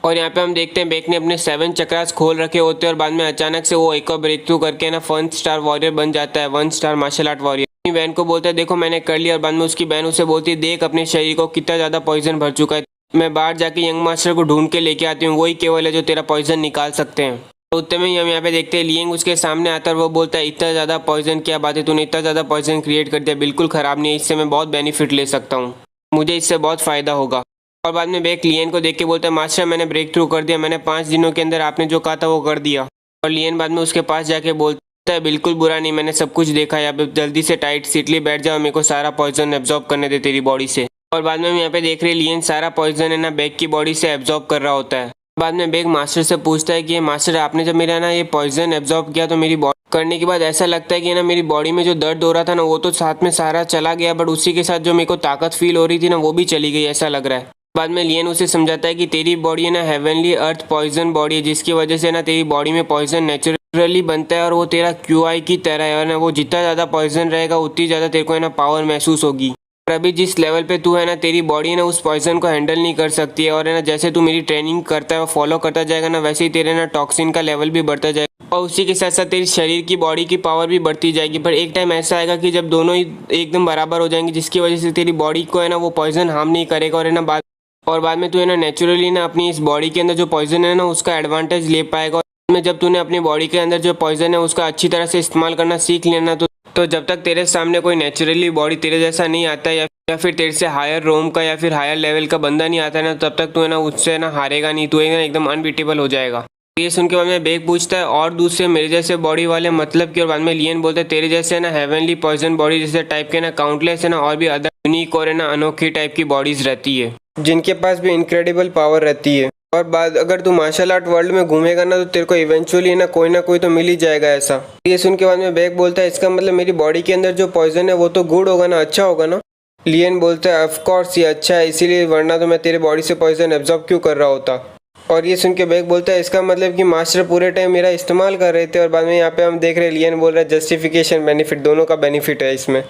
और यहाँ पे हम देखते हैं बेक ने अपने 7 चक्रास खोल रखे होते हैं और बाद में अचानक से वो एक और ब्रेक थ्रू करके ना 1 स्टार वॉरियर बन जाता है, 1 स्टार मार्शल आर्ट वॉरियर। अपनी बहन को बोलता है देखो मैंने कर लिया। और बाद में उसकी बहन उसे बोलती है देख अपने शरीर को कितना ज़्यादा पॉइजन भर चुका है, मैं बाहर जाके यंग मास्टर को ढूंढ के लेके आती हूँ, वही केवल है जो तेरा पॉइजन निकाल सकते हैं। तो उतने में हम यहाँ पे देखते हैं लियंग उसके सामने आता है और वो बोलता है इतना ज़्यादा पॉइजन क्या बात है, तूने इतना ज़्यादा पॉइजन क्रिएट कर दिया, बिल्कुल ख़राब नहीं है, इससे मैं बहुत बेनिफिट ले सकता हूँ, मुझे इससे बहुत फ़ायदा होगा। और बाद में बेक लियन को देख के बोलता है मास्टर मैंने ब्रेक थ्रू कर दिया, मैंने 5 दिनों के अंदर आपने जो कहा था वो कर दिया। और लियन बाद में उसके पास जाके बोलता है बिल्कुल बुरा नहीं, मैंने सब कुछ देखा है, अब जल्दी से टाइट सीटली बैठ जाओ, मेरे को सारा पॉइजन एब्जॉर्ब करने दे तेरी बॉडी से। और बाद में हम यहाँ पे देख रहे हैं लियन सारा पॉइजन है ना बेक की बॉडी से एब्जॉर्ब कर रहा होता है। बाद में बेक मास्टर से पूछता है कि मास्टर आपने जब मेरा ना ये पॉइजन एब्जॉर्ब किया तो मेरी बॉडी करने के बाद ऐसा लगता है कि ना मेरी बॉडी में जो दर्द हो रहा था ना वो तो साथ में सारा चला गया, बट उसी के साथ जो मेरे को ताकत फील हो रही थी ना वो भी चली गई ऐसा लग रहा है। बाद में लियन उसे समझाता है कि तेरी बॉडी है ना हेवनली अर्थ पॉइजन बॉडी है, जिसकी वजह से ना तेरी बॉडी में पॉइजन नेचुरली बनता है और वो तेरा क्यूआई की तरह है ना, वो जितना ज़्यादा पॉइजन रहेगा उतनी ज़्यादा तेरे को है ना पावर महसूस होगी। और अभी जिस लेवल पे तू है ना, तेरी बॉडी ना उस पॉइजन को हैंडल नहीं कर सकती है और है ना जैसे तू मेरी ट्रेनिंग करता है फॉलो करता जाएगा ना, वैसे ही तेरे ना टॉक्सिन का लेवल भी बढ़ता जाएगा और उसी के साथ साथ तेरी शरीर की बॉडी की पावर भी बढ़ती जाएगी। पर एक टाइम ऐसा आएगा कि जब दोनों ही एकदम बराबर हो जाएंगे, जिसकी वजह से तेरी बॉडी को है ना वो पॉइजन हार्म नहीं करेगा और है ना बाद में तू है ना नेचुरली ना अपनी इस बॉडी के अंदर जो पॉइजन है ना उसका एडवांटेज ले पाएगा। और में जब तूने अपनी बॉडी के अंदर जो पॉइजन है उसका अच्छी तरह से इस्तेमाल करना सीख लेना, तो जब तक तेरे सामने कोई नेचुरली बॉडी तेरे जैसा नहीं आता या फिर तेरे से हायर रोम का या फिर हायर लेवल का बंदा नहीं आता है ना, तब तक तू है ना उससे ना हारेगा नहीं, तू एकदम अनबीटेबल हो जाएगा। ये सुन के बाद में बेक पूछता है और दूसरे मेरे जैसे बॉडी वाले मतलब कि, और बाद में लियन बोलता है तेरे जैसे ना हेवनली पॉइजन बॉडी जैसे टाइप के ना काउंटलेस है ना और भी अदर यूनिक और है ना अनोखी टाइप की बॉडीज रहती है, जिनके पास भी इनक्रेडिबल पावर रहती है। और बाद अगर तू मार्शल आर्ट वर्ल्ड में घूमेगा ना, तो तेरे को इवेंचुअली ना कोई तो मिल ही जाएगा ऐसा। ये सुन के बाद में बेक बोलता है इसका मतलब मेरी बॉडी के अंदर जो पॉइजन है वो तो गुड होगा ना, अच्छा होगा ना। लियन बोलता है ऑफ कोर्स ये अच्छा है, इसीलिए वरना तो मैं तेरे बॉडी से पॉइजन एब्जॉर्ब क्यों कर रहा होता। और ये सुन के बेक बोलता है इसका मतलब कि मास्टर पूरे टाइम मेरा इस्तेमाल कर रहे थे। और बाद में यहाँ पे हम देख रहे हैं लियन बोल रहा है जस्टिफिकेशन बेनिफिट, दोनों का बेनिफिट है इसमें।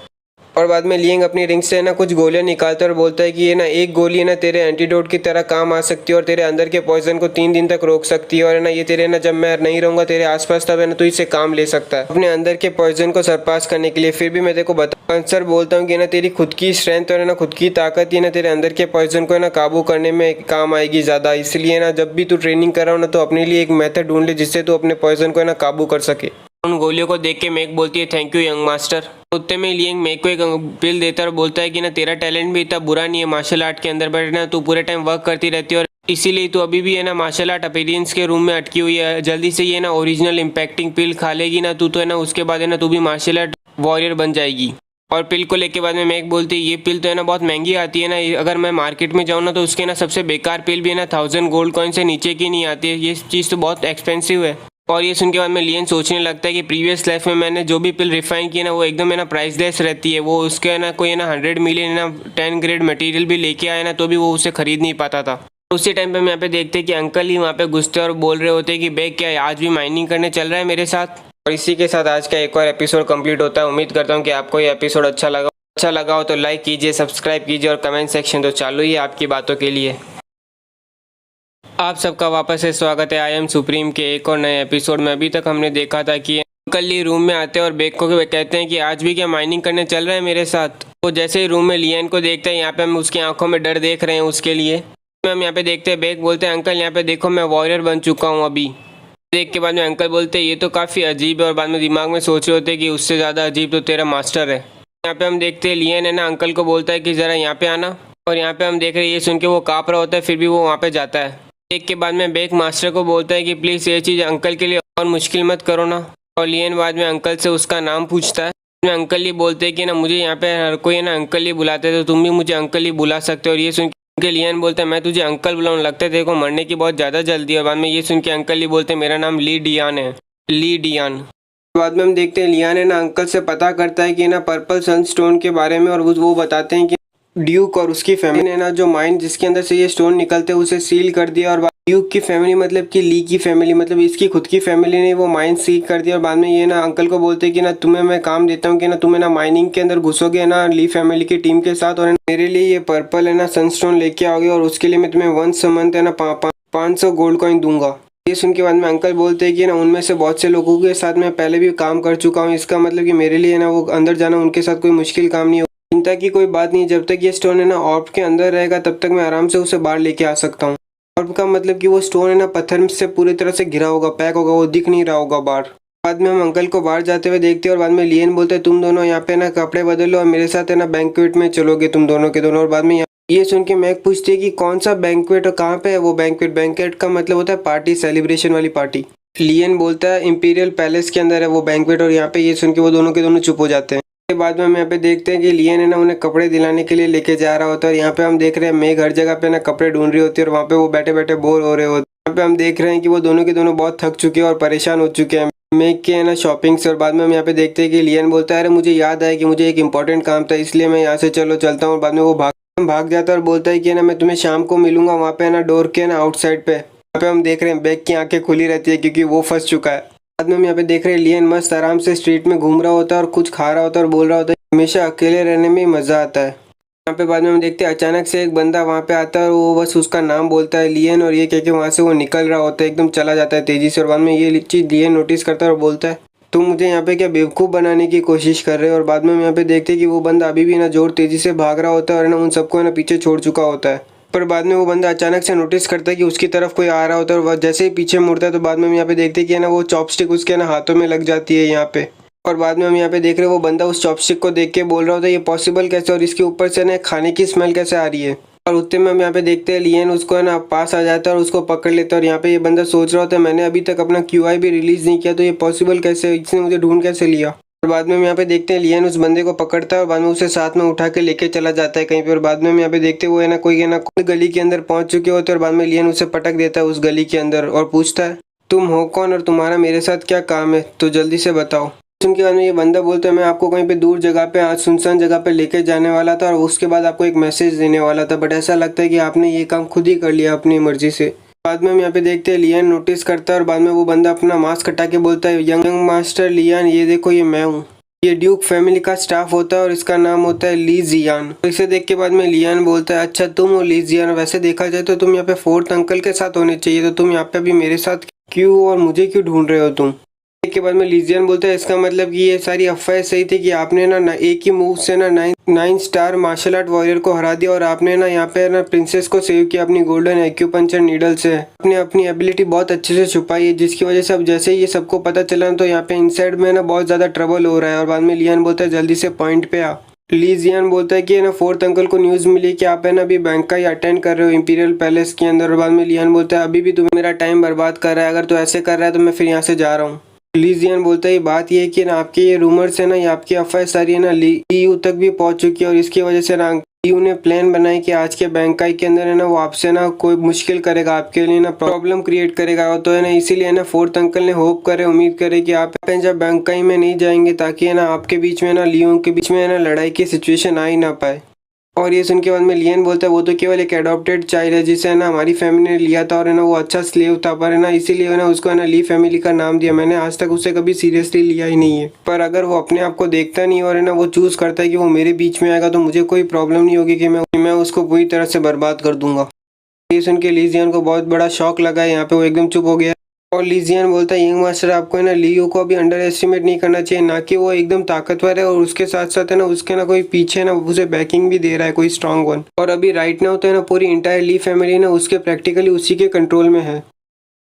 और बाद में लियंग अपनी रिंग से ना कुछ गोलियां निकालता है और बोलता है कि ये ना एक गोली है ना तेरे एंटीडोट की तरह काम आ सकती है और तेरे अंदर के पॉइजन को 3 दिन तक रोक सकती है। और है ना ये तेरे ना जब मैं नहीं रहूँगा तेरे आसपास, तब है ना तो इससे काम ले सकता है अपने अंदर के पॉइजन को सरपास करने के लिए। फिर भी मैं तेरे को आंसर बोलता हूँ कि ना तेरी खुद की स्ट्रेंथ और है ना खुद की ताकत ही ना तेरे अंदर के पॉइजन को है ना काबू करने में काम आएगी ज़्यादा। इसलिए ना जब भी तू ट्रेनिंग कर रहा हो ना, तो अपने लिए एक मेथड ढूंढ ले जिससे तू अपने पॉइजन को है ना काबू कर सके। उन गोलियों को देख के मेक बोलती है थैंक यू यंग मास्टर। उतने में लियंग मेक को एक पिल देता है और बोलता है कि ना तेरा टैलेंट भी इतना बुरा नहीं है मार्शल आर्ट के अंदर, बट ना तू पूरे टाइम वर्क करती रहती है और इसीलिए तू अभी भी है ना मार्शल आर्ट अपीरियंस के रूम में अटकी हुई है। जल्दी से ये ना ओरिजिनल इम्पैक्टिंग पिल खा लेगी ना तू, तो है ना उसके बाद है ना तू भी मार्शल आर्ट वॉरियर बन जाएगी। और पिल को लेके बाद में मेक बोलती है ये पिल तो है ना बहुत महंगी आती है ना, अगर मैं मार्केट में जाऊँ ना तो उसके ना सबसे बेकार पिल भी है ना 1000 गोल्ड कॉइन से नीचे की नहीं आती है, ये चीज़ तो बहुत एक्सपेंसिव है। और ये सुन के बाद में लियन सोचने लगता है कि प्रीवियस लाइफ में मैंने जो भी पिल रिफाइन की है ना वो एकदम है ना प्राइसलेस रहती है, वो उसके है ना कोई है ना 100 मिलियन ना 10 ग्रेड मटेरियल भी लेके आए ना तो भी वो उसे खरीद नहीं पाता था। उसी टाइम पे हम यहाँ पे देखते हैं कि अंकल ही वहाँ पे घुसते और बोल रहे होते हैं कि बेग क्या आज भी माइनिंग करने चल रहा है मेरे साथ। और इसी के साथ आज का एक और एपिसोड कंप्लीट होता है। उम्मीद करता हूँ कि आपको ये एपिसोड अच्छा लगा हो तो लाइक कीजिए, सब्सक्राइब कीजिए और कमेंट सेक्शन तो चालू ही है आपकी बातों के लिए। आप सबका वापस से स्वागत है आई एम सुप्रीम के एक और नए एपिसोड में। अभी तक हमने देखा था कि अंकल ही रूम में आते हैं और बेक को कहते हैं कि आज भी क्या माइनिंग करने चल रहा है मेरे साथ। वो जैसे ही रूम में लियन को देखते हैं, यहाँ पे हम उसकी आंखों में डर देख रहे हैं उसके लिए। हम यहाँ पे देखते हैं बेक बोलते हैं अंकल यहाँ पे देखो मैं वॉरियर बन चुका हूँ अभी। देख के बाद में अंकल बोलते हैं ये तो काफ़ी अजीब है और बाद में दिमाग में सोच रहे होते हैं कि उससे ज़्यादा अजीब तो तेरा मास्टर है। यहाँ पे हम देखते हैं लियन है ना अंकल को बोलता है कि ज़रा यहाँ पे आना, और यहाँ पे हम देख रहे हैं ये सुन के वो काँप रहा होता है फिर भी वो वहाँ पे जाता है। एक के बाद में बेक मास्टर को बोलता है कि प्लीज़ ये चीज़ अंकल के लिए और मुश्किल मत करो ना। और लियन बाद में अंकल से उसका नाम पूछता है। अंकल ही बोलते हैं कि ना मुझे यहाँ पे हर कोई ना अंकल ही बुलाते तो तुम भी मुझे अंकल ही बुला सकते हो। और ये सुन के लियन बोलता है मैं तुझे अंकल बुलाऊँ, लगता है तेरे को मरने की बहुत ज़्यादा जल्दी है। और बाद में ये सुन के अंकल ही बोलते हैं मेरा नाम ली डियान है, ली डियान। बाद में हम देखते हैं लियान है ना अंकल से पता करता है कि ना पर्पल सनस्टोन के बारे में, और वो बताते हैं कि ड्यूक और उसकी फैमिली ने ना जो माइन जिसके अंदर से ये स्टोन निकलते हैं उसे सील कर दिया। और ड्यूक की फैमिली मतलब कि ली की फैमिली मतलब इसकी खुद की फैमिली ने वो माइन सील कर दिया। और बाद में ये ना अंकल को बोलते हैं कि ना तुम्हें मैं काम देता हूँ कि ना तुम्हें ना माइनिंग के अंदर घुसोगे ना ली फैमिली की टीम के साथ, और मेरे लिए ये पर्पल है ना सनस्टोन लेके आओगे और उसके लिए मैं तुम्हें 1 मंथ है ना 500 गोल्ड कॉइन दूंगा। ये सुन के बाद में अंकल बोलते हैं कि ना उनमें से बहुत से लोगों के साथ मैं पहले भी काम कर चुका हूँ, इसका मतलब कि मेरे लिए ना वो अंदर जाना उनके साथ कोई मुश्किल काम नहीं हो। चिंता की कोई बात नहीं, जब तक ये स्टोन है ना ऑर्ब के अंदर रहेगा तब तक मैं आराम से उसे बाहर लेके आ सकता हूँ। ऑर्ब का मतलब कि वो स्टोन है ना पत्थर से पूरी तरह से घिरा होगा, पैक होगा, वो दिख नहीं रहा होगा बाहर। बाद में हम अंकल को बाहर जाते हुए देखते हैं और बाद में लियन बोलते हैं तुम दोनों यहाँ पे ना कपड़े बदलो और मेरे साथ है ना बैंक्वेट में चलोगे तुम दोनों के दोनों। और बाद में ये सुन के मैक पूछती है कि कौन सा बैंक्वेट और कहाँ पे है वो बैंक्वेट का मतलब होता है पार्टी, सेलिब्रेशन वाली पार्टी। लियन बोलता है इंपीरियल पैलेस के अंदर है वो बैंक्वेट। और यहाँ पे ये सुन के वो दोनों के दोनों चुप हो जाते हैं। के बाद में हम यहाँ पे देखते हैं कि लियन है ना उन्हें कपड़े दिलाने के लिए लेके जा रहा होता है। और यहाँ पे हम देख रहे हैं मेघ हर जगह पे ना कपड़े ढूंढ रही होती है और वहाँ पे वो बैठे बैठे बोर हो रहे होते हैं। यहाँ पे हम देख रहे हैं कि वो दोनों के दोनों बहुत थक चुके हैं और परेशान हो चुके हैं मेघ के है ना शॉपिंग से। और बाद में हम यहाँ पे देखते हैं कि लियन बोलता है अरे मुझे याद आया कि मुझे एक इंपॉर्टेंट काम था इसलिए मैं यहाँ से चलता हूँ। और बाद में वो भाग जाता है और बोलता है कि ना मैं तुम्हें शाम को मिलूंगा वहाँ पे ना डोर के ना आउटसाइड पे। यहाँ पे हम देख रहे हैं बैग की आंखें खुली रहती है क्योंकि वो फंस चुका है। बाद में हम यहाँ पे देख रहे हैं लियन मस्त आराम से स्ट्रीट में घूम रहा होता है और कुछ खा रहा होता है और बोल रहा होता है हमेशा अकेले रहने में ही मजा आता है। यहाँ पे बाद में हम देखते हैं अचानक से एक बंदा वहाँ पे आता है और वो बस उसका नाम बोलता है लियन, और ये कह के वहाँ से वो निकल रहा होता है, एकदम चला जाता है तेजी से। और बाद में ये चीज़ लियन नोटिस करता है और बोलता है तुम मुझे यहाँ पे क्या बेवकूफ़ बनाने की कोशिश कर रहे हो। और बाद में हम यहाँ पे देखते हैं कि वो बंदा अभी भी ना जोर तेजी से भाग रहा होता है और ना उन सबको ना पीछे छोड़ चुका होता है। पर बाद में वो बंदा अचानक से नोटिस करता है कि उसकी तरफ कोई आ रहा होता है और वह जैसे ही पीछे मुड़ता है तो बाद में हम यहाँ पे देखते हैं कि ना वो चॉपस्टिक उसके ना हाथों में लग जाती है यहाँ पे। और बाद में हम यहाँ पे देख रहे हैं वो बंदा उस चॉपस्टिक को देख के बोल रहा होता है ये पॉसिबल कैसे, और इसके ऊपर से ना खाने की स्मेल कैसे आ रही है। और उतने में हम यहाँ पे देखते हैं लियन उसको है ना पास आ जाता है और उसको पकड़ लेता है। और यहाँ पे ये बंदा सोच रहा होता है मैंने अभी तक अपना QI भी रिलीज नहीं किया तो ये पॉसिबल कैसे, इसने मुझे ढूंढ कैसे लिया। और बाद में हम यहाँ पे देखते हैं लियन उस बंदे को पकड़ता है और बाद में उसे साथ में उठा के लेके चला जाता है कहीं पे। और बाद में हम यहाँ पे देखते हैं वो है ना कोई गली के अंदर पहुंच चुके होते हैं और बाद में लियन उसे पटक देता है उस गली के अंदर और पूछता है तुम हो कौन और तुम्हारा मेरे साथ क्या काम है, तो जल्दी से बताओ। उनके बाद में ये बंदा बोलता है मैं आपको कहीं पे दूर जगह पे आज सुनसान जगह पे लेके जाने वाला था और उसके बाद आपको एक मैसेज देने वाला था, बट ऐसा लगता है कि आपने ये काम खुद ही कर लिया अपनी मर्जी से। बाद में हम यहाँ पे देखते हैं लियन नोटिस करता है और बाद में वो बंदा अपना मास्क हटा के बोलता है यंग मास्टर लियन ये देखो ये मैं हूँ। ये ड्यूक फैमिली का स्टाफ होता है और इसका नाम होता है ली जियान। तो इसे देख के बाद में लियन बोलता है अच्छा तुम हो ली जियान, वैसे देखा जाए तो तुम यहाँ पे फोर्थ अंकल के साथ होने चाहिए, तो तुम यहाँ पे अभी मेरे साथ क्यों और मुझे क्यों ढूंढ रहे हो तुम। के बाद में लीजियन बोलता है इसका मतलब कि ये सारी अफवाहें सही थी कि आपने ना एक ही मूव से ना 9 स्टार मार्शल आर्ट वॉरियर को हरा दिया और आपने ना यहाँ पे ना प्रिंसेस को सेव किया अपनी गोल्डन एक्यूपंक्चर नीडल से। आपने अपनी एबिलिटी बहुत अच्छे से छुपाई है जिसकी वजह से अब जैसे ही ये सबको पता चला तो यहाँ पे इनसाइड में ना बहुत ज़्यादा ट्रबल हो रहा है। और बाद में लियन बोलता है जल्दी से पॉइंट पे आ। लीजियन बोलता है कि ना फोर्थ अंकल को न्यूज़ मिली कि आप है ना अभी बैंक का ही अटेंड कर रहे हो इंपीरियल पैलेस के अंदर। और बाद में लियन बोलता है अभी भी तुम मेरा टाइम बर्बाद कर रहा है, अगर तो ऐसे कर रहा है तो मैं फिर यहाँ से जा रहा हूँ। लीजियन बोलता है बात ये है कि ना आपके ये रूमर्स है ना ये आपकी अफवाह सारी है ना EU तक भी पहुंच चुकी है और इसकी वजह से ना EU ने प्लान बनाई कि आज के बैंकाई के अंदर है ना वो आपसे ना कोई मुश्किल करेगा, आपके लिए ना प्रॉब्लम क्रिएट करेगा। तो है ना इसीलिए ना फोर्थ अंकल ने होप करे उम्मीद करे कि आप जब बैंकाई में नहीं जाएंगे ताकि है ना आपके बीच में ना लियो के बीच में है ना लड़ाई की सिचुएशन आ ही ना पाए। और ये सुन के बाद में लियन बोलता है वो तो केवल एक एडॉप्टेड चाइल्ड है जिसे है ना हमारी फैमिली ने लिया था और है ना वो अच्छा स्लेव था, पर है ना इसीलिए है ना उसको है ना ली फैमिली का नाम दिया। मैंने आज तक उसे कभी सीरियसली लिया ही नहीं है, पर अगर वो अपने आप को देखता नहीं और है ना वो चूज करता है कि वो मेरे बीच में आएगा तो मुझे कोई प्रॉब्लम नहीं होगी कि मैं उसको पूरी तरह से बर्बाद कर दूंगा। ये सुन के लीजियन को बहुत बड़ा शौक लगा है, यहाँ पे वो एकदम चुप हो गया। और लीजियन बोलता है यंग मास्टर आपको है ना लियो को अभी अंडर एस्टिमेट नहीं करना चाहिए, ना कि वो एकदम ताकतवर है और उसके साथ साथ है ना उसके ना कोई पीछे ना उसे बैकिंग भी दे रहा है कोई स्ट्रांग वन। और अभी राइट नाउ तो है ना पूरी इंटायर ली फैमिली ना उसके प्रैक्टिकली उसी के कंट्रोल में है।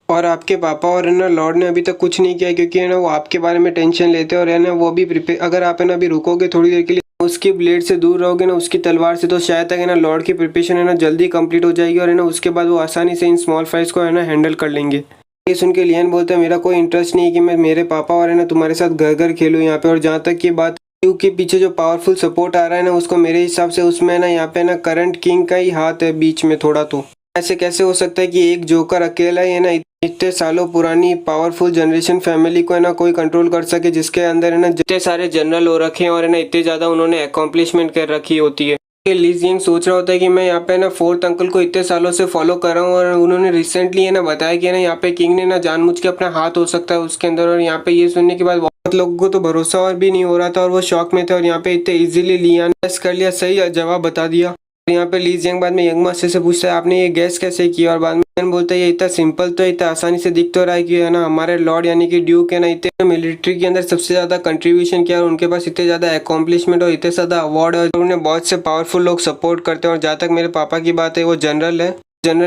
और आपके पापा और है ना लॉर्ड ने अभी तक कुछ नहीं किया क्योंकि है ना वो आपके बारे में टेंशन लेते हैं और है ना वो भी प्रिपेयर, अगर आप है ना अभी रुकोगे थोड़ी देर के लिए उसकी ब्लेड से दूर रहोगे ना उसकी तलवार से, तो शायद तक है ना लॉर्ड की प्रिपरेशन है ना जल्दी कंप्लीट हो जाएगी और है ना उसके बाद वो आसानी से इन स्मॉल फाइट्स को है ना हैंडल कर लेंगे। ये सुन के लियन बोलता है मेरा कोई इंटरेस्ट नहीं है कि मैं मेरे पापा और है ना तुम्हारे साथ घर घर खेलूँ यहाँ पे। और जहाँ तक की बात यू के पीछे जो पावरफुल सपोर्ट आ रहा है ना उसको मेरे हिसाब से उसमें ना यहाँ पे ना करंट किंग का ही हाथ है बीच में थोड़ा। तो ऐसे कैसे हो सकता है कि एक जोकर अकेला ही है ना इतने सालों पुरानी पावरफुल जनरेशन फैमिली को है ना कोई कंट्रोल कर सके, जिसके अंदर है ना जितने सारे जनरल हो रखे हैं और है ना इतने ज़्यादा उन्होंने अकॉम्प्लिशमेंट कर रखी होती है। लीजियन सोच रहा होता है कि मैं यहाँ पे ना फोर्थ अंकल को इतने सालों से फॉलो कर रहा हूँ और उन्होंने रिसेंटली है ना बताया कि ना यहाँ पे किंग ने ना जानबूझ के अपना हाथ हो सकता है उसके अंदर। और यहाँ पे ये सुनने के बाद बहुत लोगों को तो भरोसा और भी नहीं हो रहा था और वो शॉक में थे और यहाँ पे इतने इजीली लियान गैस कर लिया, सही जवाब बता दिया। यहाँ पे लीजियन बाद में यंग मास्टर से पूछता है आपने ये गैस कैसे किया, और बाद में बोलता है ये इतना सिंपल तो इतना आसानी से दिख तो रहा है कि है ना हमारे लॉर्ड यानी कि ड्यूक है ना इतने मिलिट्री के अंदर सबसे ज्यादा कंट्रीब्यूशन किया और उनके पास इतने ज्यादा अकॉम्प्लिशमेंट और इतने ज्यादा अवार्ड है, उन्हें बहुत से पावरफुल लोग सपोर्ट करते हैं। और जहाँ तक मेरे पापा की बात है वो जनरल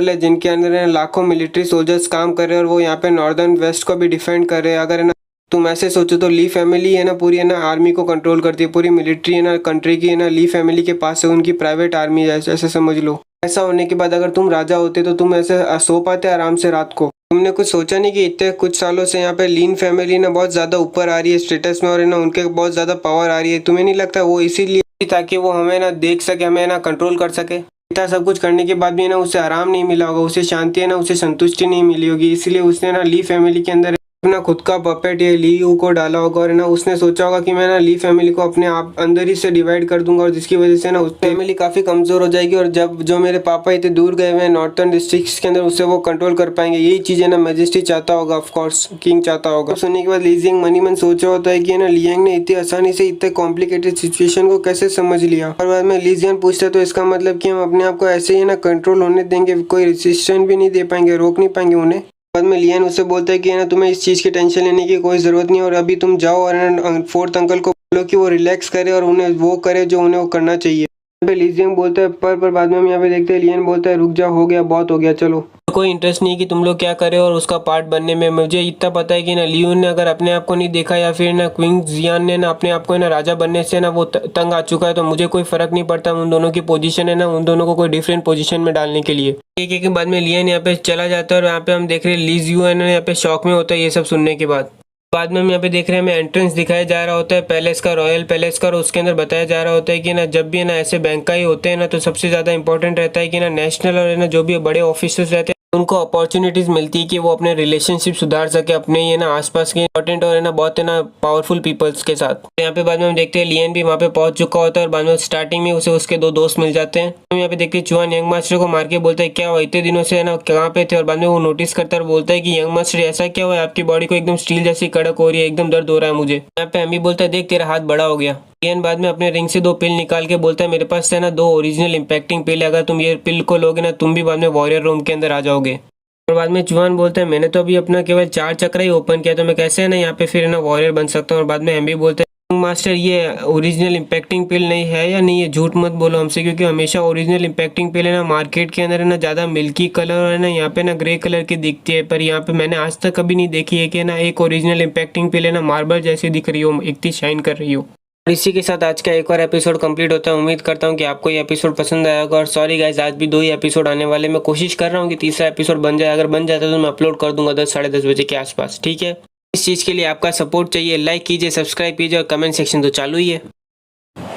है जिनके अंदर लाखों मिलिट्री सोल्जर्स काम कर रहे हैं और वो यहाँ पे नॉर्दर्न वेस्ट को भी डिफेंड कर रहे हैं। अगर है ना तुम ऐसे सोचो तो ली फैमिली है ना पूरी है ना आर्मी को कंट्रोल करती है, पूरी मिलिट्री है ना कंट्री की है ना ली फैमिली के पास है उनकी प्राइवेट आर्मी है, ऐसे समझ लो। ऐसा होने के बाद अगर तुम राजा होते तो तुम ऐसे सो पाते आराम से रात को। तुमने कुछ सोचा नहीं कि इतने कुछ सालों से यहाँ पे लीन फैमिली ना बहुत ज्यादा ऊपर आ रही है स्टेटस में और है ना उनके बहुत ज्यादा पावर आ रही है। तुम्हें नहीं लगता वो इसीलिए ताकि वो हमें ना देख सके, हमें ना कंट्रोल कर सके। इतना सब कुछ करने के बाद भी ना उसे आराम नहीं मिला होगा, उसे शांति है ना उसे संतुष्टि नहीं मिली होगी, इसलिए उसने ना ली फैमिली के अंदर अपना अपना खुद का पपेट ये ली यू को डाला होगा और है ना उसने सोचा होगा कि मैं ना ली फैमिली को अपने आप अंदर ही से डिवाइड कर दूंगा और जिसकी वजह से ना उस फैमिली काफी कमजोर हो जाएगी और जब जो मेरे पापा इतने दूर गए हुए हैं नॉर्थर्न डिस्ट्रिक्ट के अंदर उससे वो कंट्रोल कर पाएंगे। यही चीजें ना मैजेस्टी चाहता होगा, ऑफकोर्स किंग चाहता होगा। सुनने के बाद ली जियांग मनी मन सोच रहा होता है कि ना लियांग ने इतनी आसानी से इतने कॉम्प्लिकेटेड सिचुएशन को कैसे समझ लिया। और बाद में ली जियांग पूछता है तो इसका मतलब कि हम अपने आप को ऐसे ही ना कंट्रोल होने देंगे, कोई रेजिस्टेंस भी नहीं दे पाएंगे, रोक नहीं पाएंगे उन्हें। बाद में लियान उससे बोलता है कि ना तुम्हें इस चीज़ की टेंशन लेने की कोई ज़रूरत नहीं और अभी तुम जाओ और फोर्थ अंकल को बोलो कि वो रिलैक्स करे और उन्हें वो करे जो उन्हें वो करना चाहिए। पे ली जियांग बोलता है पर बाद में हम यहाँ पे देखते हैं लियान बोलता है रुक जाओ, हो गया, बहुत हो गया, चलो। कोई इंटरेस्ट नहीं कि तुम लोग क्या करे और उसका पार्ट बनने में। मुझे इतना पता है कि ना लियून ने अगर अपने आप को नहीं देखा या फिर ना क्वीन जियान ने ना अपने आप को ना राजा बनने से ना वो तंग आ चुका है तो मुझे कोई फर्क नहीं पड़ता। उन दोनों की पोजीशन है ना उन दोनों को कोई डिफरेंट पोजीशन में डालने के लिए। एक के बाद में लियान यहाँ पे चला जाता है और यहाँ पे हम देख रहे हैं ली जियून यहाँ पे शॉक में होता है ये सब सुनने के बाद में हम यहाँ पे देख रहे हैं हमें एंट्रेंस दिखाया जा रहा होता है पैलेस का, रॉयल पैलेस का, और उसके अंदर बताया जा रहा होता है कि ना जब भी ना ऐसे बैंक का ही होते हैं ना तो सबसे ज़्यादा इंपॉर्टेंट रहता है कि ना नेशनल और ना जो भी बड़े ऑफिसर्स रहते हैं उनको अपॉर्चुनिटीज मिलती है कि वो अपने रिलेशनशिप सुधार सके अपने ये ना आसपास के इंपॉर्टेंट और है ना बहुत है ना पावरफुल पीपल्स के साथ। यहाँ पे बाद में हम देखते हैं लियन भी वहाँ पे पहुंच चुका होता है और बाद में स्टार्टिंग में उसे उसके दो दोस्त मिल जाते हैं। हम यहाँ पे देखते हैं चुआन यंग मास्टर को मार के बोलता है क्या हुआ इतने दिनों से है ना कहाँ पे थे, और बाद में वो नोटिस करता है और बोलता है कि यंग मास्टर ऐसा क्या हुआ है, आपकी बॉडी को एकदम स्टील जैसी कड़क हो रही है, एकदम दर्द हो रहा है मुझे। यहाँ पे अमी बोलता है देख तेरा हाथ बड़ा हो गया। लियन बाद में अपने रिंग से दो पिल निकाल के बोलता है मेरे पास है ना दो ओरिजिनल इंपैक्टिंग पिल है, अगर तुम ये पिल को लोगे ना तुम भी बाद में वॉरियर रूम के अंदर आ जाओगे। और बाद में चुआन बोलते हैं मैंने तो अभी अपना केवल 4 चक्र ही ओपन किया तो मैं कैसे है ना यहाँ पे फिर ना वॉरियर बन सकता हूँ। और बाद में हम भी बोलते हैं मास्टर ये ओरिजिनल इंपैक्टिंग पिल नहीं है या नहीं, ये झूठ मत बोलो हमसे, क्योंकि हमेशा ओरिजिनल इंपैक्टिंग पिल है ना मार्केट के अंदर है ना ज़्यादा मिल्की कलर और है ना यहाँ पे ना ग्रे कलर की दिखती है, पर यहाँ पे मैंने आज तक कभी नहीं देखी है कि ना एक ओरिजिनल इंपैक्टिंग पिल है ना मार्बल जैसी दिख रही हो, इतनी शाइन कर रही हो। और इसी के साथ आज का एक और एपिसोड कंप्लीट होता है। उम्मीद करता हूँ कि आपको ये एपिसोड पसंद आया होगा। और सॉरी गाइज आज भी 2 ही एपिसोड आने वाले, मैं कोशिश कर रहा हूँ कि तीसरा एपिसोड बन जाए, अगर बन जाता है तो मैं अपलोड कर दूंगा 10 साढ़े 10 बजे के आसपास, ठीक है। इस चीज़ के लिए आपका सपोर्ट चाहिए, लाइक कीजिए, सब्सक्राइब कीजिए और कमेंट सेक्शन तो चालू ही है।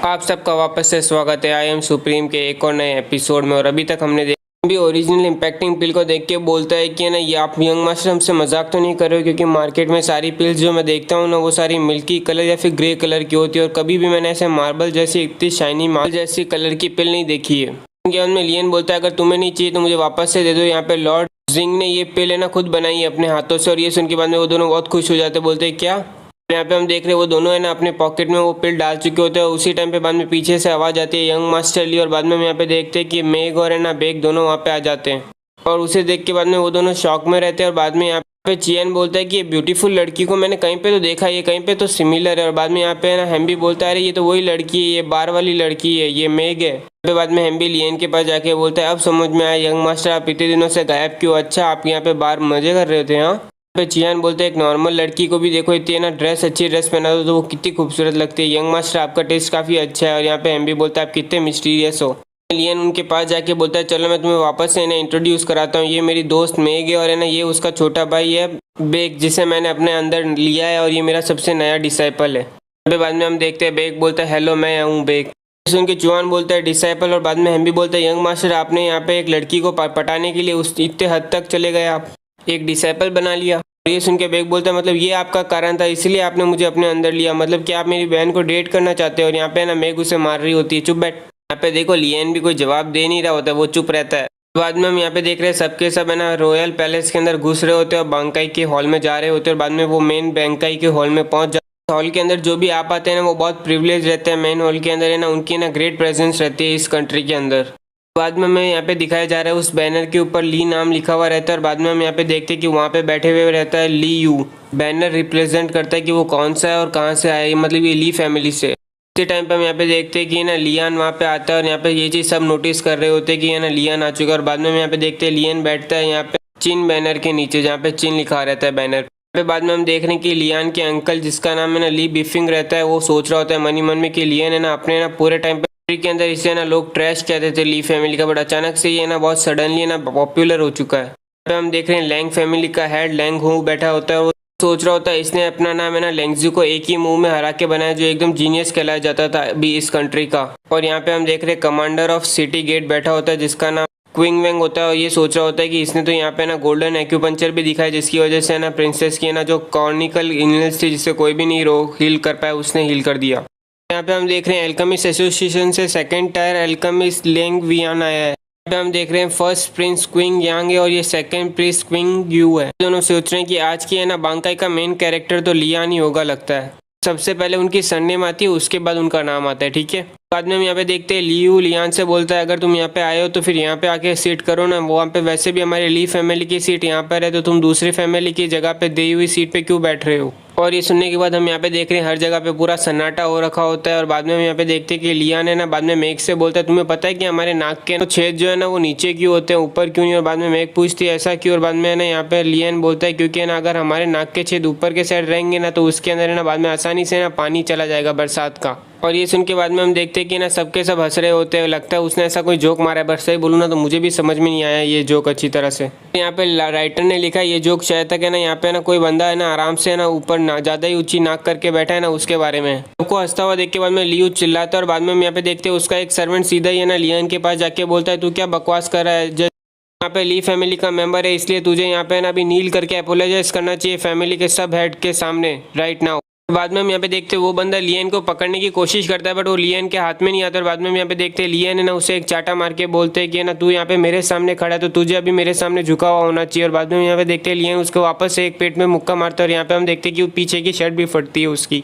आप सबका वापस से स्वागत है आई एम सुप्रीम के एक और नए एपिसोड में। और अभी तक हमने भी ओरिजिनल इंपैक्टिंग पिल को देख के बोलता है कि ना ये आप यंग मास्टर हमसे मजाक तो नहीं कर रहे हो, क्योंकि मार्केट में सारी पिल्स जो मैं देखता हूँ ना वो सारी मिल्की कलर या फिर ग्रे कलर की होती है और कभी भी मैंने ऐसे मार्बल जैसी इतनी शाइनी मार्बल जैसी कलर की पिल नहीं देखी है। उनके बाद में लियन बोलता है अगर तुम्हें नहीं चाहिए तो मुझे वापस से दे दो। यहाँ पे लॉर्ड जिंग ने ये पिल है ना खुद बनाई है अपने हाथों से, और ये सुन के बाद में वो दोनों बहुत खुश हो जाते, बोलते हैं क्या। यहाँ पे हम देख रहे हैं वो दोनों है ना अपने पॉकेट में वो पिल डाल चुके होते हैं। उसी टाइम पे बाद में पीछे से आवाज़ आती है यंग मास्टर ली, और बाद में हम यहाँ पे देखते हैं कि मेग और है ना बेग दोनों वहाँ पे आ जाते हैं और उसे देख के बाद में वो दोनों शॉक में रहते हैं। और बाद में यहाँ पे चियन बोलता है कि ये ब्यूटीफुल लड़की को मैंने कहीं पे तो देखा है, ये कहीं पे तो सिमिलर है। और बाद में यहाँ पे है ना हम भी बोलता है अरे ये तो वही लड़की है, ये बार वाली लड़की है, ये मेग है। फिर बाद में हम भी लियन के पास जाके बोलता है अब समझ में आया यंग मास्टर आप इतने दिनों से गायब क्यों, अच्छा आप यहाँ पे बाहर मजे कर रहे थे। हाँ पे चियान बोलते हैं एक नॉर्मल लड़की को भी देखो इतनी ना ड्रेस अच्छी ड्रेस पहना दो तो वो कितनी खूबसूरत लगती है, यंग मास्टर आपका टेस्ट काफ़ी अच्छा है। और यहाँ पे हम भी बोलता है आप कितने मिस्टीरियस हो। लियन उनके पास जाके बोलता है चलो मैं तुम्हें वापस से इन्हें इंट्रोड्यूस कराता हूँ, ये मेरी दोस्त मेग है और है ना ये उसका छोटा भाई है बेग जिसे मैंने अपने अंदर लिया है और ये मेरा सबसे नया डिसाइपल है। फिर बाद में हम देखते हैं बेग बोलता है हेलो मैं हूँ बेग। सुन के चुआन बोलता है डिसाइपल। और बाद में हम भी बोलते हैं यंग मास्टर आपने यहाँ पे एक लड़की को पटाने के लिए उस इतने हद तक चले गए, आप एक डिसाइपल बना लिया। ये सुन के बेग बोलता है मतलब ये आपका कारण था इसलिए आपने मुझे अपने अंदर लिया, मतलब कि आप मेरी बहन को डेट करना चाहते हो। और यहाँ पे ना मेग उसे मार रही होती है, चुप बैठ। यहाँ पे देखो लियन भी कोई जवाब दे नहीं रहा होता, वो चुप रहता है। बाद में हम यहाँ पे देख रहे हैं सबके सब है ना रॉयल पैलेस के अंदर घुस रहे होते हैं और बैंकाई के हॉल में जा रहे होते हैं। और बाद में वो मेन बैंकाई के हॉल में पहुंच जाते हैं। हॉल के अंदर जो भी आ पाते हैं ना वो बहुत प्रिविलेज रहते हैं, मेन हॉल के अंदर है ना उनकी ना ग्रेट प्रेजेंस रहती है इस कंट्री के अंदर। बाद में हमें यहाँ पे दिखाया जा रहा है उस बैनर के ऊपर ली नाम लिखा हुआ रहता है। और बाद में हम यहाँ पे देखते हैं कि वहाँ पे बैठे हुए रहता है ली यू। बैनर रिप्रेजेंट करता है कि वो कौन सा है और कहाँ से आया है, मतलब ये ली फैमिली से। इसी टाइम पे हम यहाँ पे देखते हैं कि ना लियान वहाँ पे आता है और यहाँ पे ये चीज़ सब नोटिस कर रहे होते हैं कि ना लियान आ चुका है। और बाद में हम यहाँ पे देखते हैं लियान बैठता है यहाँ पे चिन बैनर के नीचे जहाँ पे चिन लिखा रहता है बैनर पे। बाद में हम देख रहे हैं कि लियान के अंकल जिसका नाम है ना ली बिफिंग रहता है वो सोच रहा होता है मनी मन में कि लियान है ना अपने ना पूरे टाइम के अंदर इसे ना लोग ट्रैश कहते थे ली फैमिली का, बट अचानक से ये ना बहुत सडनली ना पॉपुलर हो चुका है। पे हम देख रहे हैं लैंग फैमिली का हेड लैंग हू बैठा होता है, वो सोच रहा होता है इसने अपना नाम है ना लेंगजू को एक ही मुंह में हरा के बनाया जो एकदम जीनियस कहलाया जाता था अभी इस कंट्री का। और यहाँ पे हम देख रहे हैं कमांडर ऑफ सिटी गेट बैठा होता है जिसका नाम क्विंग वेंग होता है और ये सोच रहा होता है कि इसने तो यहाँ पे ना गोल्डन एक्यूपंक्चर भी दिखाया, जिसकी वजह से ना प्रिंसेस की ना जो कॉर्निकल इलनेस थी जिससे कोई भी नहीं हील कर पाया, उसने हील कर दिया। यहाँ पे हम देख रहे हैं एल्केमिस्ट एसोसिएशन से second tier alchemist Leng Vian आया है। यहाँ पे हम देख रहे हैं फर्स्ट प्रिंस क्विंग यांग है और ये सेकंड प्रिंस क्विंग यू है। दोनों सोच रहे हैं कि आज की है ना बांकाई का मेन कैरेक्टर तो लियान ही होगा लगता है। सबसे पहले उनकी सरनेम आती है, उसके बाद उनका नाम आता है, ठीक है। बाद में हम यहाँ पे देखते हैं लियू लियान से बोलता है अगर तुम यहाँ पे आए हो तो फिर यहाँ पे आके सीट करो ना, वहाँ पे वैसे भी हमारे ली फैमिली की सीट यहाँ पर है, तो तुम दूसरी फैमिली की जगह पे दी हुई सीट पे क्यों बैठ रहे हो। और ये सुनने के बाद हम यहाँ पे देख रहे हैं हर जगह पे पूरा सन्नाटा हो रखा होता है। और बाद में हम यहाँ पे देखते हैं कि लियान है ना बाद में मेघ से बोलता है तुम्हें पता है कि हमारे नाक के छेद जो है ना वो नीचे क्यों होते हैं, ऊपर क्यों नहीं। और बाद में मेघ पूछती है ऐसा क्यों। और बाद में है ना यहाँ पे लियान बोलता है क्योंकि ना अगर हमारे नाक के छेद ऊपर के साइड रहेंगे ना तो उसके अंदर है ना बाद में आसानी से ना पानी चला जाएगा बरसात का। और ये सुन के बाद में हम देखते हैं कि ना सबके सब हंस रहे होते हैं, लगता है उसने ऐसा कोई जोक मारा है। बट सही बोलूँ ना तो मुझे भी समझ में नहीं आया ये जोक अच्छी तरह से। यहाँ पे राइटर ने लिखा ये जोक शायद तक है ना यहाँ पे ना कोई बंदा है ना आराम से ना ऊपर ना ज़्यादा ही ऊंची नाक करके बैठा है ना उसके बारे में। सबको हंसता हुआ देख के बाद में लियू चिल्लाता है और बाद में हम यहाँ पे देखते हैं उसका एक सर्वेंट सीधा ही है ना लियान के पास जाके बोलता है तू क्या बकवास कर रहा है, यहाँ पे ली फैमिली का मेंबर है इसलिए तुझे यहाँ पे ना अभी नील करके अपोलोजाइज करना चाहिए फैमिली के सब हेड के सामने राइट नाउ। बाद में हम यहाँ पे देखते हैं वो बंदा लियन को पकड़ने की कोशिश करता है बट वो लियन के हाथ में नहीं आता। और बाद में हम यहाँ पे देखते हैं लियन है ना उसे एक चाटा मार के बोलते हैं कि ना तू यहाँ पे मेरे सामने खड़ा है तो तुझे अभी मेरे सामने झुका हुआ होना चाहिए। और बाद में हम यहाँ पे देखते हैं लियन उसको वापस से एक पेट में मुक्का मारता है और यहाँ पे हम देखते हैं कि पीछे की शर्ट भी फटती है उसकी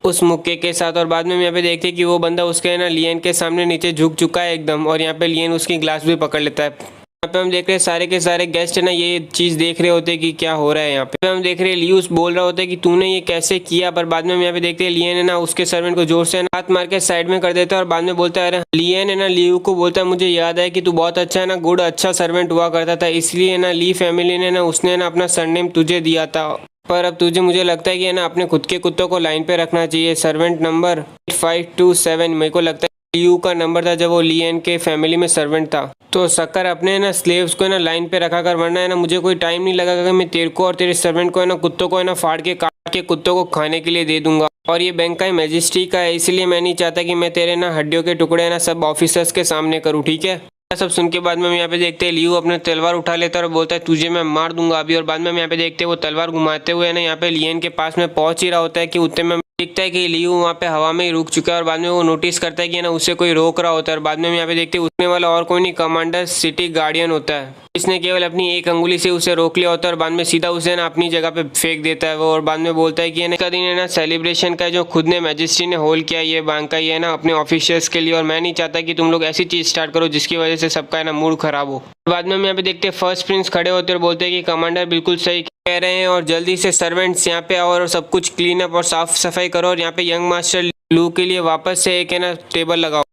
उस मुक्के के साथ। और बाद में हम यहाँ पे देखते हैं कि वो बंदा उसके ना लियन के सामने नीचे झुक चुका है एकदम। और यहाँ पे लियन उसकी ग्लास भी पकड़ लेता है। यहाँ पे हम देख रहे हैं सारे के सारे गेस्ट है ना ये चीज देख रहे होते हैं कि क्या हो रहा है। यहाँ पे हम देख रहे हैं लियूस बोल रहा होता है कि तूने ये कैसे किया। पर बाद में हम यहाँ पे देखते हैं लियन है ना उसके सर्वेंट को जोर से हाथ मार के साइड में कर देता है और बाद में बोलता है लियन है ना लियू को बोलता है मुझे याद है कि तू बहुत अच्छा है ना गुड अच्छा सर्वेंट हुआ करता था, इसलिए ना ली फैमिली ने ना उसने ना अपना सरनेम तुझे दिया था। पर अब तुझे मुझे लगता है कि ना अपने खुद के कुत्तों को लाइन पे रखना चाहिए। सर्वेंट नंबर 527 मेरे को लगता है लियू का नंबर था जब वो लियन के फैमिली में सर्वेंट था। तो शक्कर अपने ना स्लेव्स को ना लाइन पे रखा कर, वरना है ना मुझे कोई टाइम नहीं लगा कि मैं तेरे को और तेरे सर्वेंट को है ना कुत्तों को है ना फाड़ के काट के कुत्तों को खाने के लिए दे दूंगा। और ये बैंक का मैजिस्ट्री का है इसलिए मैं नहीं चाहता कि मैं तेरे ना हड्डियों के टुकड़े ना सब ऑफिसर्स के सामने करूँ, ठीक है। सब सुन के बाद में हम यहाँ पे देखते हैं लियू अपने तलवार उठा लेता है और बोलता है तुझे मैं मार दूंगा अभी। और बाद में हम यहाँ पे देखते हैं वो तलवार घुमाते हुए ना यहाँ पे लियन के पास में पहुंच ही रहा होता है कि उतने में दिखता है कि लियू वहाँ पे हवा में ही रुक चुका है। और बाद में वो नोटिस करता है कि ना उसे कोई रोक रहा होता है। और बाद में हम यहाँ पे देखते हैं उसने वाला और कोई नहीं कमांडर सिटी गार्डियन होता है, इसने केवल अपनी एक अंगुली से उसे रोक लिया होता है और बाद में सीधा उसे ना अपनी जगह पे फेंक देता है वो। और बाद में बोलता है कि का दिन है ना सेलिब्रेशन का जो खुद ने मैजिस्ट्री ने होल किया ये बांका ही है ना अपने ऑफिशियल्स के लिए, और मैं नहीं चाहता कि तुम लोग ऐसी चीज स्टार्ट करो जिसकी वजह से सबका है ना मूड खराब हो। बाद में हम यहाँ पे देखते हैं फर्स्ट प्रिंस खड़े होते और बोलते हैं कि कमांडर बिल्कुल सही कह रहे हैं और जल्दी से सर्वेंट्स यहाँ पे आओ और सब कुछ क्लीन अप और साफ सफाई करो और यहाँ पे यंग मास्टर लू के लिए वापस से एक है ना टेबल लगाओ।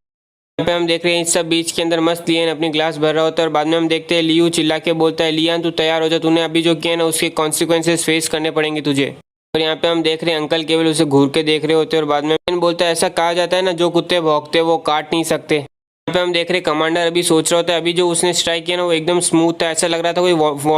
यहाँ पे हम देख रहे हैं इस सब बीच के अंदर मस्त लियन अपनी ग्लास भर रहा होता है और बाद में हम देखते हैं लियू चिल्ला के बोलता है लियान तू तैयार हो जा, तूने अभी जो किया ना उसके कॉन्सिक्वेंसेस फेस करने पड़ेंगे तुझे। और यहाँ पे हम देख रहे हैं अंकल केवल उसे घूर के देख रहे होते हैं और बाद में बोलता है ऐसा कहा जाता है ना जो कुत्ते भौंकते वो काट नहीं सकते। यहाँ पे हम देख रहे हैं कमांडर अभी सोच रहा होता है अभी जो उसने स्ट्राइक किया ना वो एकदम स्मूथ था, ऐसा लग रहा था कोई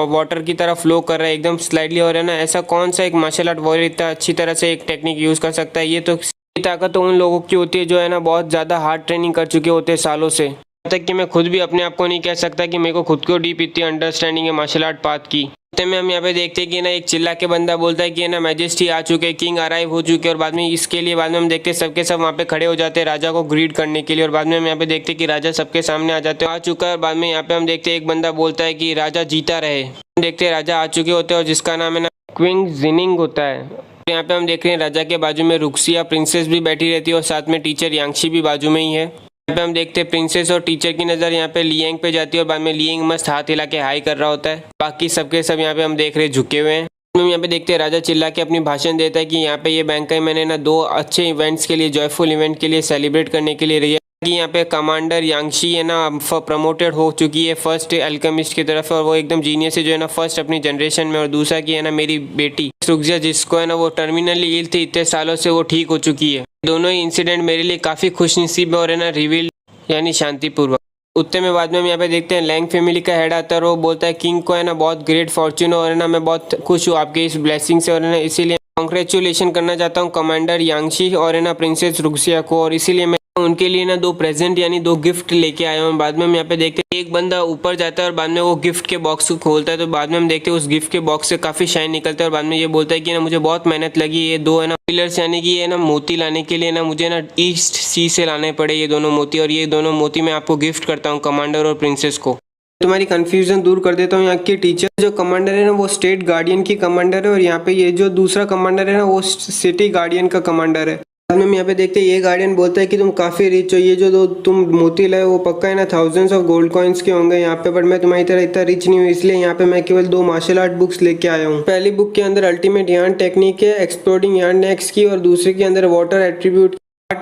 वाटर की तरह फ्लो कर रहा है एकदम स्लाइडली हो रहा है ना। ऐसा कौन सा एक मार्शल आर्ट वॉरियर इतना अच्छी तरह से एक टेक्निक यूज कर सकता है। ये तो ताकत तो उन लोगों की होती है जो है ना बहुत ज़्यादा हार्ड ट्रेनिंग कर चुके होते हैं सालों से। यहाँ तक कि मैं खुद भी अपने आप को नहीं कह सकता कि मेरे को खुद को डीप इतनी अंडरस्टैंडिंग है मार्शल आर्ट पाथ की। में हम यहाँ पे देखते हैं कि ना एक चिल्ला के बंदा बोलता है कि ना मैजेस्टी आ चुके, किंग अराइव हो चुके। और बाद में इसके लिए बाद में हम देखते हैं सबके सब वहाँ पे खड़े हो जाते हैं राजा को ग्रीट करने के लिए। और बाद में हम यहाँ पे देखते हैं कि राजा सबके सामने आ जाते हैं आ चुका है। और बाद में यहाँ पे हम देखते हैं एक बंदा बोलता है कि राजा जीता रहे। हम देखते हैं राजा आ चुके होते हैं और जिसका नाम है ना क्विंग जिनिंग होता है। यहाँ पे हम देख रहे हैं राजा के बाजू में रुक्सिया प्रिंसेस भी बैठी रहती है और साथ में टीचर यांगशी भी बाजू में ही है। यहाँ पे हम देखते हैं प्रिंसेस और टीचर की नज़र यहाँ पे लियांग पे जाती है और बाद में लियांग मस्त हाथ हिला के हाई कर रहा होता है। बाकी सबके सब यहाँ पे हम देख रहे हैं झुके हुए हैं। हम यहाँ पे देखते हैं राजा चिल्ला के अपनी भाषण देता है कि यहाँ पे ये बैंक का मैंने ना 2 अच्छे इवेंट्स के लिए जॉयफुल इवेंट के लिए सेलिब्रेट करने के लिए रही है कि यहाँ पे कमांडर यांगशी है ना प्रमोटेड हो चुकी है फर्स्ट अल्केमिस्ट की तरफ और वो एकदम जीनियस है जो है ना फर्स्ट अपनी जनरेशन में। और दूसरा की है ना मेरी बेटी सुक्जिया जिसको है ना वो टर्मिनली इल थी इतने सालों से वो ठीक हो चुकी है। दोनों ही इंसिडेंट मेरे लिए काफ़ी खुशनसीब है और है ना रिवील यानी शांतिपूर्वक। उतने में बाद में हम यहाँ पे देखते हैं लैंग फैमिली का हेड आता है और वो बोलता है किंग को है ना बहुत ग्रेट फॉर्च्यून और है ना मैं बहुत खुश हूँ आपके इस ब्लेसिंग से और है ना इसीलिए कॉन्ग्रेचुलेशन करना चाहता हूँ कमांडर यांगशी और है ना प्रिंसेस रुक्सिया को। और इसीलिए मैं उनके लिए ना 2 प्रेजेंट यानी 2 गिफ्ट लेके आया हूँ। बाद में हम यहाँ पे देखते हैं एक बंदा ऊपर जाता है और बाद में वो गिफ्ट के बॉक्स को खोलता है, तो बाद में हम देखते हैं उस गिफ्ट के बॉक्स से काफ़ी शाइन निकलता है और बाद में ये बोलता है कि ना मुझे बहुत मेहनत लगी, ये 2 है ना पिलर्स यानी कि ये ना मोती लाने के लिए ना मुझे ना ईस्ट सी से लाने पड़े ये दोनों मोती, और ये दोनों मोती मैं आपको गिफ्ट करता हूँ कमांडर और प्रिंसेस को। तुम्हारी कंफ्यूजन दूर कर देता हूँ। यहाँ की टीचर जो कमांडर है ना वो स्टेट गार्डियन की कमांडर है, और यहाँ पे ये जो दूसरा कमांडर है ना वो सिटी गार्डियन का कमांडर है। बाद में हम यहाँ पे देखते हैं ये गार्डियन बोलता है कि तुम काफ़ी रिच हो, ये जो 2 तुम मोती लाए वो पक्का है ना थाउजेंड्स ऑफ गोल्ड कॉइन्स के होंगे यहाँ पे, बट मैं तुम्हारी तरह इतना रिच नहीं हूँ, इसलिए यहाँ पे मैं केवल 2 मार्शल आर्ट बुक्स लेके आया हूँ। पहली बुक के अंदर अल्टीमेट यार्न टेक्निक है एक्सप्लोडिंग यार्न नेक्स्ट की, और दूसरे के अंदर वाटर एट्रीब्यूट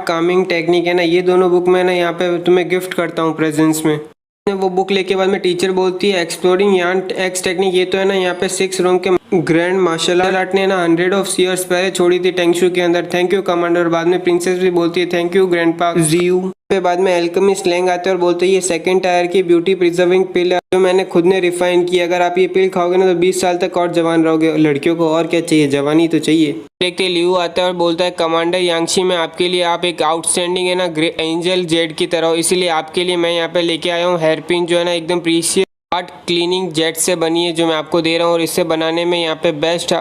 कामिंग टेक्निक है ना। ये दोनों बुक मैं ना यहाँ पे तुम्हें गिफ्ट करता हूँ प्रेजेंस में। वो बुक लेके बाद में टीचर बोलती है एक्सप्लोरिंग यार्न एक्स टेक्निक, ये तो है ना यहाँ पे 6 रोम के ग्रैंड मार्शल आर्ट ने ना 100 ऑफ ईयर्स पहले छोड़ी थी टेंगशू के अंदर, थैंक यू कमांडर। बाद में प्रिंसेस भी बोलती है थैंक यू ग्रैंडपा जीयू। पे बाद में एल्केमिस्ट लैंग आते हैं और बोलते हैं ये 2nd टायर की ब्यूटी प्रिजर्विंग पिल है जो मैंने खुद ने रिफाइन की, अगर आप ये पिल खाओगे ना तो 20 साल तक और जवान रहोगे। लड़कियों को और क्या चाहिए, जवानी तो चाहिए। देखते लियू आता है और बोलता है कमांडर यांगशी में आपके लिए आप एक आउटस्टैंडिंग है ना एंजल जेड की तरह हो, इसीलिए आपके लिए मैं यहाँ पे लेके आया हूँ हेयरपिन जो है ना एकदम प्रीशियस आर्ट क्लीनिंग जेट से बनी है जो मैं आपको दे रहा हूँ, और इससे बनाने में यहाँ पे बेस्ट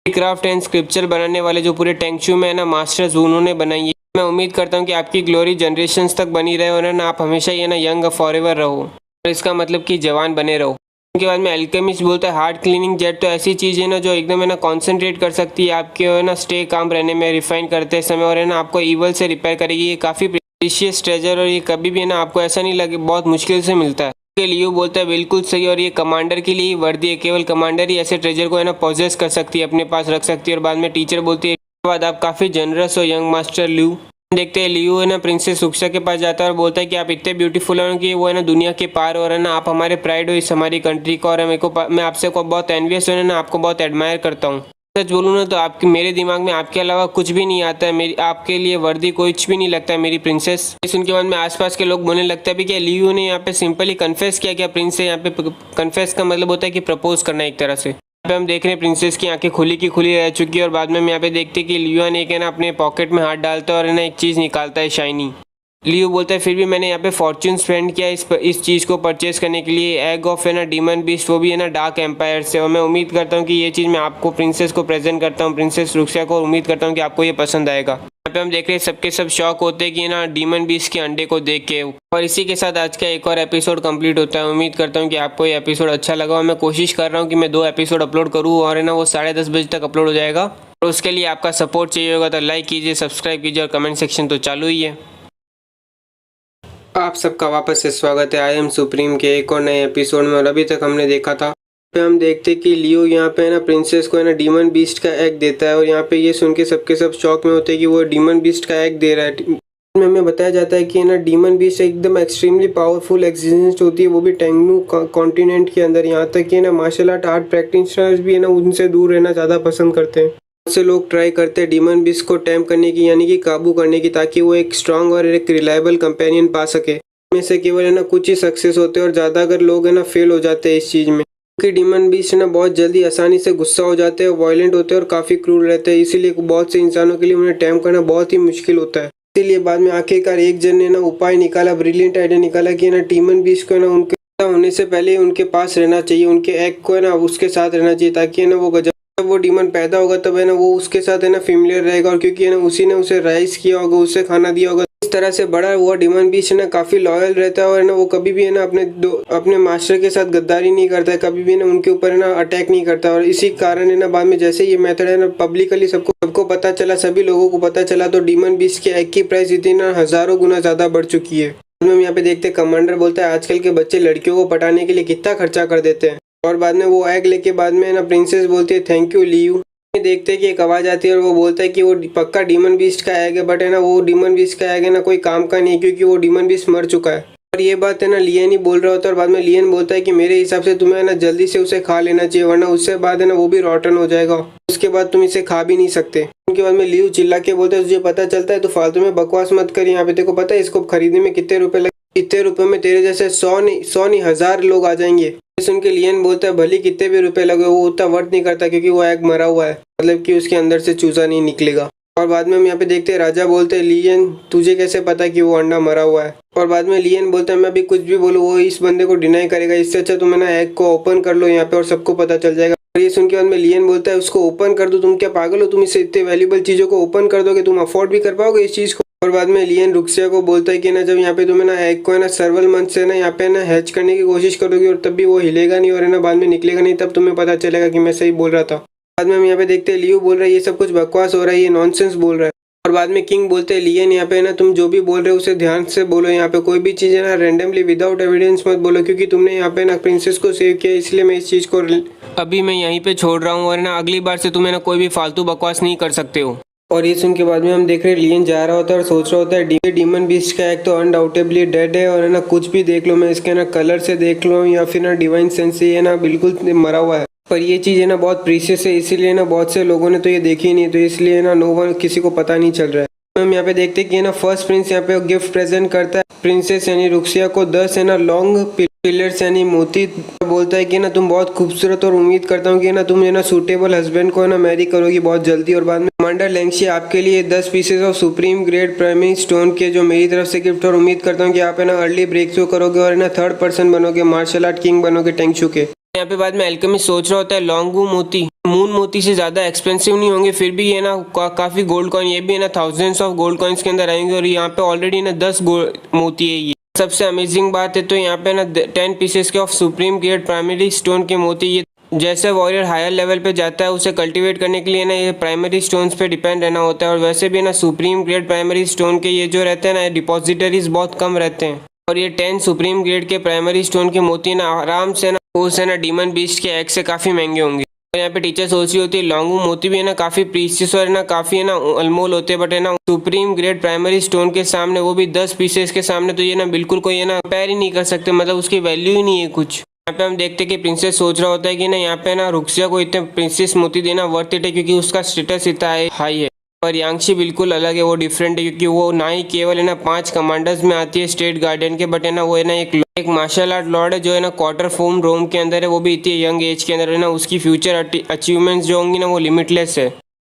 क्राफ्ट एंड स्क्रिप्चर बनाने वाले जो पूरे टेंगशू में है ना मास्टर्स उन्होंने बनाई है। मैं उम्मीद करता हूँ कि आपकी ग्लोरी जनरेशन्स तक बनी रहे और ना आप हमेशा ये ना यंग फॉरएवर रहो, और इसका मतलब कि जवान बने रहो। उसके बाद में एल्केमिस्ट बोलता है हार्ड क्लीनिंग जेट तो ऐसी चीज़ है ना जो एकदम है ना कॉन्सेंट्रेट कर सकती है आपके है ना स्टे काम रहने में रिफाइन करते समय, और है ना आपको ईवल से रिपेयर करेगी। ये काफ़ी प्रीशियस ट्रेजर, और ये कभी भी है ना आपको ऐसा नहीं लगे बहुत मुश्किल से मिलता है। लियो बोलता है बिल्कुल सही, और ये कमांडर के लिए वर्दी है, केवल कमांडर ही ऐसे ट्रेजर को है ना पॉजेस कर सकती है, अपने पास रख सकती है। और बाद में टीचर बोलती है बाद आप काफ़ी जनरस हो यंग मास्टर लियो। देखते हैं लियो है ना प्रिंसेस सुक्सा के पास जाता है और बोलता है कि आप इतने ब्यूटीफुल हो कि वो है ना दुनिया के पार, और है ना आप हमारे प्राइड हो इस हमारी कंट्री का, और मैं आपसे को बहुत एनवियस हूँ ना, आपको बहुत एडमायर करता हूँ। सच बोलूँ ना तो आपके मेरे दिमाग में आपके अलावा कुछ भी नहीं आता है, मेरी आपके लिए वर्दी कुछ भी नहीं लगता है मेरी प्रिंसेस। सुन के बाद में आसपास के लोग बोलने लगता है भी क्या लियो ने यहाँ पे सिंपली कन्फेस किया क्या प्रिंस से। यहाँ पे कन्फेस का मतलब होता है कि प्रपोज करना एक तरह से। यहाँ पे हम देख रहे हैं प्रिंसेस की आंखें खुली की खुली रह चुकी है, और बाद में हम यहाँ पे देखते हैं कि लियो ने एक है ना अपने पॉकेट में हाथ डालता है और है ना एक चीज़ निकालता है शाइनी। लियो बोलता है फिर भी मैंने यहाँ पे फॉर्च्यून स्पेंड किया इस चीज़ को परचेज करने के लिए, एग ऑफ है ना डीमन बीस्ट, वो भी है ना डार्क एम्पायर से, और मैं उम्मीद करता हूँ कि ये चीज़ मैं आपको प्रिंसेस को प्रेजेंट करता हूँ, प्रिंसेस रुक्सिया को। उम्मीद करता हूँ कि आपको ये पसंद आएगा। यहाँ पे हम देख रहे हैं सबके सब शौक होते हैं कि ना डीमन बीस्ट के अंडे को देख के। और इसी के साथ आज का एक और एपिसोड कंप्लीट होता है। उम्मीद करता हूँ कि आपको ये एपिसोड अच्छा लगा, और मैं कोशिश कर रहा हूँ कि मैं 2 एपिसोड अपलोड करूँ, और है ना वो 10:30 बजे तक अपलोड हो जाएगा। और उसके लिए आपका सपोर्ट चाहिए होगा, तो लाइक कीजिए, सब्सक्राइब कीजिए, और कमेंट सेक्शन तो चालू ही है। आप सबका वापस से स्वागत है आई एम सुप्रीम के एक और नए एपिसोड में। और अभी तक हमने देखा था पे हम देखते कि लियो यहाँ पे है ना प्रिंसेस को है ना डीमन बीस्ट का एग देता है, और यहाँ पे ये सुन के सबके सब शौक में होते हैं कि वो डीमन बीस्ट का एग दे रहा है। में हमें बताया जाता है कि ना डीमन बीस्ट एकदम एक्सट्रीमली पावरफुल एग्जिस्टेंस होती है, वो भी टेंगनू कॉन्टिनेंट के अंदर। यहाँ तक कि ना मार्शल आर्ट प्रैक्टिशनर्स भी है ना उनसे दूर रहना ज़्यादा पसंद करते हैं। से लोग ट्राई करते हैं डीमन बीस्ट को टैम करने की, यानी कि काबू करने की, ताकि वो एक स्ट्रांग और एक रिलायबल कंपेनियन पा सके। में से केवल है ना कुछ ही सक्सेस होते हैं, और ज़्यादा अगर लोग है ना फेल हो जाते हैं इस चीज़ में, क्योंकि डीमन बीस्ट है ना बहुत जल्दी आसानी से गुस्सा हो जाते हैं, वायलेंट होते हैं और काफ़ी क्रूर रहते हैं, इसीलिए बहुत से इंसानों के लिए उन्हें टैम करना बहुत ही मुश्किल होता है। इसीलिए बाद में आखिरकार एक जन ने ना उपाय निकाला, ब्रिलियंट आइडिया निकाला कि ना डीमन बीस्ट को ना उनके होने से पहले उनके पास रहना चाहिए, उनके एग को है ना उसके साथ रहना चाहिए, ताकि है ना वो जब वो डीमन पैदा होगा तब है ना वो उसके साथ है ना फेमिलियर रहेगा, और क्योंकि है ना उसी ने उसे राइज किया होगा, उसे खाना दिया होगा, इस तरह से बड़ा हुआ डीमन बीस्ट है ना काफ़ी लॉयल रहता है, और है ना वो कभी भी है ना अपने मास्टर के साथ गद्दारी नहीं करता है, कभी भी ना उनके ऊपर है ना अटैक नहीं करता। और इसी कारण है ना बाद में जैसे ये मेथड है ना पब्लिकली सबको पता चला, सभी लोगों को पता चला, तो डीमन बीस्ट के एग की प्राइस इतनी ना हज़ारों गुना ज़्यादा बढ़ चुकी है। हम यहाँ पे देखते कमांडर बोलता है आजकल के बच्चे लड़कियों को पटाने के लिए कितना खर्चा कर देते हैं, और बाद में वो एग लेके बाद में ना प्रिंसेस बोलती है थैंक यू लियू। देखते हैं कि एक आवाज़ आती है और वो बोलता है कि वो पक्का डीमन बीस्ट का एग है, बट है ना वो डीमन बीस्ट का एग है ना कोई काम का नहीं, क्योंकि वो डीमन बीस्ट मर चुका है। और ये बात है ना लियन ही बोल रहा होता है, और बाद में लियन बोलता है कि मेरे हिसाब से तुम्हें ना जल्दी से उसे खा लेना चाहिए, वरना उससे बाद है ना वो भी रॉटन हो जाएगा, उसके बाद तुम इसे खा भी नहीं सकते। उनके बाद में लियू चिल्ला के बोलता है तुझे पता चलता है तो फालतू में बकवास मत कर, यहाँ पे देखो पता है इसको खरीदने में कितने रुपए लगे, इतने रुपए में तेरे जैसे 100 नहीं 1000 लोग आ जाएंगे। सुन के लियन बोलता है भले कितने भी रुपए लगे वो उतना वर्थ नहीं करता, क्योंकि वो एग मरा हुआ है, मतलब कि उसके अंदर से चूजा नहीं निकलेगा। और बाद में हम यहाँ पे देखते हैं राजा बोलते हैं लियन तुझे कैसे पता कि वो अंडा मरा हुआ है। और बाद में लियन बोलता है मैं अभी कुछ भी बोलूँ वो इस बंदे को डिनाई करेगा, इससे अच्छा तुम है ना एग को ओपन कर लो यहाँ पे और सबको पता चल जाएगा। और ये सुन के बाद में लियन बोलता है उसको ओपन कर दो, तुम क्या पागल हो, तुम इससे इतने वैल्यूबल चीज़ों को ओपन कर दोगे, तुम अफोर्ड भी कर पाओगे इस चीज़ को। और बाद में लियन रुक्सिया को बोलता है कि ना जब यहाँ पे तुम्हें ना एग को है ना सर्वल मंथ से ना यहाँ पे ना हैच करने की कोशिश करोगे और तब भी वो हिलेगा नहीं और है ना बाद में निकलेगा नहीं, तब तुम्हें पता चलेगा कि मैं सही बोल रहा था। बाद में हम यहाँ पे देखते हैं लियो बोल रहा है ये सब कुछ बकवास हो रहा है, ये नॉनसेंस बोल रहा है। और बाद में किंग बोलते हैं लियन यहाँ पे ना तुम जो भी बोल रहे हो उसे ध्यान से बोलो, यहाँ पे कोई भी चीज़ है ना रैंडमली विदाउट एविडेंस मत बोलो, क्योंकि तुमने यहाँ पे ना प्रिंसेस को सेव किया इसलिए मैं इस चीज़ को अभी मैं यहीं पे छोड़ रहा हूँ और ना अगली बार से तुम्हें ना कोई भी फालतू बकवास नहीं कर सकते हो। और ये सुन के बाद में हम देख रहे हैं लियन जा रहा होता है और सोच रहा होता है डीमन बीस्ट का एक तो अनडाउटेबली डेड है और है ना कुछ भी देख लो मैं इसके ना कलर से देख लो या फिर ना डिवाइन सेंस से ये ना बिल्कुल मरा हुआ है, पर ये चीज़ है ना बहुत प्रीशियस है इसीलिए ना बहुत से लोगों ने तो ये देखी नहीं, तो इसलिए ना नो वन किसी को पता नहीं चल रहा है। हम यहाँ पे देखते हैं कि ना फर्स्ट प्रिंस यहाँ पे गिफ्ट प्रेजेंट करता है प्रिंसेस यानी रुक्सिया को 10 है ना लॉन्ग पिलर्स यानी मोती, बोलता है कि ना तुम बहुत खूबसूरत और उम्मीद करता हूँ कि ना तुम है ना सूटेबल हस्बैंड को है ना मैरी करोगी बहुत जल्दी। और बाद में कमांडर लेंगशी आपके लिए 10 pieces of supreme grade primary stone के जो मेरी तरफ से गिफ्ट, और उम्मीद करता हूँ कि आप है ना अर्ली ब्रेक थ्रू करोगे और है ना थर्ड पर्सन बनोगे, मार्शल आर्ट किंग बनोगे टेंगशू के। यहाँ पे बाद में एल्केमिस्ट सोच रहा होता है लॉन्गू मोती मून मोती से ज़्यादा एक्सपेंसिव नहीं होंगे, फिर भी ये ना काफ़ी गोल्ड कॉइन, ये भी है ना थाउजेंड्स ऑफ गोल्ड कॉइन्स के अंदर आएंगे और यहाँ पे ऑलरेडी ना 10 मोती है। ये सबसे अमेजिंग बात है तो यहाँ पे ना 10 पीसेस के of supreme grade primary stone के मोती, ये जैसे वॉरियर हायर लेवल पे जाता है उसे कल्टीवेट करने के लिए ना ये प्राइमरी स्टोन्स पे डिपेंड रहना होता है, और वैसे भी ना सुप्रीम ग्रेड प्राइमरी स्टोन के ये जो रहते हैं ना डिपॉजिटरीज बहुत कम रहते हैं, और ये 10 सुप्रीम ग्रेड के प्राइमरी स्टोन के मोती ना आराम से ना उसे ना डीमन बीस्ट के एग से काफ़ी महंगे होंगे। और यहाँ पे टीचर सोच रही होती है लॉन्गू मोती भी है ना काफ़ी प्रीशियस और ना काफ़ी है ना अनमोल होते हैं, बट है ना सुप्रीम ग्रेड प्राइमरी स्टोन के सामने वो भी 10 पीसेस के सामने तो ये ना बिल्कुल कोई है ना कंपेयर ही नहीं कर सकते, मतलब उसकी वैल्यू ही नहीं है कुछ। यहाँ पे हम देखते हैं कि प्रिंसेस सोच रहा होता है कि ना यहाँ पे ना रुक्सिया को इतने प्रिंसेस मोती देना वर्थ इट है क्योंकि उसका स्टेटस इतना हाई है, पर यांगशी बिल्कुल अलग है, वो डिफरेंट है क्योंकि वो ना ही केवल है ना 5 कमांडर्स में आती है स्टेट गार्डियन के, बट है ना वो है ना एक मार्शल आर्ट लॉर्ड है जो है ना क्वार्टर फॉर्म रोम के अंदर है, वो भी इतनी यंग एज के अंदर है ना, उसकी फ्यूचर अचीवमेंट्स जो होंगी ना वो लिमिटलेस है।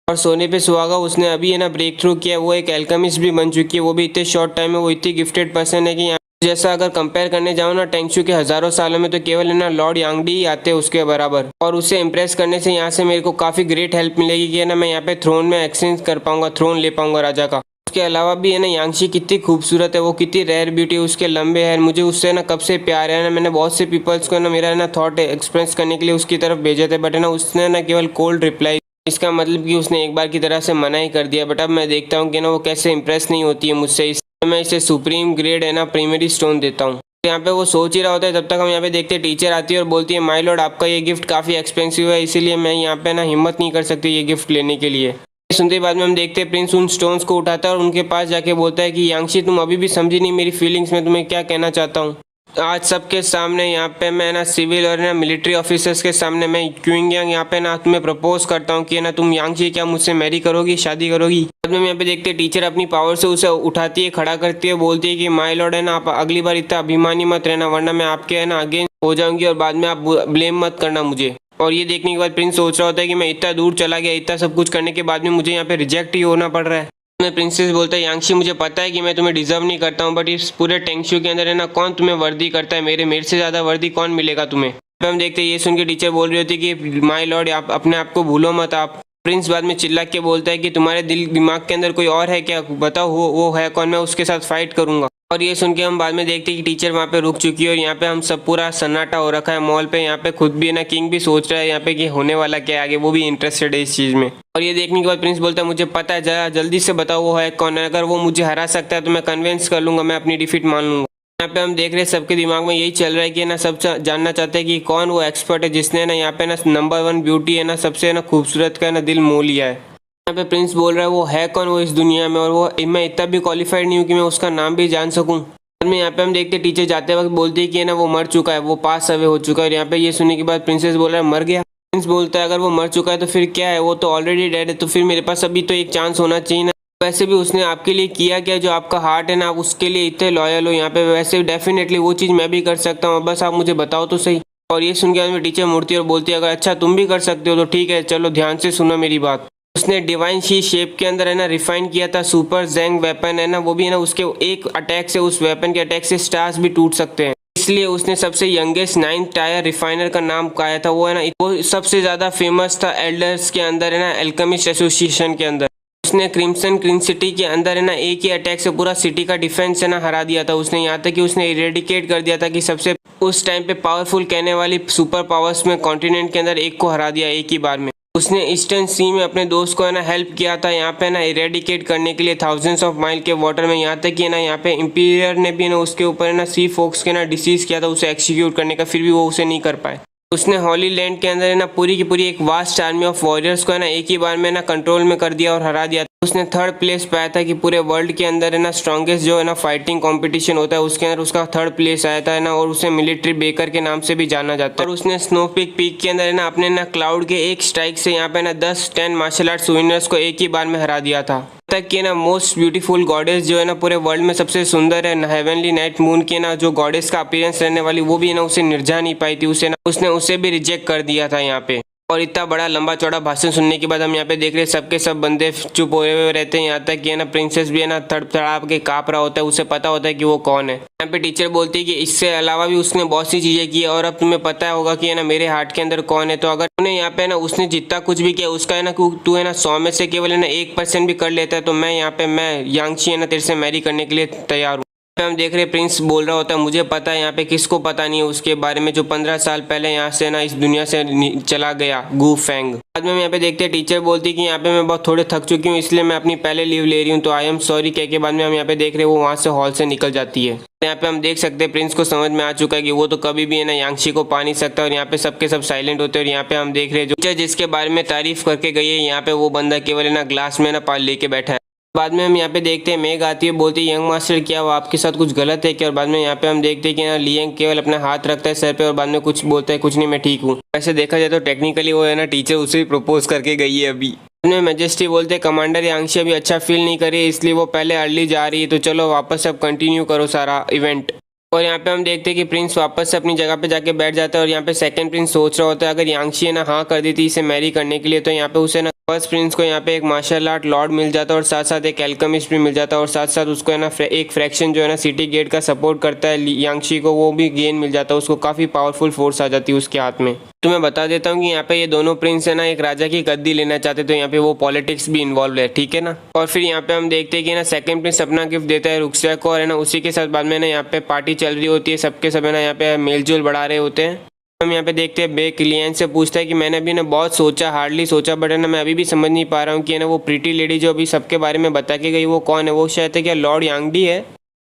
और सोने पे सुहागा उसने अभी है ना ब्रेक थ्रू किया, वो एक एल्केमिस्ट भी बन चुकी है, वो भी इतने शॉर्ट टाइम में वो इतनी गिफ्टेड पर्सन है कि जैसा अगर कंपेयर करने जाओ ना टेंगशू के हजारों सालों में तो केवल है ना लॉर्ड यांगडी ही आते हैं उसके बराबर, और उसे इम्प्रेस करने से यहाँ से मेरे को काफ़ी ग्रेट हेल्प मिलेगी कि है ना मैं यहाँ पे थ्रोन में एक्सचेंज कर पाऊंगा, थ्रोन ले पाऊंगा राजा का। उसके अलावा भी है ना यांगशी कितनी खूबसूरत है, वो कितनी रेयर ब्यूटी है, उसके लंबे हेयर, मुझे उससे ना कब से प्यार है ना, मैंने बहुत से पीपल्स को ना मेरा है ना थॉट एक्सप्रेस करने के लिए उसकी तरफ भेजे थे, बट है ना उसने ना केवल कोल्ड रिप्लाई, इसका मतलब कि उसने एक बार की तरह से मना ही कर दिया, बट अब मैं देखता हूँ कि ना वो कैसे इंप्रेस नहीं होती है मुझसे, इसलिए मैं इसे सुप्रीम ग्रेड है ना प्राइमरी स्टोन देता हूँ। यहाँ पे वो सोच ही रहा होता है तब तक हम यहाँ पे देखते हैं टीचर आती है और बोलती है माय लॉर्ड आपका ये गिफ्ट काफ़ी एक्सपेंसिव है, इसीलिए मैं यहाँ पे ना हिम्मत नहीं कर सकती ये गिफ्ट लेने के लिए। सुनते ही बाद में हम देखते हैं प्रिंस उन स्टोन्स को उठाता है और उनके पास जाके बोलता है कि यांगशी तुम अभी भी समझी नहीं मेरी फीलिंग्स, में तुम्हें क्या कहना चाहता हूँ। आज सबके सामने यहाँ पे मैं ना सिविल और ना मिलिट्री ऑफिसर्स के सामने मैं क्यूइंग यांग यहाँ पे ना तुम्हें प्रपोज करता हूँ कि ना तुम यांगशी क्या मुझसे मैरी करोगी, शादी करोगी। बाद में यहाँ पे देखते हैं टीचर अपनी पावर से उसे उठाती है, खड़ा करती है, बोलती है कि माय लॉर्ड है ना आप अगली बार इतना अभिमानी मत रहना वरना मैं आपके है ना अगेंस्ट हो जाऊंगी और बाद में आप ब्लेम मत करना मुझे। और ये देखने के बाद प्रिंस सोच रहा होता है कि मैं इतना दूर चला गया, इतना सब कुछ करने के बाद में मुझे यहाँ पे रिजेक्ट ही होना पड़ रहा है। मैं प्रिंसेस बोलता है यांगशी मुझे पता है कि मैं तुम्हें डिजर्व नहीं करता हूँ, बट इस पूरे टेंगशू के अंदर है ना कौन तुम्हें वर्दी करता है, मेरे से ज़्यादा वर्दी कौन मिलेगा तुम्हें। हम देखते हैं ये सुन के टीचर बोल रही होती है कि माय लॉर्ड आप अपने आप को भूलो मत आप। प्रिंस बाद में चिल्ला के बोलता है कि तुम्हारे दिमाग के अंदर कोई और है क्या, बताओ वो है कौन, मैं उसके साथ फाइट करूंगा। और ये सुन के हम बाद में देखते हैं कि टीचर वहाँ पे रुक चुकी है और यहाँ पे हम सब पूरा सन्नाटा हो रखा है मॉल पे। यहाँ पे खुद भी है ना किंग भी सोच रहा है यहाँ पे कि होने वाला क्या है आगे, वो भी इंटरेस्टेड है इस चीज़ में। और ये देखने के बाद प्रिंस बोलता है मुझे पता है, जरा जल्दी से बताओ वो है कौन है, अगर वो मुझे हरा सकता है तो मैं कन्विंस कर लूँगा, मैं अपनी डिफीट मान लूँगा। यहाँ पे हम देख रहे हैं सबके दिमाग में यही चल रहा है कि ना सब जानना चाहते हैं कि कौन वो एक्सपर्ट है जिसने ना यहाँ पे ना नंबर 1 ब्यूटी है ना सबसे ना खूबसूरत का ना दिल मोह लिया है। यहाँ पे प्रिंस बोल रहा है वो है कौन वो इस दुनिया में, और वो मैं इतना भी क्वालिफाइड नहीं हूँ कि मैं उसका नाम भी जान सकूँ। में यहाँ पे हम देखते टीचर जाते वक्त बोलती है कि ना वो मर चुका है, वो पास अवे हो चुका है। और यहाँ पे ये सुनने के बाद प्रिंसेस बोल रहा है मर गया। प्रिंस बोलता है अगर वो मर चुका है तो फिर क्या है, वो तो ऑलरेडी डेड है, तो फिर मेरे पास अभी तो एक चांस होना चाहिए ना। वैसे भी उसने आपके लिए किया क्या, जो आपका हार्ट है ना आप उसके लिए इतने लॉयल हो यहाँ पे, वैसे डेफिनेटली वो चीज़ मैं भी कर सकता हूँ, बस आप मुझे बताओ तो सही। और ये सुन के टीचर मुड़ती है और बोलती है अगर अच्छा तुम भी कर सकते हो तो ठीक है, चलो ध्यान से सुनो मेरी बात। उसने डिवाइन शी शेप के अंदर है ना रिफाइन किया था सुपर जेंग वेपन है ना, वो भी है ना उसके एक अटैक से, उस वेपन के अटैक से स्टार्स भी टूट सकते हैं। इसलिए उसने सबसे यंगेस्ट 9th टायर रिफाइनर का नाम कहा था। वो है ना वो सबसे ज़्यादा फेमस था एल्डर्स के अंदर है ना, एल्केमिस्ट एसोसिएशन के अंदर। उसने क्रिम्सन क्रीन सिटी के अंदर है ना एक ही अटैक से पूरा सिटी का डिफेंस है ना हरा दिया था उसने। यहाँ तक कि उसने इरेडिकेट कर दिया था कि सबसे उस टाइम पे पावरफुल कहने वाली सुपर पावर्स में कॉन्टिनेंट के अंदर एक को हरा दिया एक ही बार में। उसने ईस्टर्न सी में अपने दोस्त को है ना हेल्प किया था यहाँ पे ना इरेडिकेट करने के लिए थाउजेंड्स ऑफ माइल के वाटर में। यहाँ तक कि ना यहाँ पे इंपीरियर ने भी ना उसके ऊपर है ना सी फोक्स के ना डिसीज किया था उसे एक्सिक्यूट करने का, फिर भी वो उसे नहीं कर पाए। उसने हॉली लैंड के अंदर है ना पूरी की पूरी एक वास्ट आर्मी ऑफ वॉरियर्स को है ना एक ही बार में ना कंट्रोल में कर दिया और हरा दिया। उसने 3rd प्लेस पाया था कि पूरे वर्ल्ड के अंदर है ना स्ट्रॉन्गेस्ट जो है ना फाइटिंग कंपटीशन होता है उसके अंदर उसका 3rd प्लेस आया था ना, और उसे मिलिट्री बेकर के नाम से भी जाना जाता है। और उसने स्नो पीक के अंदर है ना अपने ना क्लाउड के एक स्ट्राइक से यहाँ पे ना 10 मार्शल आर्ट्स विनर्स को एक ही बार में हरा दिया था। तक कि ना मोस्ट ब्यूटीफुल गॉडेस जो है ना पूरे वर्ल्ड में सबसे सुंदर है ना हेवनली नाइट मून की ना जो गॉडेस का अपीयरेंस रहने वाली, वो भी ना उसे निर्जा नहीं पाई थी। उसने उसे भी रिजेक्ट कर दिया था यहाँ पे। और इतना बड़ा लंबा चौड़ा भाषण सुनने के बाद हम यहाँ पे देख रहे हैं सबके सब बंदे चुप हुए हुए रहते हैं। यहाँ तक कि है ना प्रिंसेस भी है ना तड़प के काँप रहा होता है, उसे पता होता है कि वो कौन है। यहाँ पे टीचर बोलती है कि इससे अलावा भी उसने बहुत सी चीजें की और अब तुम्हें पता होगा कि है ना मेरे हार्ट के अंदर कौन है। तो अगर उन्हें यहाँ पे ना उसने जितना कुछ भी किया उसका है ना तू है ना 100 में से केवल है ना 1% भी कर लेता है तो मैं यहाँ पे मैं यांगशी है ना तेरे से मैरी करने के लिए तैयार हूँ। हम देख रहे हैं प्रिंस बोल रहा होता है मुझे पता है, यहाँ पे किसको पता नहीं है उसके बारे में जो 15 साल पहले यहाँ से ना इस दुनिया से चला गया गू फेंग। बाद में हम यहाँ पे देखते हैं टीचर बोलती है कि यहाँ पे मैं बहुत थोड़े थक चुकी हूँ इसलिए मैं अपनी पहले लीव ले रही हूँ, तो आई एम सॉरी कह के बाद में हम यहाँ पे देख रहे हैं वो वहाँ से हॉल से निकल जाती है। यहाँ पे हम देख सकते हैं प्रिंस को समझ में आ चुका है कि वो तो कभी भी है ना यांगशी को पा नहीं सकता, और यहाँ पे सबके सब साइलेंट होते हैं। और यहाँ पे हम देख रहे हैं जो टीचर जिसके बारे में तारीफ करके गई है यहाँ पे वो बंदा केवल है ना ग्लास में ना पानी लेके बैठा है। बाद में हम यहाँ पे देखते हैं मेघ आती है, बोलती है यंग मास्टर क्या वो आपके साथ कुछ गलत है क्या। और बाद में यहाँ पे हम देखते हैं कि ना लियांग केवल अपना हाथ रखता है सर पे और बाद में कुछ बोलता है कुछ नहीं मैं ठीक हूँ। ऐसे देखा जाए तो टेक्निकली वो है ना टीचर उसे भी प्रपोज करके गई है अभी। मैजेस्टी बोलते हैं कमांडर यांगशी अभी अच्छा फील नहीं कर रही है इसलिए वो पहले अर्ली जा रही है, तो चलो वापस अब कंटिन्यू करो सारा इवेंट। और यहाँ पे हम देखते हैं कि प्रिंस वापस से अपनी जगह पे जाके बैठ जाता है और यहाँ पे सेकंड प्रिंस सोच रहा होता है अगर यांगशी है ना हाँ कर दी थी इसे मैरी करने के लिए तो यहाँ पे उसे ना फर्स्ट प्रिंस को यहाँ पे एक मार्शल आर्ट लॉर्ड मिल जाता है और साथ साथ एक एल्केमिस्ट भी मिल जाता है और साथ साथ उसको है ना एक फ्रैक्शन जो है ना सिटी गेट का सपोर्ट करता है यांगशी को, वो भी गेन मिल जाता है उसको, काफ़ी पावरफुल फोर्स आ जाती है उसके हाथ में। तो मैं बता देता हूँ कि यहाँ पे ये दोनों प्रिंस है ना एक राजा की गद्दी लेना चाहते तो यहाँ पे वो पॉलिटिक्स भी इन्वॉल्व है, ठीक है ना। और फिर यहाँ पे हम देखते हैं कि ना सेकंड प्रिंस अपना गिफ्ट देता है रुक्सिया को और है ना उसी के साथ बाद में ना यहाँ पे पार्टी चल रही होती है, सबके सब है ना यहाँ पे मेलजोल बढ़ा रहे होते हैं। हम यहाँ पे देखते हैं बेक लियन से पूछता है कि मैंने अभी ना बहुत सोचा हार्डली सोचा बट है ना मैं अभी भी समझ नहीं पा रहा हूँ कि है ना वो प्रीटी लेडी जो अभी सबके बारे में बता के गई वो कौन है, वो शायद है क्या लॉर्ड यांगडी है।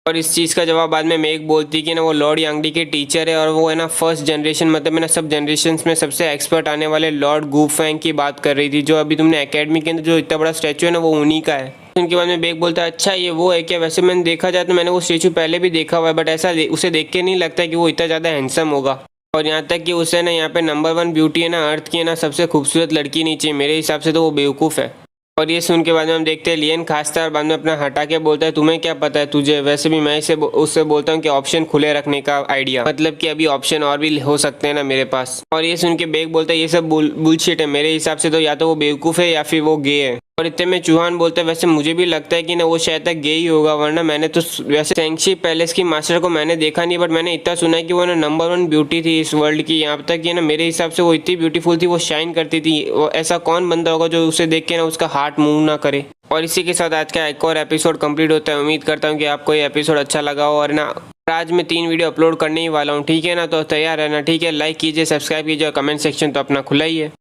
और इस चीज़ का जवाब बाद में मेघ बोलती कि ना वो लॉर्ड यांगडी के टीचर है और वो है ना फर्स्ट जनरेशन मतलब है ना सब जनरेशन में सबसे एक्सपर्ट आने वाले लॉर्ड गू फेंग की बात कर रही थी, जो अभी तुमने एकेडमी के अंदर जो इतना बड़ा स्टैचू है ना वो उन्हीं का है। उनके बाद में बेग बोलता है अच्छा ये वो है क्या। वैसे मैंने देखा जाए तो मैंने वो स्टैचू पहले भी देखा हुआ है बट ऐसा उसे देख के नहीं लगता कि वो इतना ज़्यादा हैंडसम होगा। और यहाँ तक कि उसे ना यहाँ पे नंबर 1 ब्यूटी है ना अर्थ की है ना सबसे खूबसूरत लड़की नहीं चाहिए, मेरे हिसाब से तो वो बेवकूफ़ है। और ये सुन के बाद में हम देखते हैं लियन खासता है और बाद में अपना हटा के बोलता है तुम्हें क्या पता है तुझे। वैसे भी मैं उससे बोलता हूँ कि ऑप्शन खुले रखने का आइडिया, मतलब कि अभी ऑप्शन और भी हो सकते हैं ना मेरे पास। और ये सुन के बेग बोलता है ये सब बुलशिट है, मेरे हिसाब से तो या तो वो बेवकूफ़ है या फिर वो गे है। और इतने में चौहान बोलता है वैसे मुझे भी लगता है कि ना वो शायद तक गे ही होगा, वरना मैंने तो वैसे सेंगशी पैलेस की मास्टर को मैंने देखा नहीं बट मैंने इतना सुना है कि वो ना नंबर 1 ब्यूटी थी इस वर्ल्ड की। यहाँ तक कि ना मेरे हिसाब से वो इतनी ब्यूटीफुल थी, वो शाइन करती थी। वो ऐसा कौन बंदा होगा जो उसे देख के ना उसका हार्ट मूव ना करे। और इसी के साथ आज का एक और एपिसोड कंप्लीट होता है। उम्मीद करता हूँ कि आपको ये एपिसोड अच्छा लगा हो और ना आज मैं 3 वीडियो अपलोड करने ही वाला हूँ, ठीक है ना। तो तैयार है ना, ठीक है। लाइक कीजिए, सब्सक्राइब कीजिए और कमेंट सेक्शन तो अपना खुला ही है।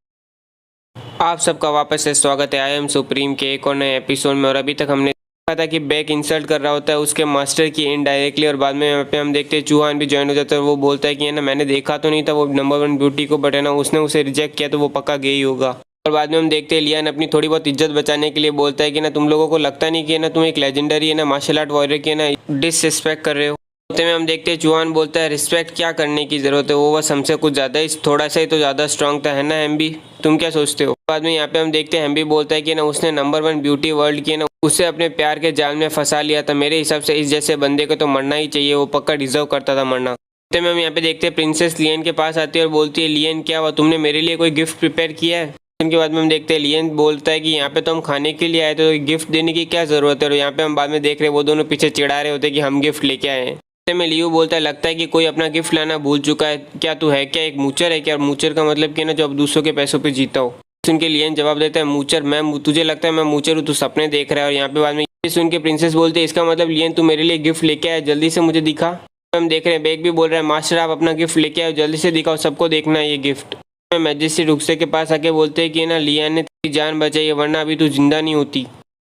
आप सबका वापस से स्वागत है आई एम सुप्रीम के एक और नए एपिसोड में। और अभी तक हमने देखा था कि बैक इंसल्ट कर रहा होता है उसके मास्टर की इनडायरेक्टली और बाद में यहाँ पे हम देखते हैं चौहान भी ज्वाइन हो जाता है और वो बोलता है कि है ना मैंने देखा तो नहीं था वो नंबर 1 ब्यूटी को बट है ना उसने उसे रिजेक्ट किया तो वो पक्का गई होगा। और बाद में हम देखते हैं लियान अपनी थोड़ी बहुत इज्जत बचाने के लिए बोलता है कि ना तुम लोगों को लगता नहीं कि ना तुम एक लेजेंडरी है ना मार्शल आर्ट वॉरियर की ना डिसरिस्पेक्ट कर रहे हो। में हम देखते हैं चौहान बोलता है रिस्पेक्ट क्या करने की जरूरत है, वो बस हमसे कुछ ज़्यादा ही थोड़ा सा ही तो ज़्यादा स्ट्रांग था, है ना एमबी, तुम क्या सोचते हो। बाद में यहाँ पे हम देखते हैं एमबी बोलता है कि ना उसने नंबर 1 ब्यूटी वर्ल्ड की ना उसे अपने प्यार के जाल में फंसा लिया था। मेरे हिसाब से इस जैसे बंदे को तो मरना ही चाहिए, वो पक्का डिजर्व करता था मरना। में हम यहाँ पे देखते हैं प्रिंसेस लियन के पास आती है और बोलती है लियन क्या हुआ, तुमने मेरे लिए कोई गिफ्ट प्रिपेयर किया है। उनके बाद में हम देखते हैं लियन बोलता है कि यहाँ पे तो हम खाने के लिए आए थे, तो गिफ्ट देने की क्या ज़रूरत है। और यहाँ पे हम बाद में देख रहे हैं वो दोनों पीछे चिढ़ा रहे होते हैं कि हम गिफ्ट लेके आए हैं। ऐसे में लियो बोलता है लगता है कि कोई अपना गिफ्ट लाना भूल चुका है, क्या तू है क्या एक मूचर है क्या। और मूचर का मतलब कि ना जो अब दूसरों के पैसों पर जीता हो। सुन के लियन जवाब देता है मूचर मैं, तुझे लगता है मैं मूचर हूँ, तू सपने देख रहा है। और यहाँ पे बाद में ये सुन के प्रिंसेस बोलते हैं इसका मतलब लियन तू मेरे लिए गिफ्ट लेके आया, जल्दी से मुझे दिखा। हम देख रहे हैं बेग भी बोल रहा है मास्टर आप अपना गिफ्ट लेके आओ, जल्दी से दिखाओ, सबको देखना है ये गिफ्ट। मैजिस्ट्री रुक्से के पास आके बोलते हैं कि ना लियान ने तेरी जान बचाई है वरना अभी तू जिंदा नहीं होती।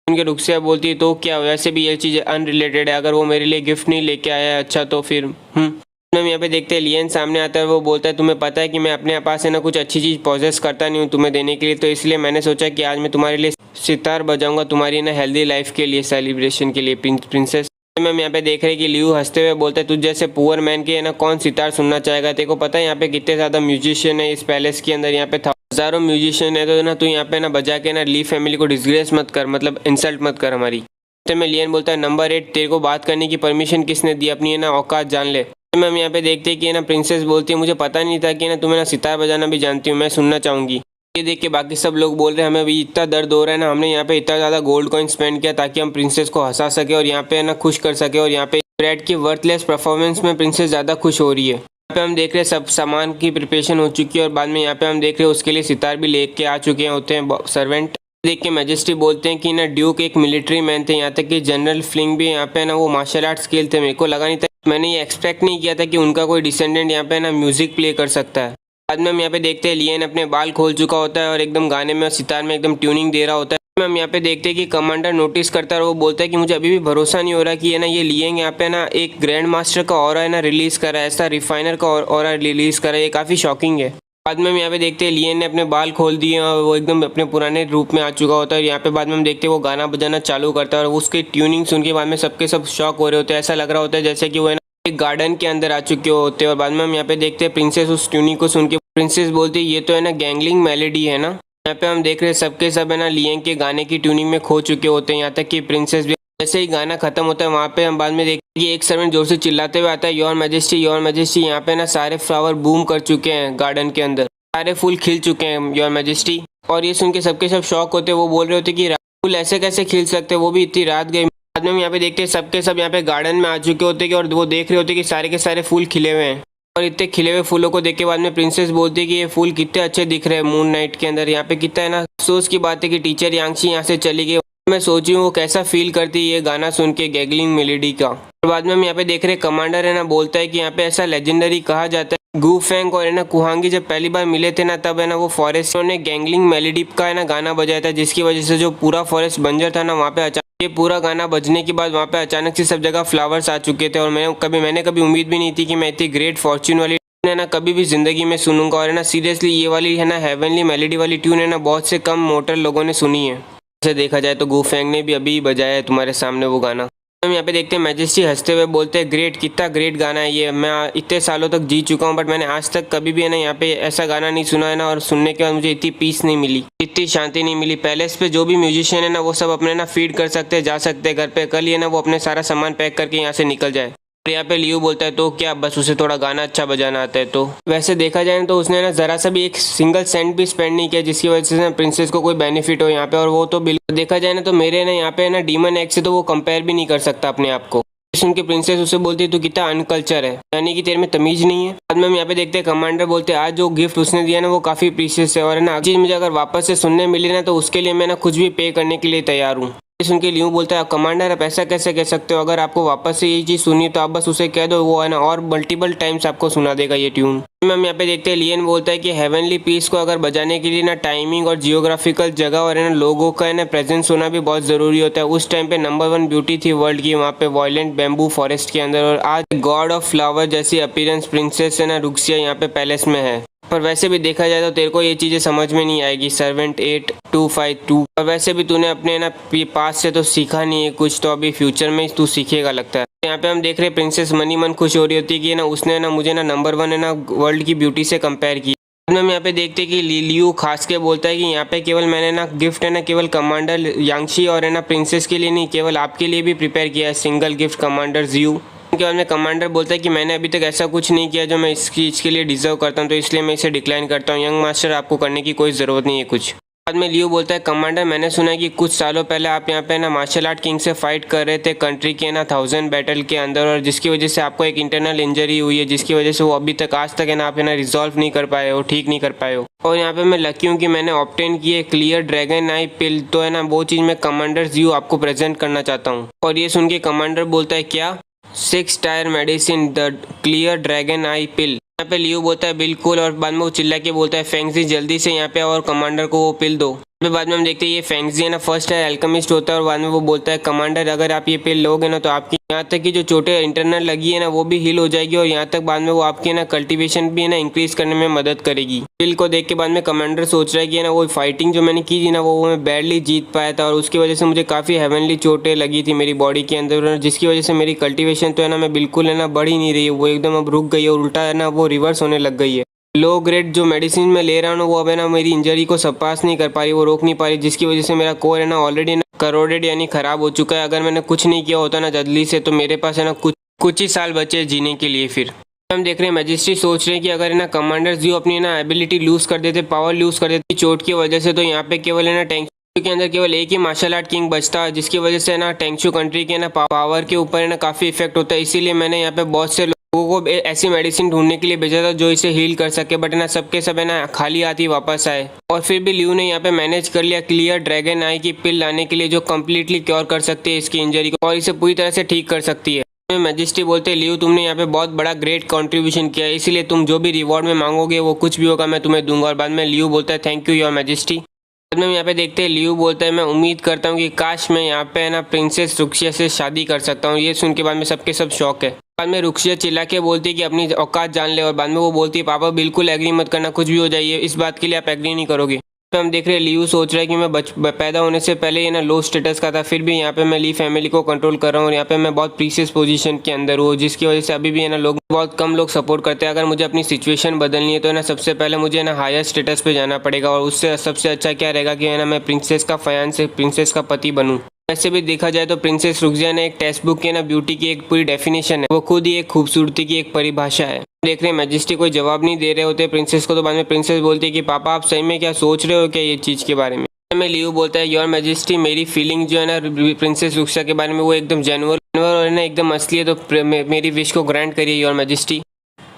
उनके रुक्से बोलती है तो क्या वैसे भी ये चीज़ अनरिलेटेड है, अगर वो मेरे लिए गिफ्ट नहीं लेके आया है अच्छा तो फिर हम यहाँ पे देखते हैं लियन सामने आता है, वो बोलता है तुम्हें पता है कि मैं अपने पास है ना कुछ अच्छी चीज़ पॉजेस करता नहीं हूँ तुम्हें देने के लिए, तो इसलिए मैंने सोचा कि आज मैं तुम्हारे लिए सितार बजाऊंगा तुम्हारी ना हेल्दी लाइफ के लिए, सेलिब्रेशन के लिए प्रिंसेस। हम यहाँ पे देख रहे हैं कि लियू हंसते हुए बोलता है तुझ जैसे पुअर मैन के है ना कौन सितार सुनना चाहेगा, तेरे को पता है यहाँ पे कितने ज़्यादा म्यूजिशियन है इस पैलेस के अंदर, यहाँ पे हज़ारों म्यूजिशियन है, तो ना तू यहाँ पे ना बजा के ना ली फैमिली को डिसग्रेस मत कर, मतलब इंसल्ट मत कर हमारी। तो मैं लियन बोलता है नंबर 8 तेरे को बात करने की परमिशन किसने दी, अपनी है ना औकात जान ले। तो हम यहाँ पे देखते हैं कि ना प्रिंसेस बोलती है मुझे पता नहीं था कि ना तुम्हें ना सितार बजाना भी जानती हूँ, मैं सुनना चाहूँगी। ये देख के बाकी सब लोग बोल रहे हैं हमें अभी इतना दर्द हो रहा है ना, हमने यहाँ पे इतना ज़्यादा गोल्ड कॉइन स्पेंड किया ताकि हम प्रिंसेस को हंसा सके और यहाँ पे ना खुश कर सके। और यहाँ पे ब्रैड की वर्थलेस परफॉर्मेंस में प्रिंसेस ज़्यादा खुश हो रही है। यहाँ पे हम देख रहे हैं सब सामान की प्रिपरेशन हो चुकी है और बाद में यहाँ पे हम देख रहे हैं उसके लिए सितार भी लेके आ चुके होते हैं सर्वेंट। देख के मैजेस्टी बोलते हैं कि ना ड्यूक एक मिलिट्री मैन थे, यहाँ तक कि जनरल फ्लिंग भी यहाँ पे ना वो मार्शल आर्ट स्किल थे, मेरे को लगा नहीं था, मैंने ये एक्सपेक्ट नहीं किया था कि उनका कोई डिसेंडेंट यहाँ पे ना म्यूजिक प्ले कर सकता है। बाद में हम यहाँ पे देखते हैं लियन अपने बाल खोल चुका होता है और एकदम गाने में और सितार में एकदम ट्यूनिंग दे रहा होता है। हम यहाँ पे देखते हैं कि कमांडर नोटिस करता है और वो बोलता है कि मुझे अभी भी भरोसा नहीं हो रहा कि ये ना ये लियन यहाँ पे ना एक ग्रैंड मास्टर का ऑरा है ना रिलीज करा है, ऐसा रिफाइनर का ऑरा रिलीज करा है, ये काफ़ी शॉकिंग है। बाद में हम यहाँ पे देखते हैं लियन ने अपने बाल खोल दिए और वो एकदम अपने पुराने रूप में आ चुका होता है। और यहाँ पे बाद में हम देखते हैं वो गाना बजाना चालू करता है और उसकी ट्यूनिंग सुन के बाद में सबके सब शॉक हो रहे होते हैं, ऐसा लग रहा होता है जैसे कि वो है ना एक गार्डन के अंदर आ चुके होते हैं। और बाद में हम यहाँ पे देखते हैं प्रिंसेस उस ट्यूनिंग को सुन के प्रिंसेस बोलती है ये तो है ना गैंगलिंग मेलेडी है ना। यहाँ पे हम देख रहे हैं सबके सब है ना लियन के गाने की ट्यूनिंग में खो चुके होते हैं, यहाँ तक कि प्रिंसेस भी। जैसे ही गाना खत्म होता है वहाँ पे हम बाद में देखते हैं कि एक सर्वेंट जोर से चिल्लाते हुए आता है योर मैजेस्टी योर मैजेस्टी, यहाँ पे ना सारे फ्लावर बूम कर चुके हैं गार्डन के अंदर, सारे फूल खिल चुके हैं योर मैजेस्टी। और ये सुन के सबके सब शॉक होते हैं, वो बोल रहे होते कि फूल ऐसे कैसे खिल सकते, वो भी इतनी रात गई। बाद में हम यहाँ पे देखते हैं सबके सब यहाँ पे गार्डन में आ चुके होते हैं और वो देख रहे होते कि सारे के सारे फूल खिले हुए हैं। और इतने खिले हुए फूलों को देख के बाद में प्रिंसेस बोलती है कि ये फूल कितने अच्छे दिख रहे हैं मून नाइट के अंदर। यहाँ पे कितना है ना अफसोस की बात है कि टीचर यांगशी यहाँ से चली गई। मैं सोची हूँ वो कैसा फील करती है ये गाना सुन के गैगलिंग मेलेडी का। और बाद में हम यहाँ पे देख रहे हैं कमांडर है ना बोलता है कि यहाँ पे ऐसा लेजेंडरी कहा जाता है गू फेंग और है ना कुहांगी जब पहली बार मिले थे ना तब है ना वो फॉरेस्ट ने गैंगलिंग मेलेडी का है ना गाना बजाया था, जिसकी वजह से जो पूरा फॉरेस्ट बंजर था ना वहाँ पे अचानक ये पूरा गाना बजने के बाद वहाँ पे अचानक से सब जगह फ्लावर्स आ चुके थे। और मैंने कभी उम्मीद भी नहीं थी कि मैं इतनी ग्रेट फॉर्च्यून वाली है ना कभी भी जिंदगी में सुनूंगा। और है ना सीरियसली ये वाली है ना हेवनली मेलेडी वाली ट्यून है ना बहुत से कम मोटर लोगों ने सुनी है। ऐसे देखा जाए तो गू फेंग ने भी अभी बजाया है तुम्हारे सामने वो गाना। हम यहाँ पे देखते हैं मैजेस्टी हंसते हुए बोलते हैं ग्रेट, कितना ग्रेट गाना है ये, मैं इतने सालों तक जी चुका हूँ बट मैंने आज तक कभी भी है ना यहाँ पे ऐसा गाना नहीं सुना है ना। और सुनने के बाद मुझे इतनी पीस नहीं मिली, इतनी शांति नहीं मिली। पैलेस पे जो भी म्यूजिशियन है ना वो सब अपने ना फीड कर सकते हैं, जा सकते हैं घर पे, कल ये ना वो अपने सारा सामान पैक करके यहाँ से निकल जाए। यहाँ पे लियो बोलता है तो क्या बस उसे थोड़ा गाना अच्छा बजाना आता है। तो वैसे देखा जाए तो उसने ना जरा सा भी एक सिंगल सेंट भी स्पेंड नहीं किया जिसकी वजह से ना प्रिंसेस को कोई बेनिफिट हो यहाँ पे। और वो तो बिल्कुल देखा जाए ना तो मेरे ना यहाँ पे ना डीमन एक्स से तो वो कंपेयर भी नहीं कर सकता अपने आप को। सुन के प्रिंसेस उसे बोलती है तू कितना अनकल्चर है, यानी कि तेरे में तमीज नहीं है। बाद में हम यहाँ पे देखते हैं कमांडर बोलते हैं आज जो गिफ्ट उसने दिया ना वो काफी प्रीशियस है और है ना चीज मुझे अगर वापस से सुनने मिली ना तो उसके लिए मैं ना कुछ भी पे करने के लिए तैयार हूँ। सुन के लियो बोलता है कमांडर आप ऐसा कैसे कह सकते हो, अगर आपको वापस से यही चीज़ सुनी तो आप बस उसे कह दो, वो है ना और मल्टीपल टाइम्स आपको सुना देगा ये ट्यून। हम यहाँ पे देखते हैं लियन बोलता है कि हेवनली पीस को अगर बजाने के लिए ना टाइमिंग और जियोग्राफिकल जगह और है ना लोगों का है ना प्रेजेंस होना भी बहुत ज़रूरी होता है। उस टाइम पे नंबर 1 ब्यूटी थी वर्ल्ड की वहाँ पे वॉयलेंट बैम्बू फॉरेस्ट के अंदर, और आज गॉड ऑफ फ्लावर जैसी अपीयरेंस प्रिंसेस है ना रुक्सिया यहाँ पे पैलेस में है। पर वैसे भी देखा जाए तो तेरे को ये चीज़ें समझ में नहीं आएगी सर्वेंट 8252। और वैसे भी तूने अपने ना पास से तो सीखा नहीं है कुछ, तो अभी फ्यूचर में तू सीखेगा लगता है। यहाँ पे हम देख रहे हैं प्रिंसेस मनी मन खुश हो रही होती है कि ना उसने ना मुझे ना नंबर 1 है ना वर्ल्ड की ब्यूटी से कंपेयर किया। हम यहाँ पे देखते हैं कि लियू खास के बोलता है कि यहाँ पे केवल मैंने ना गिफ्ट है ना केवल कमांडर यांगशी और है ना प्रिंसेस के लिए नहीं, केवल आपके लिए भी प्रिपेयर किया है सिंगल गिफ्ट कमांडर जियू। उनके बाद में कमांडर बोलता है कि मैंने अभी तक ऐसा कुछ नहीं किया जो मैं इस चीज़ के लिए डिजर्व करता हूँ, तो इसलिए मैं इसे डिक्लाइन करता हूँ। यंग मास्टर, आपको करने की कोई ज़रूरत नहीं है कुछ। बाद में लियो बोलता है कमांडर, मैंने सुना है कि कुछ सालों पहले आप यहाँ पे ना मार्शल आर्ट किंग से फाइट कर रहे थे कंट्री के ना 1000 बैटल के अंदर, और जिसकी वजह से आपको एक इंटरनल इंजरी हुई है, जिसकी वजह से वो अभी तक आज तक है ना आप है ना रिजॉल्व नहीं कर पाए हो, ठीक नहीं कर पाए हो। और यहाँ पे मैं लकी हूँ कि मैंने ऑब्टेन की है क्लियर ड्रैगन आई पिल, तो है ना वो चीज़ मैं कमांडर यू आपको प्रेजेंट करना चाहता हूँ। और ये सुन के कमांडर बोलता है क्या? 6 tire medicine the clear dragon eye pill. यहाँ पे लियो बोलता है बिल्कुल, और बाद में वो चिल्ला के बोलता है फेंगजी जल्दी से यहाँ पे और कमांडर को वो पिल दो। फिर बाद में हम देखते हैं ये फेंगजी है ना फर्स्ट है एल्केमिस्ट होता है, और बाद में वो बोलता है कमांडर, अगर आप ये पिल लोगे ना तो आपकी यहाँ तक की जो चोटें इंटरनल लगी है ना वो भी हील हो जाएगी, और यहाँ तक बाद में वो आपकी ना कल्टीवेशन भी है ना इंक्रीज करने में मदद करेगी। पिल को देख के बाद में कमांडर सोच रहा है कि ना वो फाइटिंग जो मैंने की थी ना वो मैं बैडली जीत पाया था, और उसकी वजह से मुझे काफ़ी हेवनली चोटें लगी थी मेरी बॉडी के अंदर, जिसकी वजह से मेरी कल्टीवेशन तो है ना मैं बिल्कुल है ना बढ़ ही नहीं रही है, वो एकदम अब रुक गई है, और उल्टा है ना वो रिवर्स होने लग गई है। लो ग्रेड जो मेडिसिन मैं ले रहा हूँ वो अब है ना मेरी इंजरी को सरपास नहीं कर पा रही, वो रोक नहीं पा रही, जिसकी वजह से मेरा कोर है ना ऑलरेडी ना करोडेड यानी खराब हो चुका है। अगर मैंने कुछ नहीं किया होता ना जल्दी से तो मेरे पास है ना कुछ ही साल बचे जीने के लिए। फिर हम देख रहे हैं मैजिस्ट्री सोच रहे हैं कि अगर है ना कमांडर्स जो अपनी ना एबिलिटी लूज कर देते, पावर लूज कर देते चोट की वजह से, तो यहाँ पे केवल है ना टेंगशू के अंदर केवल एक ही मार्शल आर्ट किंग बचता है, जिसकी वजह से ना टेंगशू कंट्री के ना पावर के ऊपर है ना काफी इफेक्ट होता है। इसीलिए मैंने यहाँ पे बहुत से लोगों को ऐसी मेडिसिन ढूंढने के लिए भेजा था जो इसे हील कर सके, बट ना सबके सब है ना खाली हाथ ही वापस आए। और फिर भी लियो ने यहाँ पे मैनेज कर लिया क्लियर ड्रैगन आई की पिल लाने के लिए, जो कम्प्लीटली क्योर कर सकती है इसकी इंजरी को और इसे पूरी तरह से ठीक कर सकती है। मैजिस्ट्री बोलते लियो तुमने यहाँ पे बहुत बड़ा ग्रेट कंट्रीब्यूशन किया है, इसीलिए तुम जो भी रिवॉर्ड में मांगोगे वो कुछ भी होगा मैं तुम्हें दूंगा। और बाद में लियो बोलता है थैंक यू योर मैजिस्ट्री। बाद में यहाँ पे देखते हैं लियो बोलता है मैं उम्मीद करता हूँ कि काश मैं यहाँ पे है ना प्रिंसेस रुक्सिया से शादी कर सकता हूँ। ये सुन के बाद में सबके सब शौक है। बाद में रुक्सिया चिल्ला के बोलती है कि अपनी औकात जान ले, और बाद में वो बोलती है पापा बिल्कुल एग्री मत करना, कुछ भी हो जाइए इस बात के लिए आप एग्री नहीं करोगे। तो हम देख रहे हैं लियो सोच रहा है कि मैं पैदा होने से पहले ये ना लो स्टेटस का था, फिर भी यहाँ पे मैं ली फैमिली को कंट्रोल कर रहा हूँ, और यहाँ पे मैं बहुत प्रीशियस पोजीशन के अंदर हूँ, जिसकी वजह से अभी भी है ना लोग बहुत कम लोग सपोर्ट करते हैं। अगर मुझे अपनी सिचुएशन बदलनी है तो है ना सबसे पहले मुझे ना हायर स्टेटस पे जाना पड़ेगा, और उससे सबसे अच्छा क्या रहेगा कि है ना मैं प्रिंसेस का फयान से प्रिंसेस का पति बनूँ। वैसे भी देखा जाए तो प्रिंसेस रुक्सिया ने एक टेक्स्ट बुक के ना ब्यूटी की एक पूरी डेफिनेशन है, वो खुद ही एक खूबसूरती की एक परिभाषा है। देख रहे हैं मैजिस्ट्री कोई जवाब नहीं दे रहे होते प्रिंसेस को, तो बाद में प्रिंसेस बोलती है कि पापा आप सही में क्या सोच रहे हो क्या ये चीज़ के बारे में लियो बोलता है योर मैजिस्ट्री मेरी फीलिंग जो है ना प्रिंसेस रुक्सिया के बारे में वो एकदम जेन्युइन और ना एकदम असली है, तो मेरी विश को ग्रांट करिए योर मैजिस्ट्री।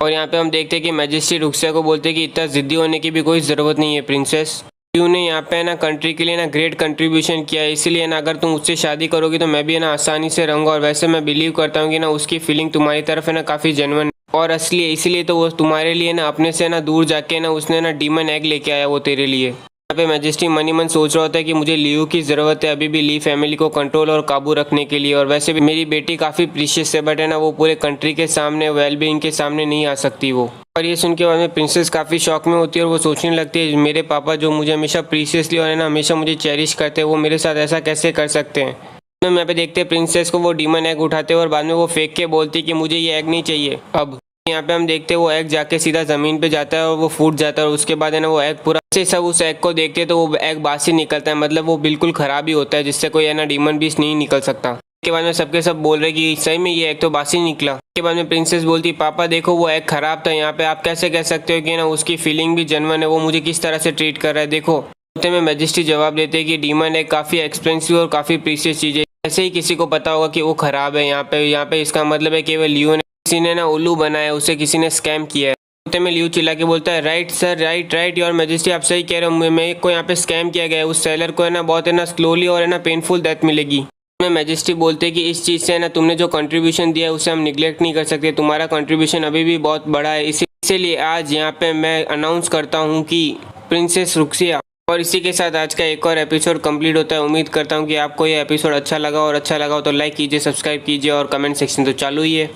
और यहाँ पे हम देखते हैं कि मैजिस्ट्री रुक्सिया को बोलते हैं कि इतना जिद्दी होने की भी कोई ज़रूरत नहीं है प्रिंसेस, लियो ने यहाँ पे ना कंट्री के लिए ना ग्रेट कंट्रीब्यूशन किया है, इसीलिए ना अगर तुम उससे शादी करोगी तो मैं भी ना आसानी से रहूँगा। और वैसे मैं बिलीव करता हूँ कि ना उसकी फीलिंग तुम्हारी तरफ है ना काफ़ी जेन्युइन और असली है, इसीलिए तो वो तुम्हारे लिए ना अपने से ना दूर जाके ना उसने ना डीमन एग लेके आया वो तेरे लिए। यहाँ पे मैजिस्ट्री मनी मन सोच रहा होता है कि मुझे लियो की ज़रूरत है अभी भी ली फैमिली को कंट्रोल और काबू रखने के लिए, और वैसे भी मेरी बेटी काफ़ी प्रीशियस है, बट है ना वो पूरे कंट्री के सामने वेलबींग के सामने नहीं आ सकती वो। और ये सुन के बाद में प्रिंसेस काफ़ी शौक में होती है, और वो सोचने लगती है मेरे पापा जो मुझे हमेशा प्रीशियसली और है ना हमेशा मुझे चेरिश करते हैं वो मेरे साथ ऐसा कैसे कर सकते हैं। तो यहाँ पे देखते हैं प्रिंसेस को वो डीमन एग उठाते हैं, और बाद में वो फेंक के बोलती कि मुझे ये एग नहीं चाहिए। अब यहाँ पे हम देखते हैं वो एग जाके सीधा ज़मीन पे जाता है और वो फूट जाता है, और उसके बाद है ना वो एग पूरा से सब उस एग को देखते हैं तो वो एग बासी निकलता है, मतलब वो बिल्कुल ख़राब ही होता है, जिससे कोई है ना डीमन बीस्ट नहीं निकल सकता। के बाद में सबके सब बोल रहे कि सही में ये एग तो बासी निकला। के बाद में प्रिंसेस बोलती पापा देखो वो एग खराब था, यहाँ पे आप कैसे कह सकते हो कि ना उसकी फीलिंग भी जेन्युइन है, वो मुझे किस तरह से ट्रीट कर रहा है देखो। उतने में मैजिस्ट्री जवाब देते हैं कि डीमन एग काफ़ी एक्सपेंसिव और काफ़ी प्रीशियस चीज़ है, ऐसे ही किसी को पता होगा कि वो ख़राब है यहाँ पे इसका मतलब है केवल लियो ने किसी ने ना उल्लू बनाया, उसे किसी ने स्कैम किया है। उतने में लियो चिल्ला के बोलता है right sir right your majesty आप सही कह रहे हो, मेरे को यहाँ पे स्कैम किया गया है, उस सेलर को है ना बहुत है ना स्लोली और है ना पेनफुल डेथ मिलेगी। में मैजिस्ट्री बोलते हैं कि इस चीज़ से ना तुमने जो कंट्रीब्यूशन दिया है उसे हम निगलेक्ट नहीं कर सकते, तुम्हारा कंट्रीब्यूशन अभी भी बहुत बड़ा है, इसीलिए आज यहाँ पे मैं अनाउंस करता हूँ कि प्रिंसेस रुक्सिया। और इसी के साथ आज का एक और एपिसोड कंप्लीट होता है। उम्मीद करता हूँ कि आपको ये एपिसोड अच्छा लगा, और अच्छा लगा हो तो लाइक कीजिए, सब्सक्राइब कीजिए और कमेंट सेक्शन तो चालू ही है।